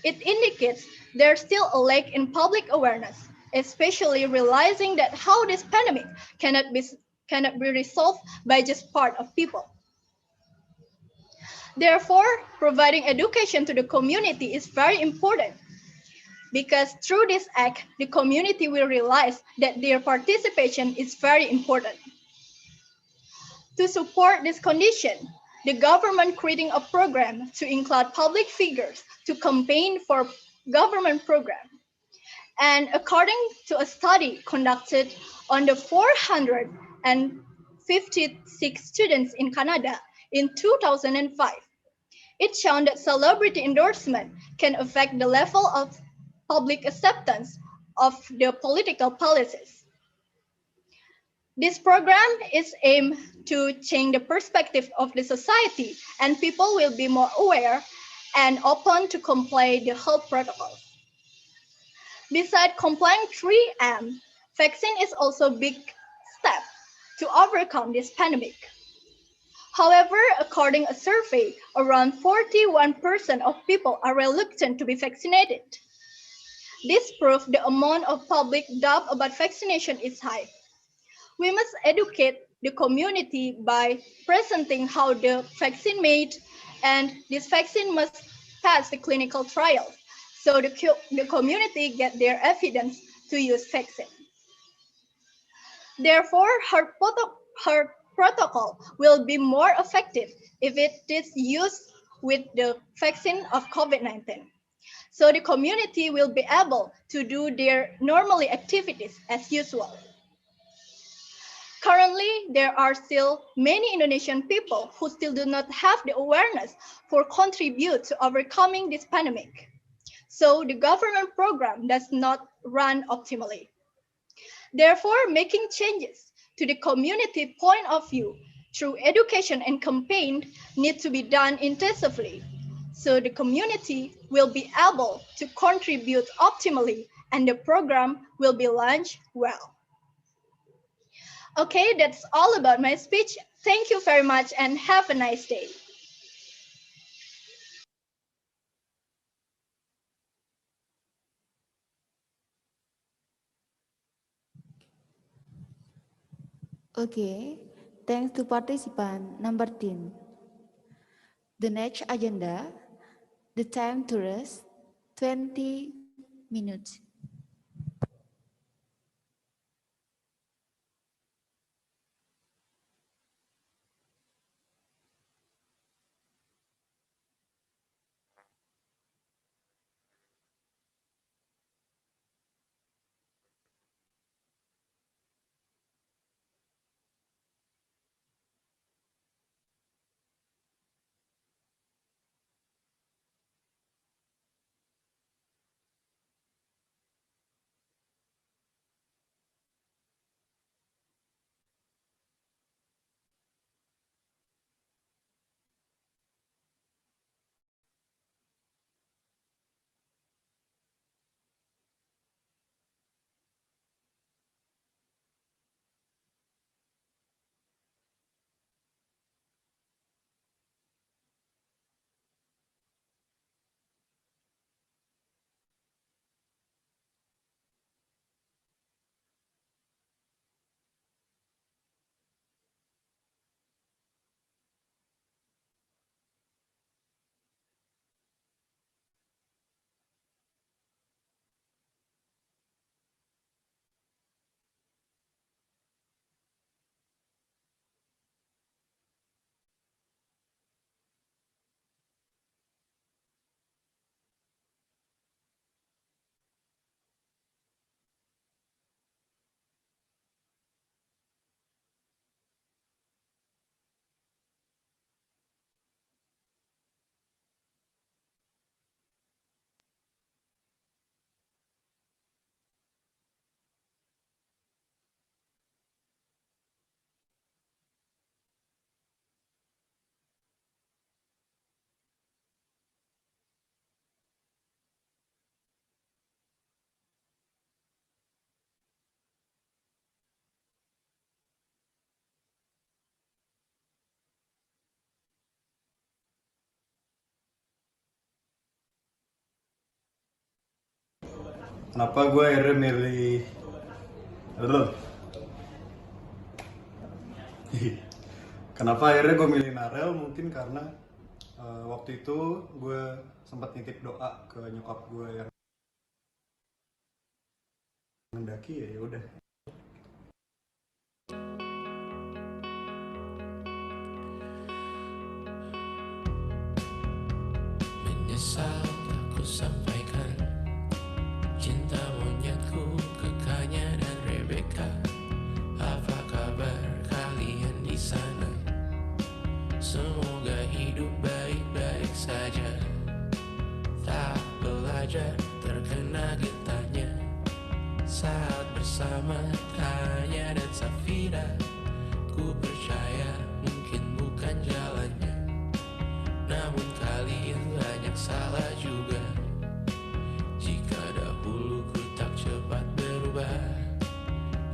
It indicates there's still a lack in public awareness, especially realizing that how this pandemic cannot be resolved by just part of people. Therefore, providing education to the community is very important because through this act, the community will realize that their participation is very important. To support this condition, the government creating a program to include public figures to campaign for government program. And according to a study conducted on the 456 students in Canada in 2005, it shown that celebrity endorsement can affect the level of public acceptance of the political policies. This program is aimed to change the perspective of the society, and people will be more aware and open to comply the health protocols. Besides complying 3M, vaccine is also a big step to overcome this pandemic. However, according to a survey, around 41% of people are reluctant to be vaccinated. This proves the amount of public doubt about vaccination is high. We must educate the community by presenting how the vaccine made, and this vaccine must pass the clinical trials so the community get their evidence to use vaccine. Therefore, her protocol will be more effective if it is used with the vaccine of COVID-19. So the community will be able to do their normally activities as usual. Currently, there are still many Indonesian people who still do not have the awareness for contribute to overcoming this pandemic. So the government program does not run optimally. Therefore, making changes to the community point of view through education and campaign need to be done intensively. So the community will be able to contribute optimally and the program will be launched well. Okay, that's all about my speech. Thank you very much and have a nice day. Okay, thanks to participant number 10. The next agenda, the time to rest, 20 minutes. Kenapa gue akhirnya milih Kenapa akhirnya gue milih Narel? Mungkin karena waktu itu gue sempat nitip doa ke nyokap gue yang mendaki, ya udah. Menyesal aku sampaikan cinta monyetku ke Kanya dan Rebecca. Apa kabar kalian di sana? Semoga hidup baik-baik saja. Tak belajar terkena getahnya saat bersama Kanya dan Safira. Ku percaya mungkin bukan jalannya, namun kalian banyak salah juga. Jika dahulu ku tak cepat berubah,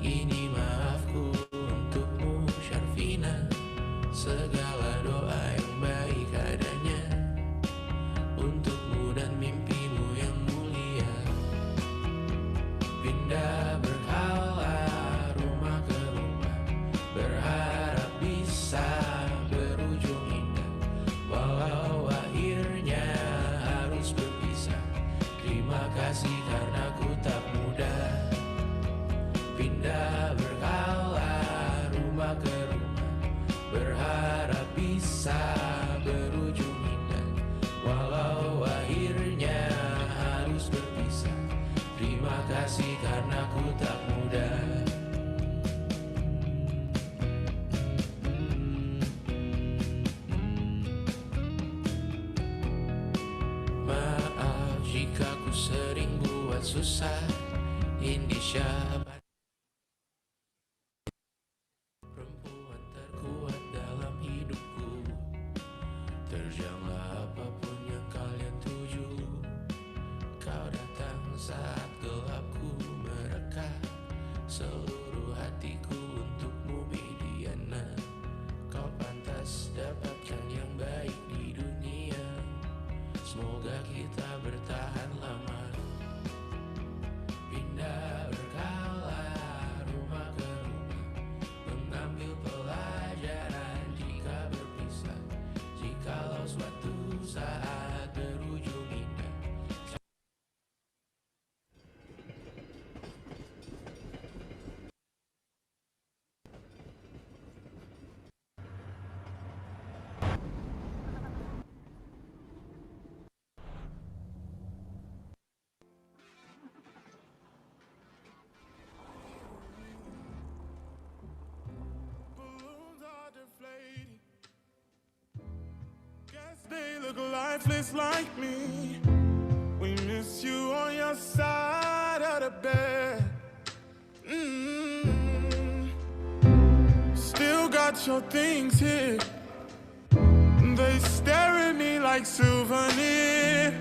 ini maafku untukmu Syarfina. Segala kisah berujung indah. Walau akhirnya harus berpisah, terima kasih karena ku tak mudah. Maaf jika ku sering buat susah Indonesia. Perempuan terkuat dalam hidupku, terjanglah apapun yang kalian tuju. Kau datang saat gelapku mereka, seluruh hatiku untukmu Mediana. Kau pantas dapatkan yang baik di dunia, semoga kita bertahan lama. Pindah berkala rumah ke rumah, mengambil pelajaran jika berpisah. Jikalau suatu saat berujung indah. Balloons are deflating. Guess they look lifeless like me. We miss you on your side of the bed. Still got your things here. They stare at me like souvenir.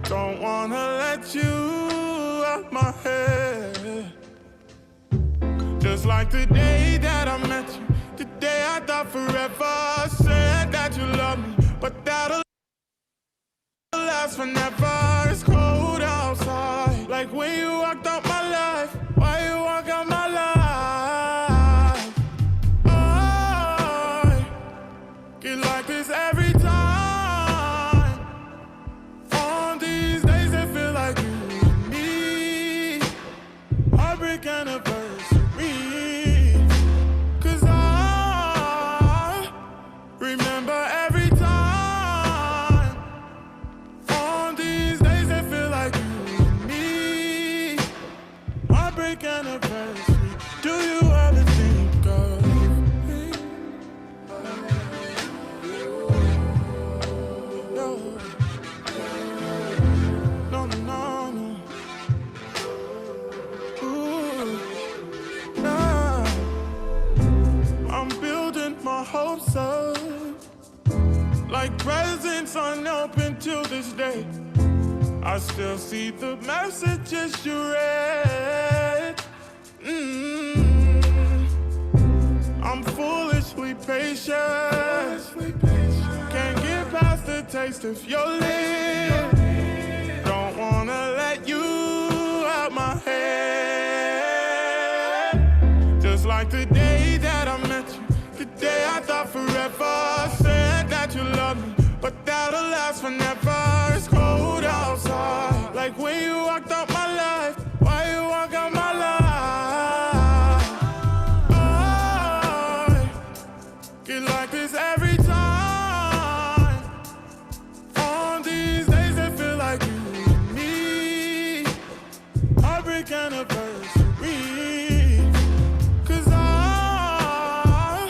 Don't wanna let you out my head. Just like the day that I met you, the day I thought forever. Said that you love me, but that'll last forever. It's cold outside, like when you walked out my life. Why you walk out my life? I get like this every time. On these days it feel like you and me. Heartbreak anniversary. 'Cause I remember every time. On these days it feel like you and me. Heartbreak anniversary. Do you ever think of me? No, no, no, no. Ooh, nah. I'm building my hopes up, like presents unopened till this day. I still see the messages you read. I'm foolishly patient. Can't get past the taste of your lips. Don't wanna let you out my head. Just like the day that I met you, the day I thought forever. Said that you love me, but that'll last forever. It's cold outside, like when you walked out my life. Why you walk out my life? I get like this every time. On these days it feel like you and me. Heartbreak anniversary. 'Cause I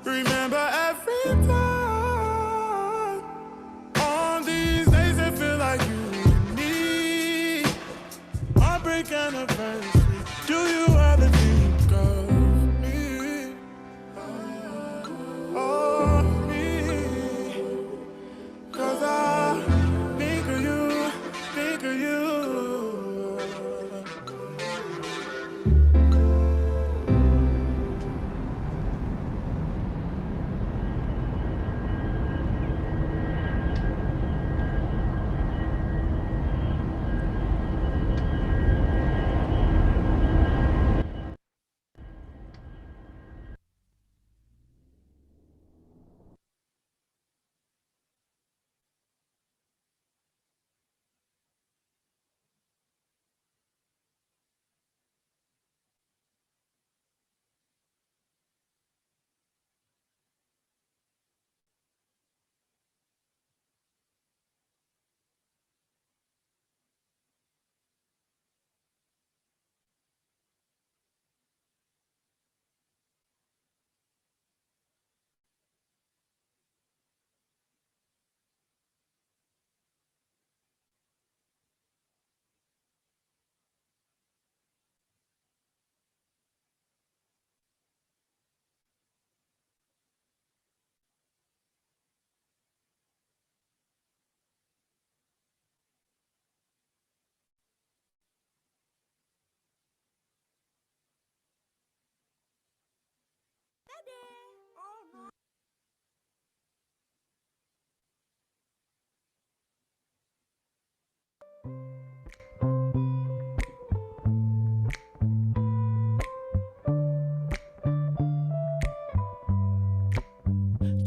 remember every time. On these days it feel like you and me. Heartbreak anniversary. Do you ever think of me? Oh, me. 'Cause I think of you, think of you.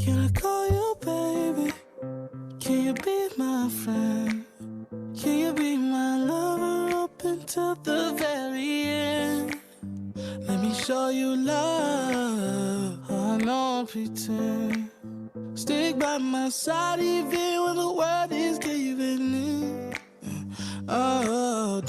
Can I call you baby? Can you be my friend? Can you be my lover up until the very end? Let me show you love. I don't pretend. Stick by my side even when the world is giving in. Oh,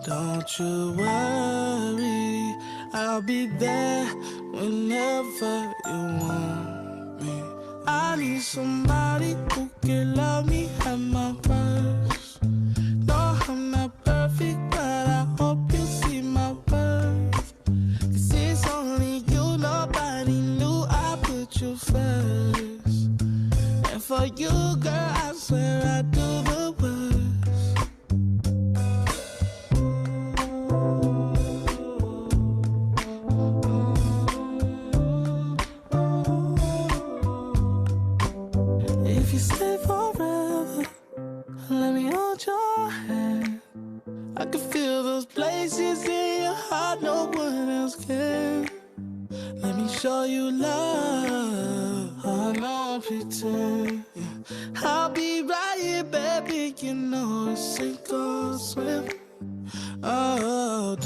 don't you worry. I'll be there whenever you want me. I need somebody who can love me at my worst. No, I'm not perfect, but I hope you see my worth. 'Cause it's only you, nobody knew I put you first. And for you, girl, I swear I do the worst. If you stay forever, let me hold your hand. I can feel those places in your heart no one else can. Let me show you love. I don't pretend. I'll be right here, baby. You know it's sink or swim. Oh,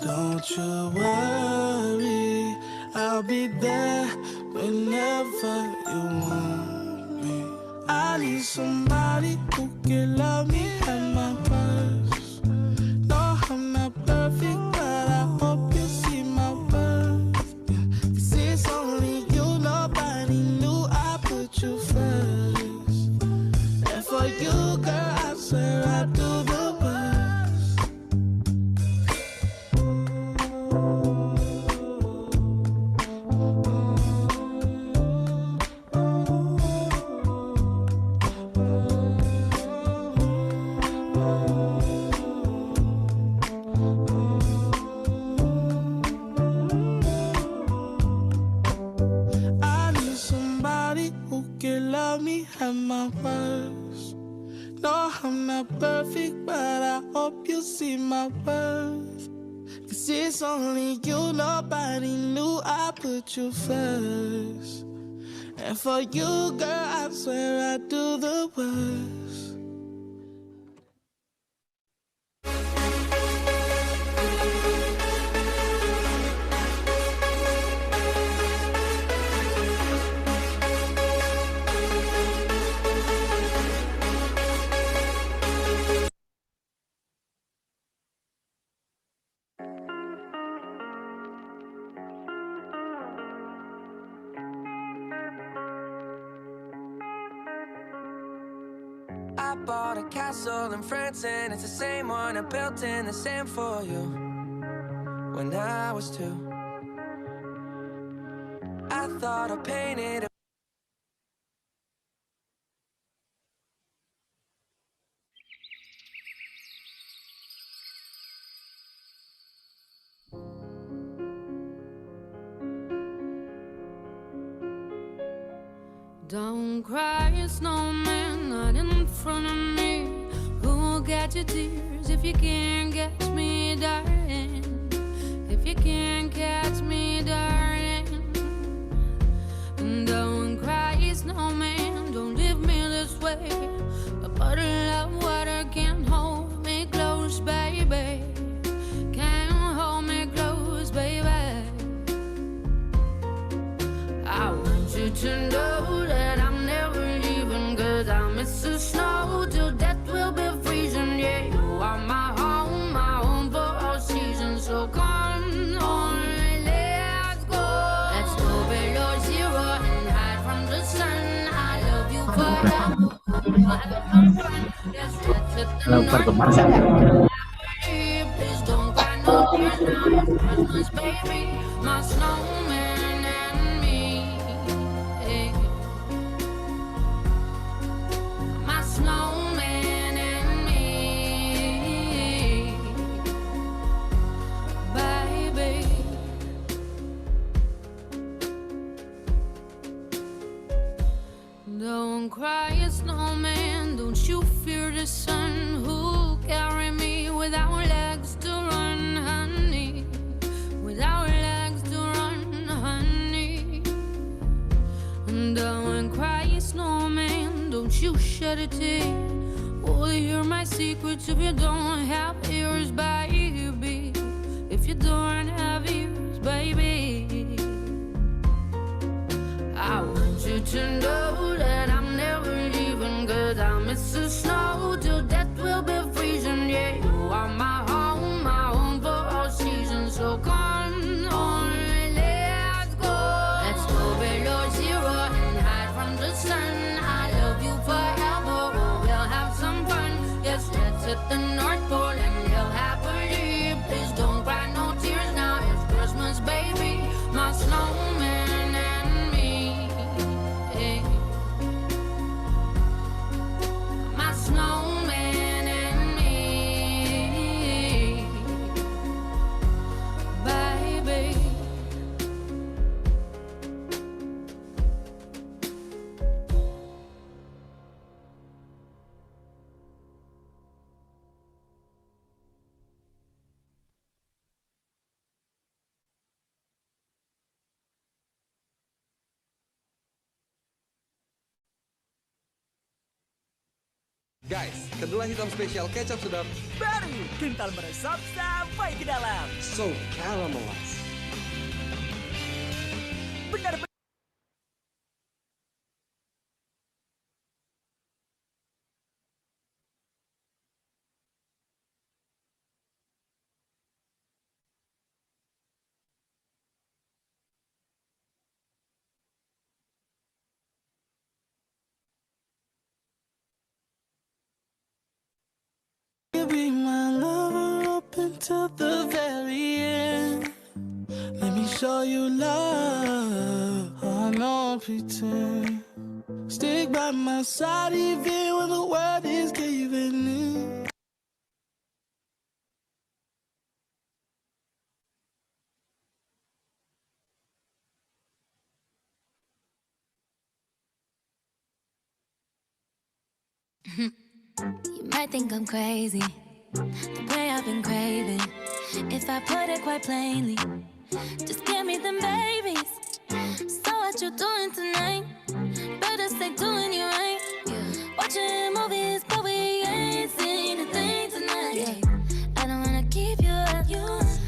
don't you worry. I'll be there whenever you want me. I need somebody who can love me at my worst. No, I'm not perfect, but I hope you see my worth. 'Cause it's only you, nobody knew I put you first. And for you, girl, I swear I do the worst. I need somebody who can love me at my worst. No, I'm not perfect, but I hope you see my worth. 'Cause it's only you, nobody knew I put you first. And for you, girl, I swear I do the worst. I bought a castle in France and it's the same one I built in the sand for you when I was 2. I thought I painted it. Don't cry, snowman, not in front of me. Who'll get your tears if you can't catch me, darling? If you can't catch me, darling. And don't cry, snowman, don't leave me this way. A bottle of water can't hold me close, baby. Can't hold me close, baby. I want you to know that I'm never leaving, 'cause I miss the snow till death will be freezing. Yeah, you are my home for all seasons. So come on, let's go. Let's go below zero and hide from the sun. I love you forever. Have some fun. Let's hit the night. Please don't cry no tears now. It's Christmas, baby. My snowman and me. My snowman and me, baby. Don't cry, snowman, don't you fear the sun. Who'll carry me without legs to run, honey? Without legs to run, honey. And don't cry, snowman, don't you shed a tear. Will you hear my secrets if you don't have ears, baby? If you don't have ears, baby. I want you to know that I'm never leaving, 'cause I miss the snow till death will be freezing. Yeah, you are my home for all seasons. So come on, let's go. Let's go below zero and hide from the sun. I love you forever, we'll have some fun. Yes, let's hit the North Pole and live happily. Please don't cry no tears now, it's Christmas, baby. My snowman and me. My snowman and me, baby. Guys, kedelai hitam spesial kecap sedap baru kental meresap sampai ke dalam. So caramelized. Benar-benar You be my lover up until the very end. Let me show you love. I don't pretend. Stick by my side even when the world is giving in. You might think I'm crazy, the way I've been craving. If I put it quite plainly, just give me them babies. So what you doing tonight? Better stay doing you right. Watching movies, but we ain't seen a thing tonight. I don't wanna keep you up,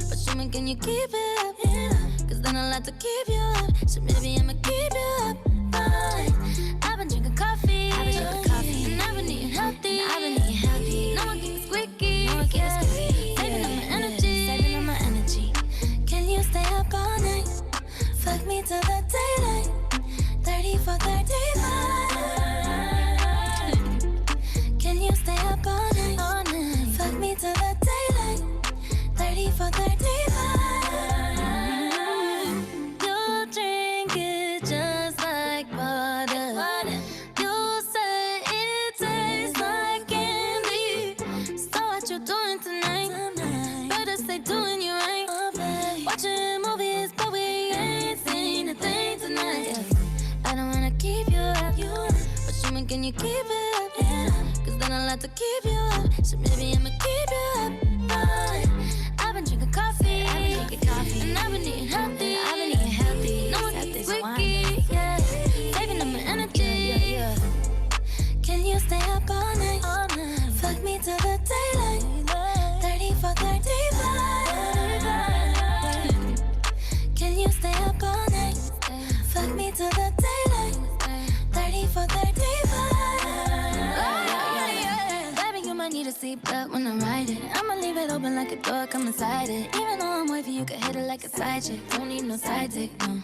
but show me, can you keep it up? Cause then I'll have to keep you up. So maybe I'ma keep you up. Fine. I've been drinking coffee, and I've been eating healthy. No one keeps squeaky, saving up my energy, Can you stay up all night? Fuck me till the daylight. 30 for 35. Can you stay up all night? Fuck me till the daylight. 30 for 35. You drink it just like water. You say it tastes like candy. So what you doing tonight? Better stay doing you right. Watching movies, but we ain't seen a thing tonight. I don't wanna keep you up, but show me, can you keep it up? Cause then I'll have to keep you up. So maybe I'ma keep you up. Fine. I've been drinking coffee, and I've been eating healthy. No one keeps squeaky, saving up my energy. Can you stay up all night? Fuck me till the daylight. 30 for 35. Can you stay up all night? Fuck me till the daylight. 30 for 35. Baby, you might need a seatbelt when I'm riding. I'ma leave it open like a door, come inside it. Even though I'm wavy, you can hit it like a side chick. Don't need no side dick, no.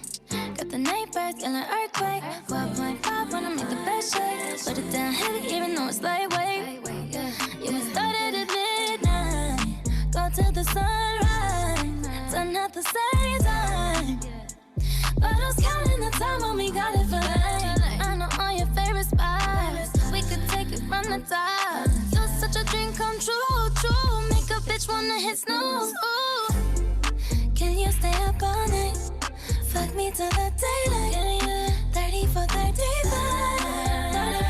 Got the neighbors yelling earthquake. 12.5 when I make the best shake. Put it down heavy even though it's lightweight. Yeah, we started at midnight. Go till the sunrise. Done at the same time. But I was counting the time when we got it for life. I know all your favorite spots. We could take it from the top. You're such a dream come true, true. Make a bitch wanna hit snooze. Ooh. Can you stay up all night? Fuck me till the daylight. 30 for 35.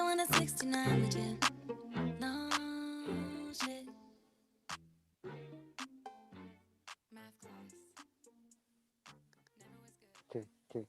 doing a 69 with you. No shit. Math class. Never was good. Okay.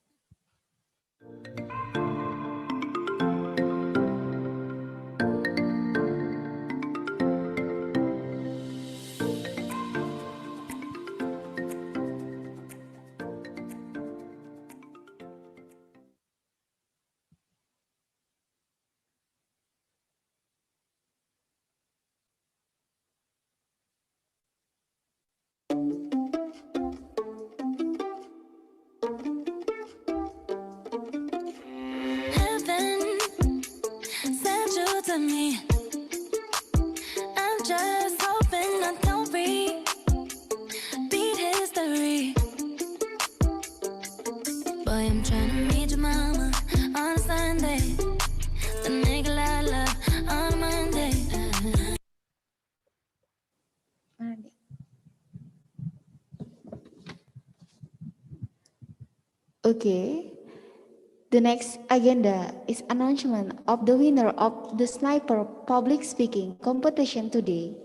Heaven sent you to me. I'm just hoping I don't repeat history. Boy, I'm trying to meet your mama on a Sunday. Then make a lot of love on a Monday. Okay. The next agenda is announcement of the winner of the sniper public speaking competition today.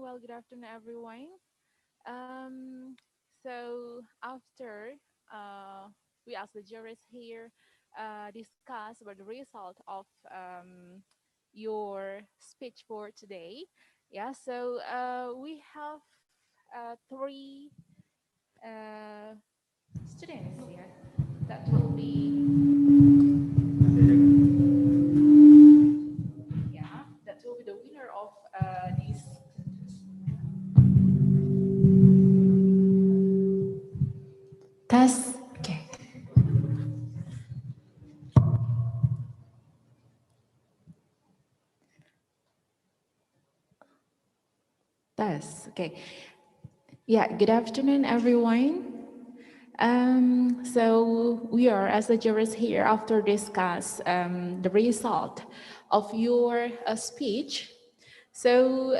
Well, good afternoon, everyone. So after we ask the jurors here discuss about the result of your speech for today. Yeah, so we have three students here that will be that will be the winner of this. Tes. Okay. Tes. Okay. Yeah, good afternoon, everyone. So we are as the jurors here after discuss the result of your speech. So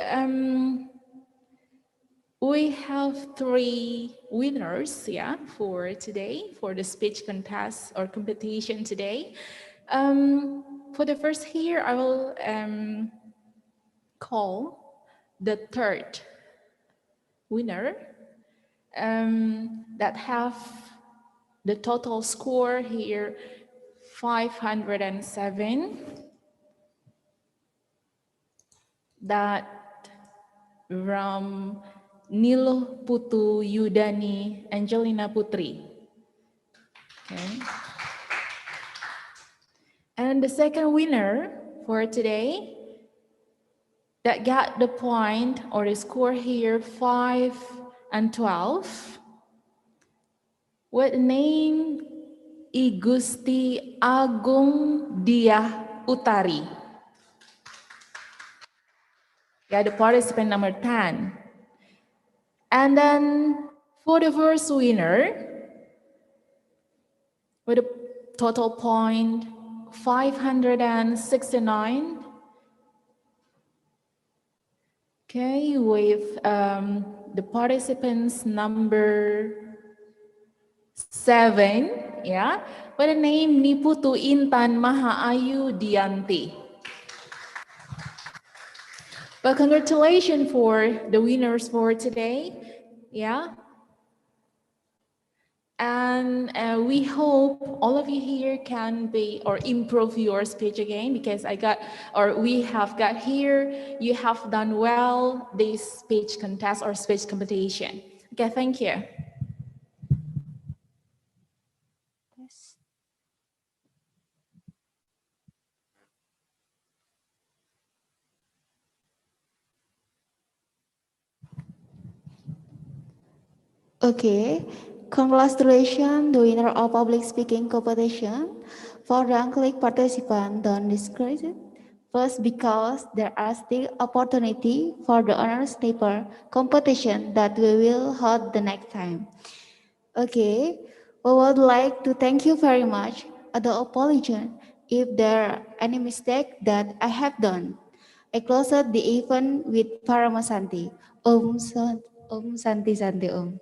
we have three winners, yeah, for today for the speech contest or competition today. For the first here, I will call the third winner that have the total score here 507. That from Nil Putu Yudani Angelina Putri. Okay. And the second winner for today that got the point or the score here 5 and 12 with the name Igusti Agung Diah Utari. Yeah, the participant number 10. And then for the first winner with a total point 569. Okay, with the participants number 7, yeah, with the name Niputu Intan Mahaayu Dianti. But congratulations for the winners for today, yeah. And we hope all of you here can be or improve your speech again because we have got here, you have done well this speech contest or speech competition. Okay, thank you. Okay, congratulations, the winner of public speaking competition. For the unclicked participant, don't discourage it. First, because there are still opportunity for the honors paper competition that we will hold the next time. Okay, we would like to thank you very much. The apology if there are any mistake that I have done. I closed the event with Paramasanti. Om Santi Santi Om.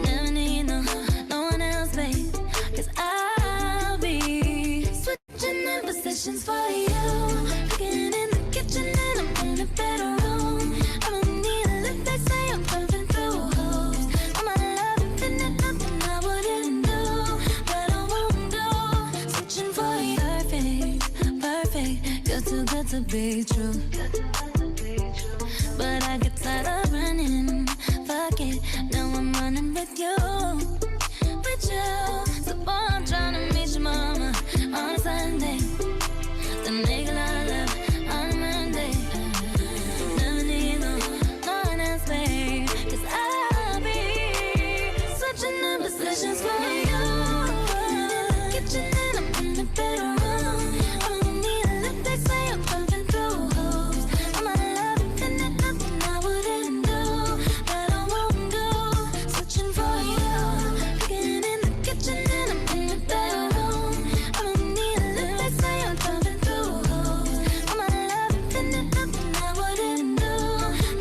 Never need no one else, babe. 'Cause I'll be switching up positions for you. Cooking in the kitchen and I'm in the bedroom. I don't need a lip, they say I'm pumping through holes. All my love infinite, nothing I wouldn't do, but I won't do. Switching for you. Perfect, perfect. You're too good to be true. But I get tired of running. Fuck it, now I'm running with you. With you. So boy, I'm trying to meet your mama on a Sunday. Then make a lot of love on a Monday. Never need no one else, babe. 'Cause I'll be switching up positions for you. Kitchen and I'm in the bedroom. I don't need a lip, they say I'm pumping through holes. All my love infinite, nothing I wouldn't do, but I won't do. Switching for you. Cooking in the kitchen and I'm in the bedroom. I don't need a lip, they say I'm pumping through holes. All my love infinite, nothing I wouldn't do,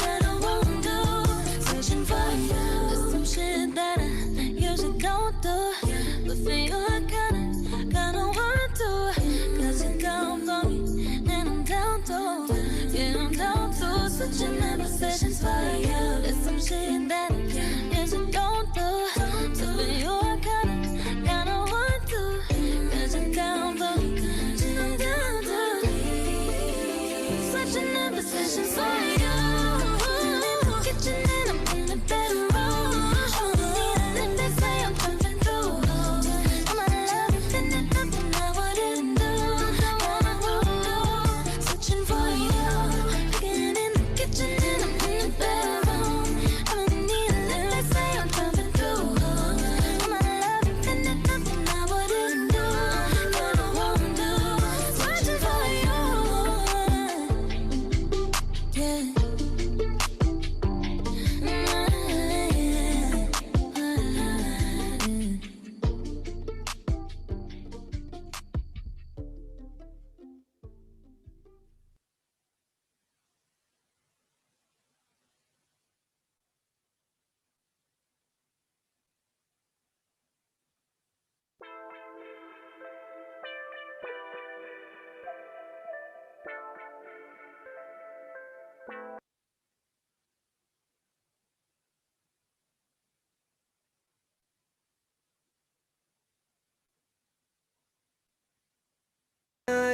but I won't do. Switching for you. There's some shit that I usually don't do, but for you I kinda want to. 'Cause you're down for me, and I'm down too. Yeah, I'm down to. Switching my positions for you. There's some shit that I usually don't do, but for you I kinda want to. 'Cause you're down for me, and I'm down too. Switching my positions for you. Kitchen and I'm in the bedroom. They say I'm pumping through holes. All my love infinite, nothing I wouldn't do, but I won't do. Switching for you. Cooking in the kitchen and I'm in the bedroom. I don't need a lip, they say I'm pumping through holes. All my love infinite, nothing I wouldn't do, but I won't do. Switching for you. Yeah.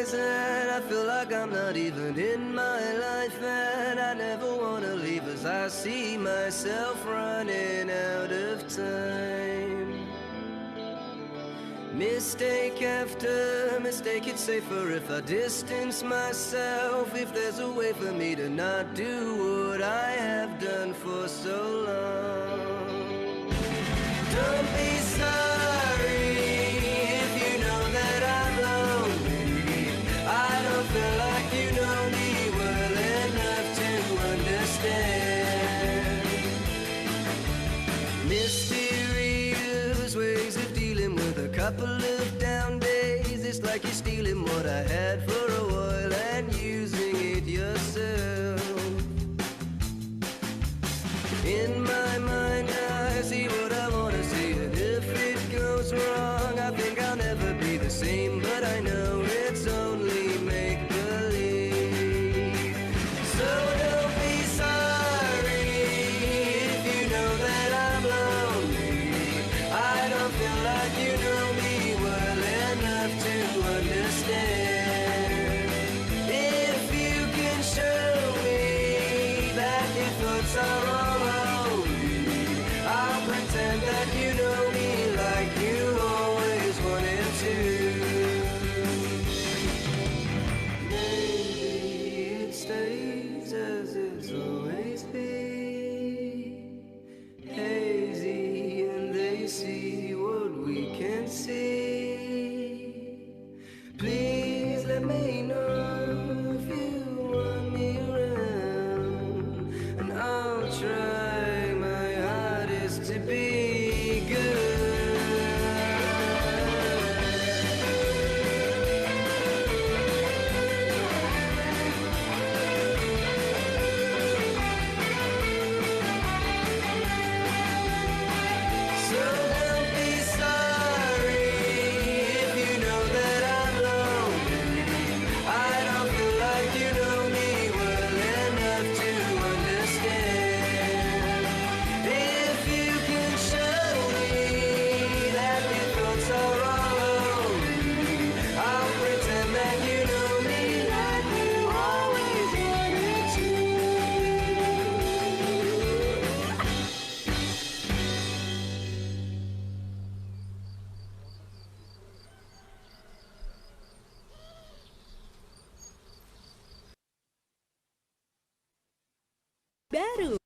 And I feel like I'm not even in my life, and I never wanna leave as I see myself running out of time. Mistake after mistake, it's safer if I distance myself. If there's a way for me to not do what I have done for so long. Don't be sorry if you know that I'm lonely. I don't feel like you know me well enough to understand. Mysterious ways of dealing with a couple of down days. It's like you're stealing what I had for a while and using it yourself. In my mind I see what I wanna see, and if it goes wrong I think I'll never be the same, but I know it's only make-believe. So don't be sorry if you know that I'm lonely. I don't feel like you know me well enough to understand. If you can show me that your thoughts thoughts are all lonely. I'll pretend that you know me like you always wanted to. Maybe it stays as it's always been, hazy, and they see what we can see. Please let me know if you want me around, and I'll try my hardest to be good. So don't be sorry if you know that I'm lonely. I don't feel like you know me well enough to understand. If you can show me that your thoughts are all lonely, I'll pretend that you know me like you always wanted to. Baru.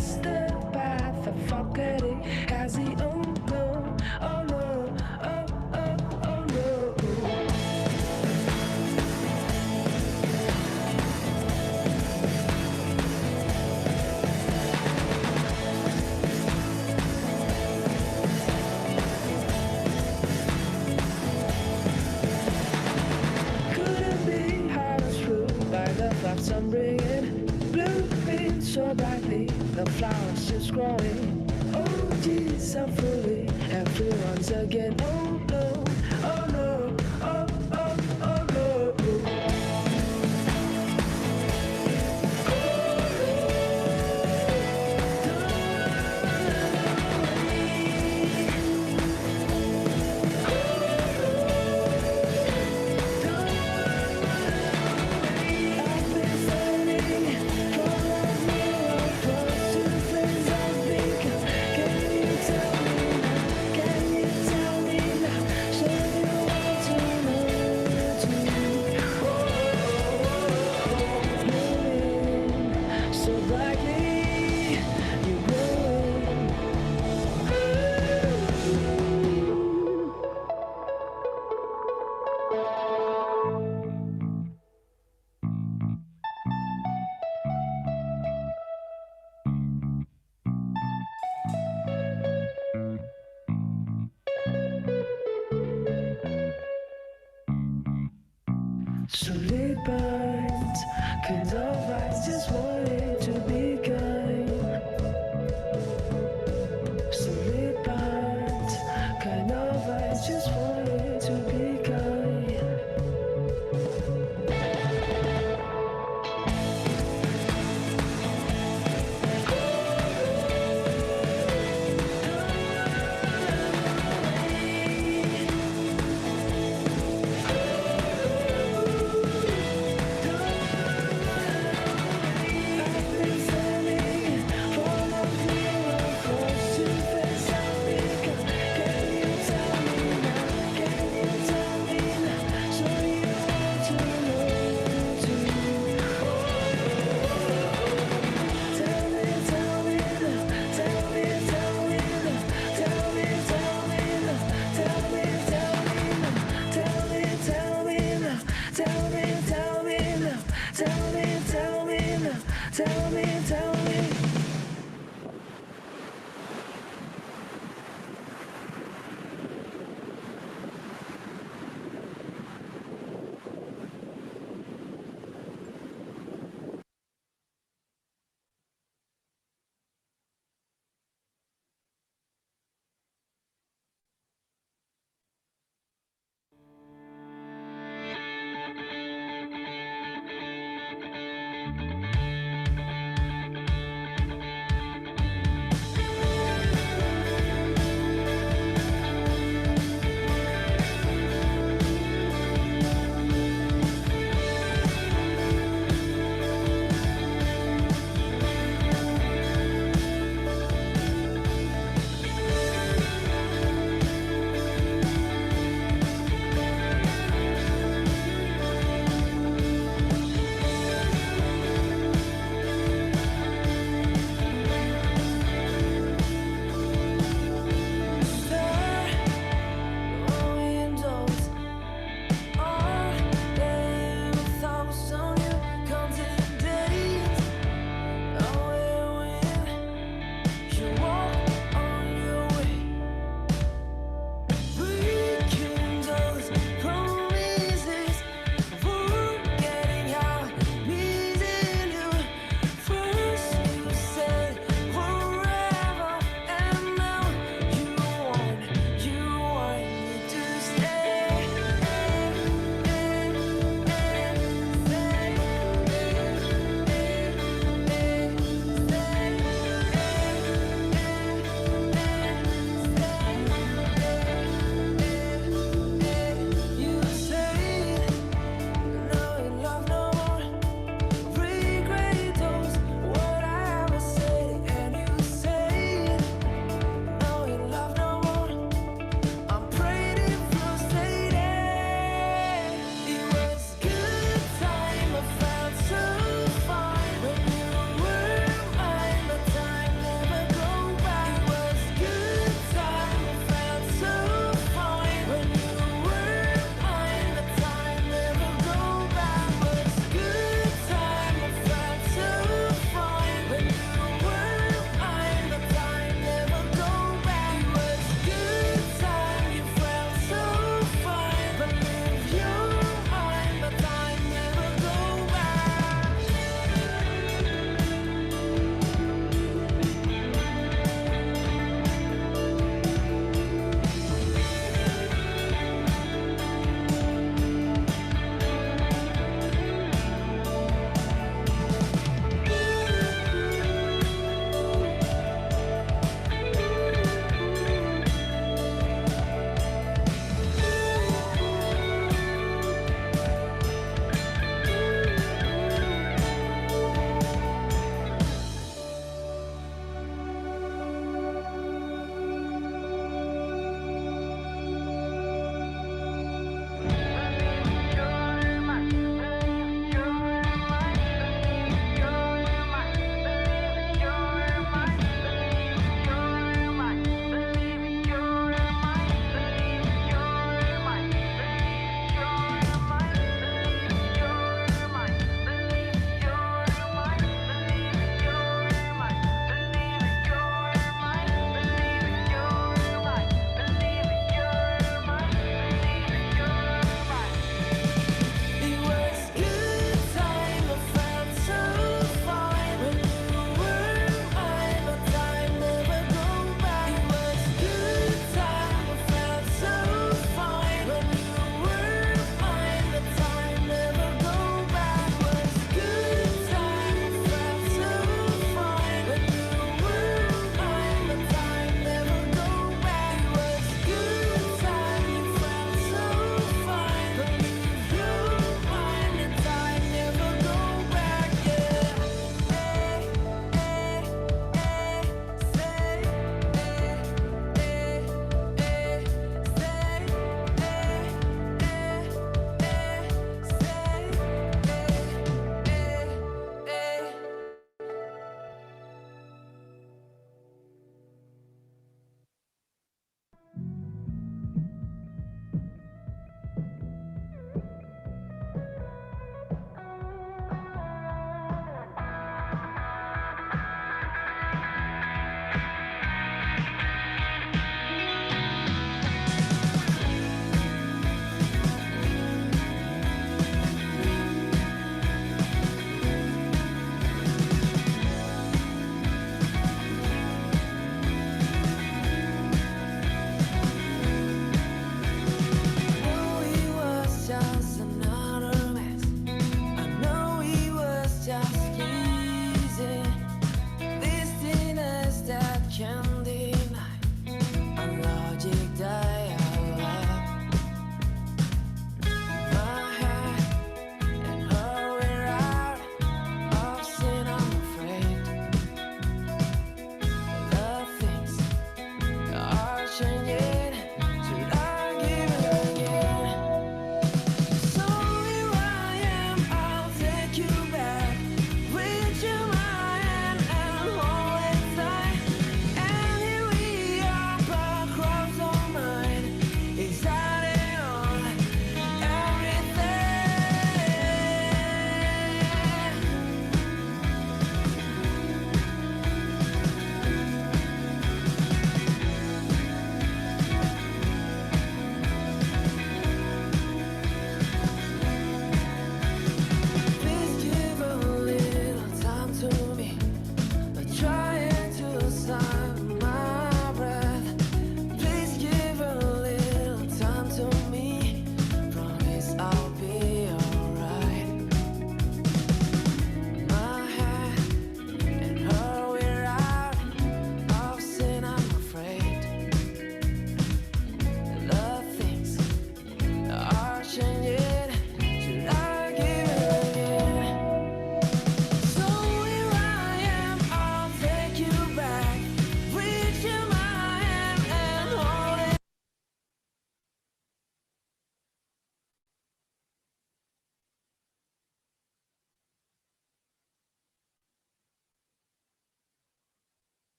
lost the path of forgetting. Has he? Oh no, oh no, oh, oh, oh no. Couldn't be hard through by the thoughts I'm bringing. Blooming so brightly, the flowers just growing. Oh geez, I'm fully everyone's again. Oh no, oh no, oh, oh, oh no. Slowly burns, kind of eyes just wanted to be kind. Slowly burns, kind of eyes just wanted to be kind.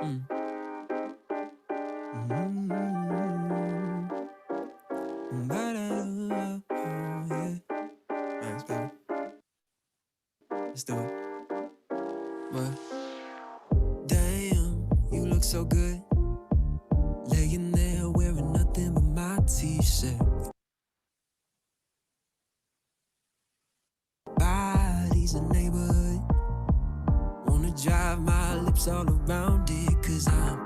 Mm. Yeah. Thanks, baby. Let's do it. What? Damn, you look so good. Laying there wearing nothing but my t-shirt. Body's a neighborhood. Wanna drive my lips all around it, 'cause I'm